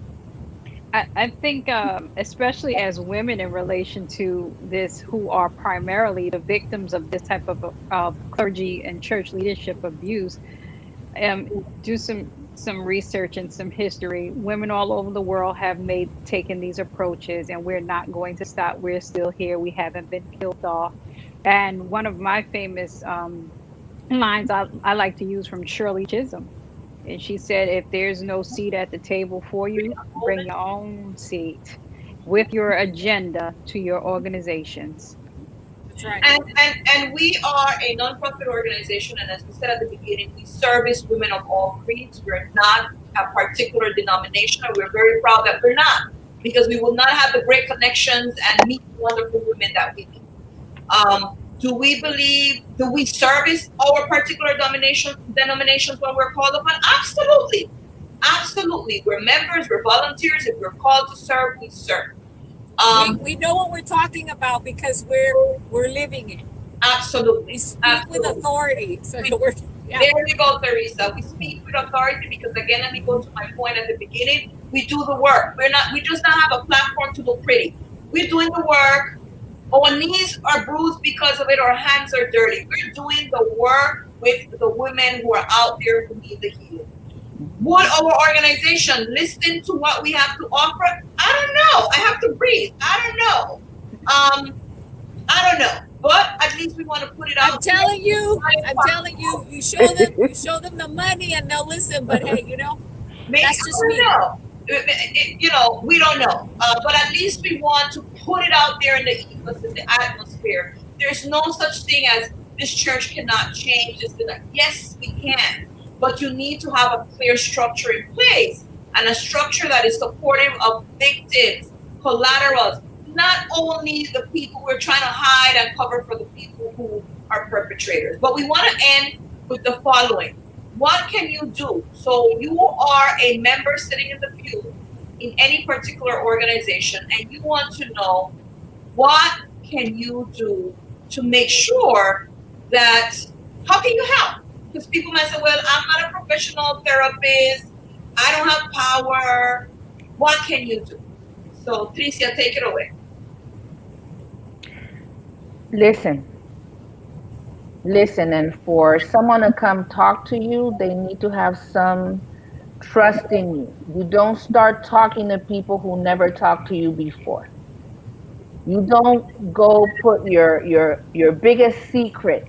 I think, especially as women in relation to this, who are primarily the victims of this type of clergy and church leadership abuse, do some research and some history. Women all over the world have taken these approaches, and we're not going to stop. We're still here. We haven't been killed off. And one of my famous lines I like to use from Shirley Chisholm. And she said, if there's no seat at the table for you, bring your own seat with your agenda to your organizations. That's right. And we are a nonprofit organization, and as we said at the beginning, we service women of all creeds. We're not a particular denomination, and we're very proud that we're not, because we will not have the great connections and meet wonderful women that we meet. Do we service our particular denominations when we're called upon? Absolutely. Absolutely. We're members, we're volunteers. If we're called to serve, we serve. We know what we're talking about because we're living it. Absolutely. We speak with authority. So there you go, Teresa. We speak with authority because, again, let me go to my point at the beginning. We do the work. We just not have a platform to look pretty. We're doing the work. Our knees are bruised because of it. Our hands are dirty. We're doing the work with the women who are out there who need the healing. Would our organization listen to what we have to offer? I don't know. I have to breathe. I don't know. I don't know. But at least we want to put it out. I'm telling you, you show them the money and they'll listen. But hey, that's just me. We don't know. But at least we want to put it out there in the ethos, in the atmosphere. There's no such thing as this church cannot change this. Yes, we can. But you need to have a clear structure in place, and a structure that is supportive of victims, collaterals, not only the people we're trying to hide and cover for the people who are perpetrators. But we want to end with the following. What can you do? So you are a member sitting in the pew in any particular organization, and you want to know what can you do to make sure that, how can you help? Because people might say, well, I'm not a professional therapist. I don't have power. What can you do? So, Tricia, take it away. Listen, and for someone to come talk to you, they need to have some trust in you. You don't start talking to people who never talked to you before. You don't go put your biggest secret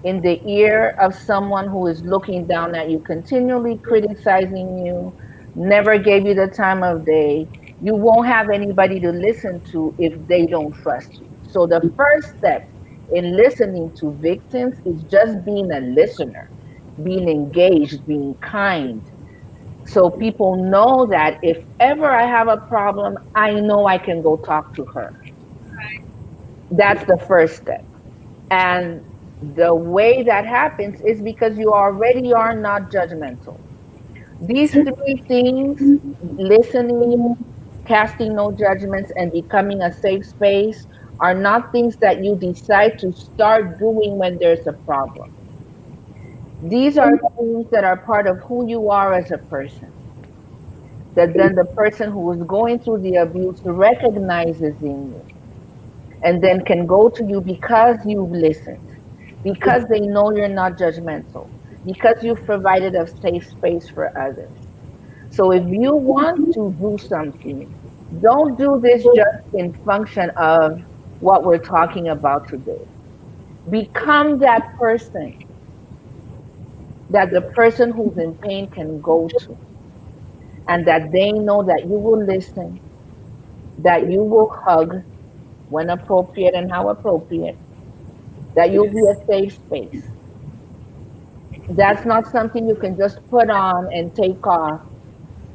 in the ear of someone who is looking down at you, continually criticizing you, never gave you the time of day. You won't have anybody to listen to if they don't trust you. So the first step in listening to victims is just being a listener, being engaged, being kind. So people know that if ever I have a problem, I know I can go talk to her. That's the first step. And the way that happens is because you already are not judgmental. These three things, listening, casting no judgments, and becoming a safe space, are not things that you decide to start doing when there's a problem. These are things that are part of who you are as a person. That then the person who is going through the abuse recognizes in you, and then can go to you because you've listened, because they know you're not judgmental, because you've provided a safe space for others. So if you want to do something, don't do this just in function of what we're talking about today. Become that person that the person who's in pain can go to, and that they know that you will listen, that you will hug when appropriate and how appropriate, that you'll be a safe space. That's not something you can just put on and take off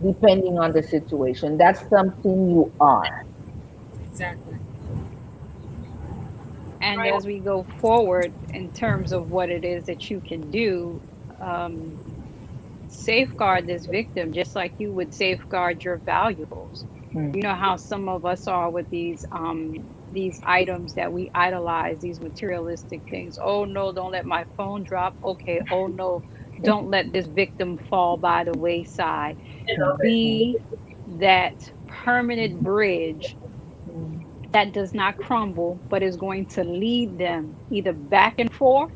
depending on the situation. That's something you are. Exactly. And as we go forward in terms of what it is that you can do, um, safeguard this victim just like you would safeguard your valuables. You know how some of us are with these items that we idolize, these materialistic things. Oh no, don't let my phone drop. Okay, oh no, don't let this victim fall by the wayside. Be that permanent bridge that does not crumble, but is going to lead them either back and forth,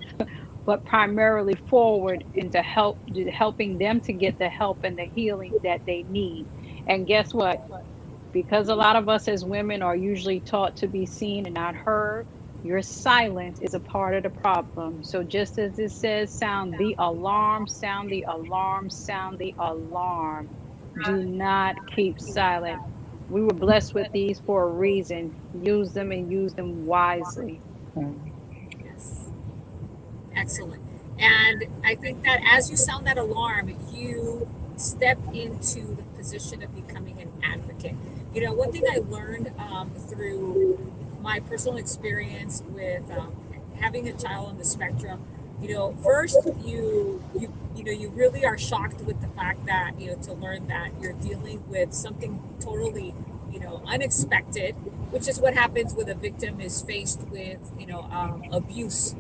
but primarily forward into helping them to get the help and the healing that they need. And guess what? Because a lot of us as women are usually taught to be seen and not heard, your silence is a part of the problem. So just as it says, sound the alarm, sound the alarm, sound the alarm. Do not keep silent. We were blessed with these for a reason. Use them and use them wisely. Yes. Excellent. And I think that as you sound that alarm, you step into the position of becoming an advocate. You know, one thing I learned through my personal experience with having a child on the spectrum, you know, first you really are shocked with the fact that, you know, to learn that you're dealing with something totally, you know, unexpected, which is what happens when a victim is faced with, you know, abuse.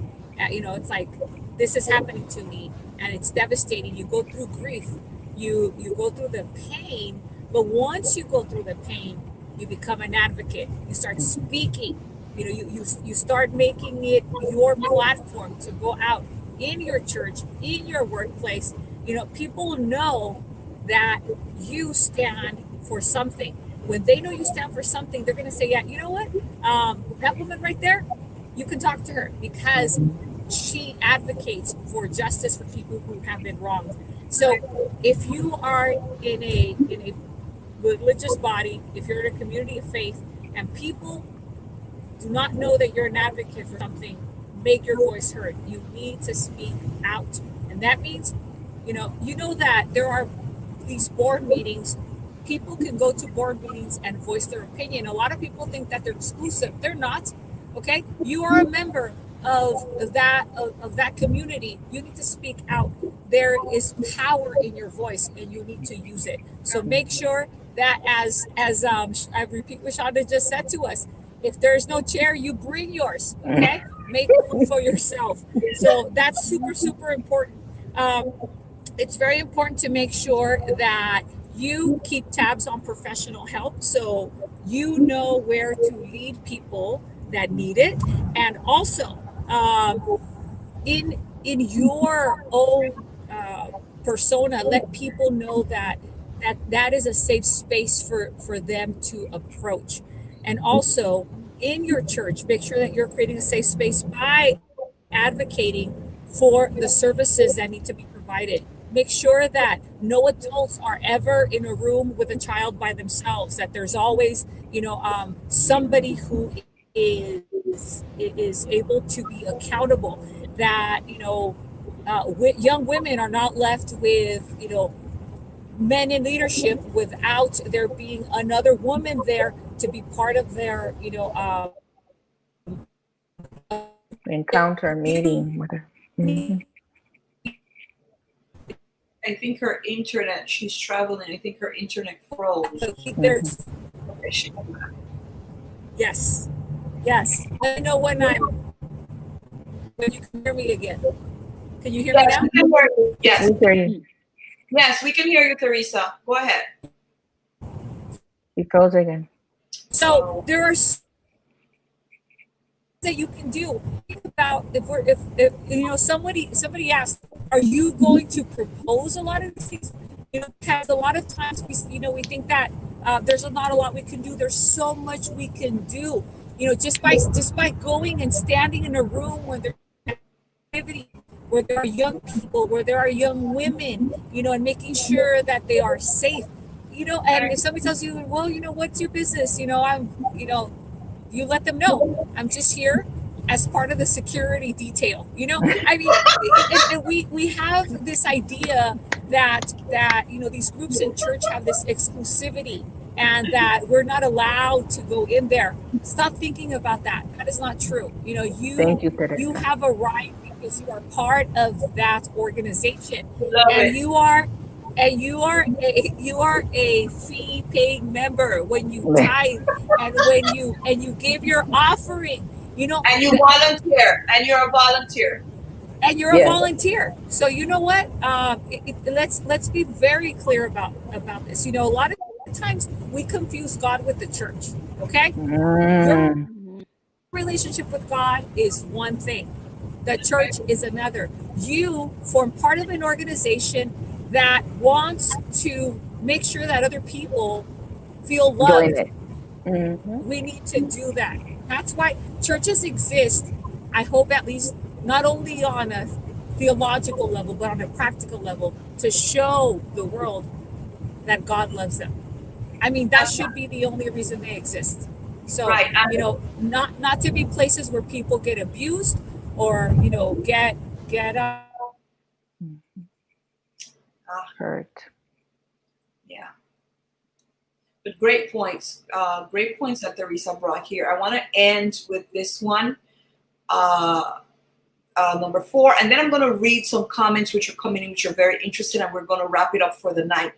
You know, it's like, this is happening to me and it's devastating. You go through grief, you go through the pain, but once you go through the pain, you become an advocate. You start speaking. You know, you start making it your platform to go out in your church, in your workplace. You know, people know that you stand for something. When they know you stand for something, they're going to say, yeah, you know what? That woman right there, you can talk to her because she advocates for justice for people who have been wronged. So if you are in a religious body, if you're in a community of faith, and people do not know that you're an advocate for something, make your voice heard. You need to speak out. And that means, you know that there are these board meetings. People can go to board meetings and voice their opinion. A lot of people think that they're exclusive. They're not. Okay? You are a member of that community. You need to speak out. There is power in your voice and you need to use it. So make sure that as I repeat what Shonda just said to us, if there's no chair, you bring yours. Okay? Make room for yourself. So that's super, super important. It's very important to make sure that you keep tabs on professional help so you know where to lead people that need it. And also, in your own persona, let people know that is a safe space for them to approach. And also in your church, make sure that you're creating a safe space by advocating for the services that need to be provided. Make sure that no adults are ever in a room with a child by themselves, that there's always, somebody who is able to be accountable, that, young women are not left with, men in leadership without there being another woman there to be part of their, encounter meeting with her. Mm-hmm. I think her internet, she's traveling. I think her internet froze. There's, yes. Let me know when you can hear me again. Can you hear me now? Yes. We hear you. Yes, we can hear you, Teresa. Go ahead. He froze again. So there are that you can do. Think about if somebody asked, are you going to propose a lot of these things? Because a lot of times we think that there's not a lot we can do. There's so much we can do. Just by going and standing in a room where there's activity, where there are young people, where there are young women, and making sure that they are safe. And if somebody tells you, well, what's your business? You let them know I'm just here as part of the security detail. I mean, and we have this idea that these groups in church have this exclusivity and that we're not allowed to go in there. Stop thinking about that. That is not true. Thank you, Teresa. You have a right because you are part of that organization, Love and it. you are a fee paying member when you tithe and when you give your offering. And you volunteer, and you're a volunteer. And you're a volunteer. So you know what? Let's be very clear about this. A lot of times we confuse God with the church. Okay, your relationship with God is one thing. The church is another. You form part of an organization that wants to make sure that other people feel loved. We need to do that. That's why churches exist, I hope, at least not only on a theological level, but on a practical level, to show the world that God loves them. I mean, that should be the only reason they exist. So, not to be places where people get abused or, get hurt. Yeah. But great points. Great points that Teresa brought here. I want to end with this one. Number 4, and then I'm going to read some comments which are coming in, which are very interesting, and we're going to wrap it up for the night.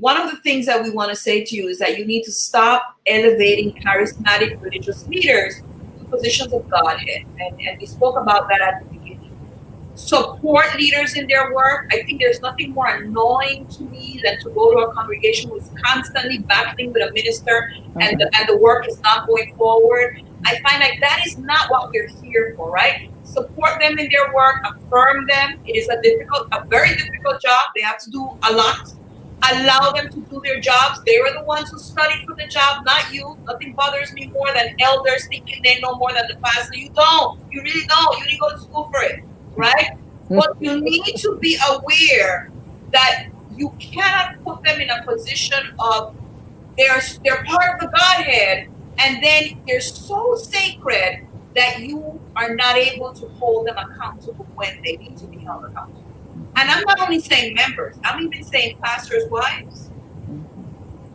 One of the things that we want to say to you is that you need to stop elevating charismatic religious leaders to positions of Godhead, and we spoke about that at the beginning. Support leaders in their work. I think there's nothing more annoying to me than to go to a congregation who's constantly battling with a minister and the work is not going forward. I find like that is not what we're here for, right? Support them in their work, affirm them. It is a very difficult job. They have to do a lot. Allow them to do their jobs. They are the ones who studied for the job, not you. Nothing bothers me more than elders thinking they know more than the pastor. You don't. You really don't. You need to go to school for it, right? But you need to be aware that you cannot put them in a position of they're part of the Godhead, and then they're so sacred that you are not able to hold them accountable when they need to be held accountable. And I'm not only saying members, I'm even saying pastors' wives.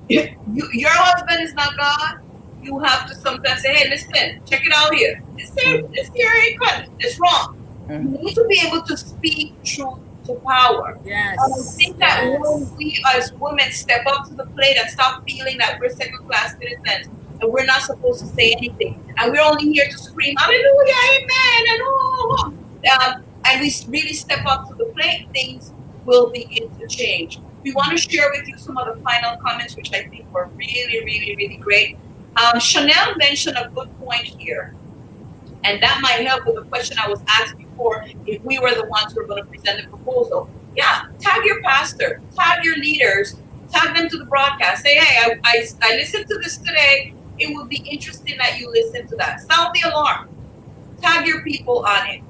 If your husband is not God, you have to sometimes say, hey, listen, check it out here. This here ain't good. It's wrong. You need to be able to speak truth to power. Yes. And I think that when we as women step up to the plate and stop feeling that we're second-class citizens and we're not supposed to say anything, and we're only here to scream, hallelujah, amen, and we really step up to the plate, things will begin to change. We want to share with you some of the final comments, which I think were really, really, really great. Chanel mentioned a good point here, and that might help with the question I was asked before, if we were the ones who were going to present the proposal. Yeah, tag your pastor, tag your leaders, tag them to the broadcast. Say, hey, I listened to this today. It would be interesting that you listen to that. Sound the alarm. Tag your people on it.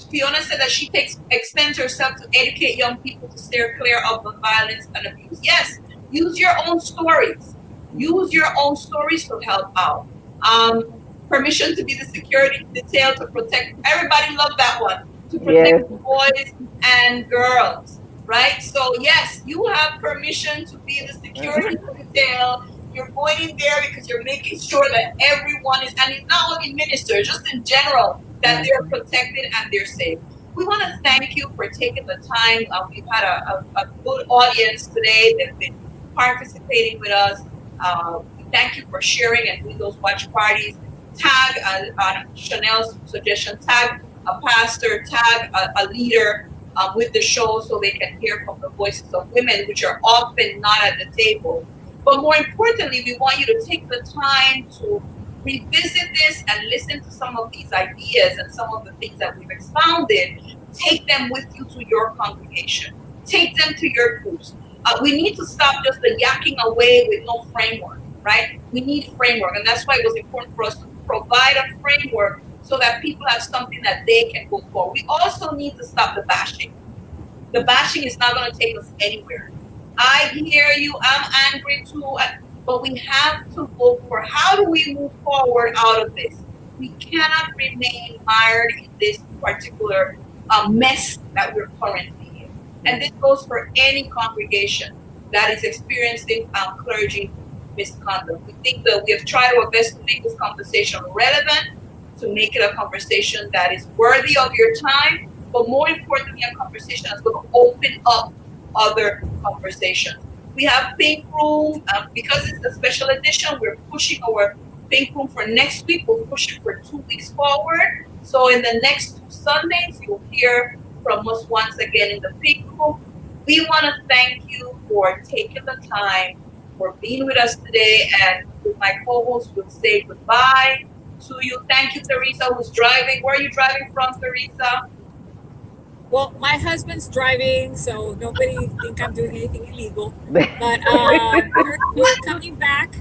Fiona said that she extends herself to educate young people to steer clear of the violence and abuse. Yes, use your own stories. Use your own stories to help out. Permission to be the security detail to protect. Everybody loved that one. To protect boys and girls, right? So yes, you have permission to be the security detail. You're going in there because you're making sure that everyone is, and it's not only ministers, just in general, that they're protected and they're safe. We want to thank you for taking the time. We've had a good audience today. They've been participating with us. Thank you for sharing and doing those watch parties. Tag Chanel's suggestion, tag a pastor, tag a leader with the show so they can hear from the voices of women, which are often not at the table. But more importantly, we want you to take the time to revisit this and listen to some of these ideas and some of the things that we've expounded. Take them with you to your congregation. Take them to your groups. We need to stop just the yakking away with no framework, right? We need framework, and that's why it was important for us to provide a framework so that people have something that they can go for. We also need to stop the bashing. The bashing is not going to take us anywhere. I hear you, I'm angry too, but we have to look for how do we move forward out of this? we cannot remain mired in this particular mess that we're currently in. And this goes for any congregation that is experiencing clergy misconduct. We think that we have tried our best to make this conversation relevant, to make it a conversation that is worthy of your time, but more importantly, a conversation that's going to open up other conversations. We have Pink Room, because it's a special edition, we're pushing our Pink Room for next week. We'll push it for 2 weeks forward. So in the next 2 Sundays, you'll hear from us once again in the Pink Room. We want to thank you for taking the time, for being with us today, and with my co-host, we'll say goodbye to you. Thank you, Teresa, who's driving. Where are you driving from, Teresa? Well, my husband's driving, so nobody think I'm doing anything illegal. But we're coming back.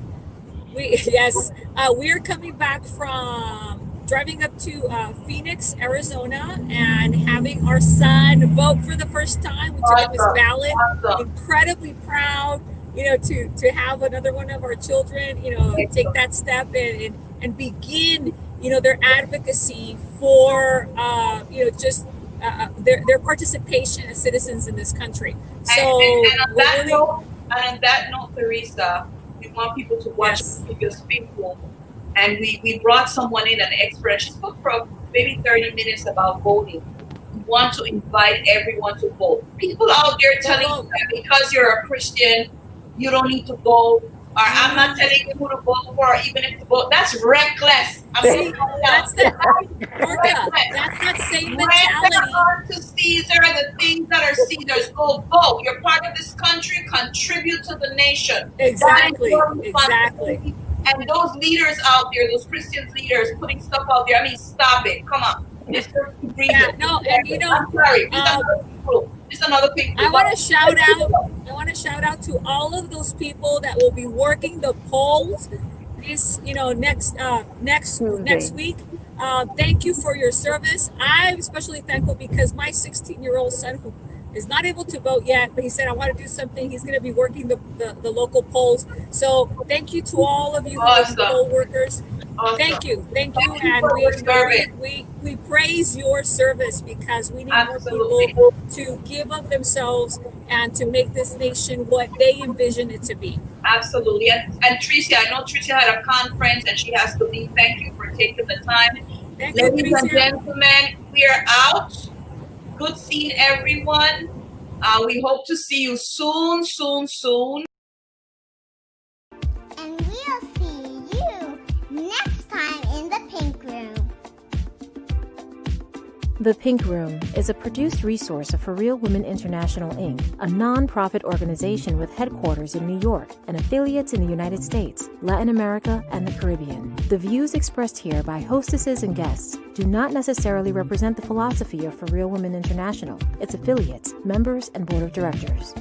We're coming back from driving up to Phoenix, Arizona, and having our son vote for the first time. We took up his ballot. Incredibly proud, to have another one of our children, take that step and begin, their advocacy for, their participation as citizens in this country. So, and on that note, Teresa, we want people to watch the previous people. And we brought someone in, an expert. She spoke for maybe 30 minutes about voting. We want to invite everyone to vote. People out there telling you that because you're a Christian, you don't need to vote. Or I'm not telling you who to vote for, or even if to vote. That's reckless. That's that same mentality. Render to Caesar the things that are Caesar's. Go vote. You're part of this country. Contribute to the nation. Exactly. And those leaders out there, those Christian leaders putting stuff out there, I mean, stop it. Come on. It's I'm sorry. It's another thing. I want to shout out to all of those people that will be working the polls this, next week. Thank you for your service. I'm especially thankful because my 16-year-old son, who is not able to vote yet, but he said, I want to do something. He's going to be working the local polls. So thank you to all of you poll workers. Awesome. Thank you. And we praise your service because we need more people to give of themselves and to make this nation what they envision it to be. Absolutely. And Tricia, I know Tricia had a conference and she has to leave. Thank you for taking the time. Ladies and gentlemen, we are out. Good seeing everyone. We hope to see you soon. And we'll see you next time in the Pink Room. The Pink Room is a produced resource of For Real Women International, Inc., a non-profit organization with headquarters in New York and affiliates in the United States, Latin America, and the Caribbean. The views expressed here by hostesses and guests do not necessarily represent the philosophy of For Real Women International, its affiliates, members, and board of directors.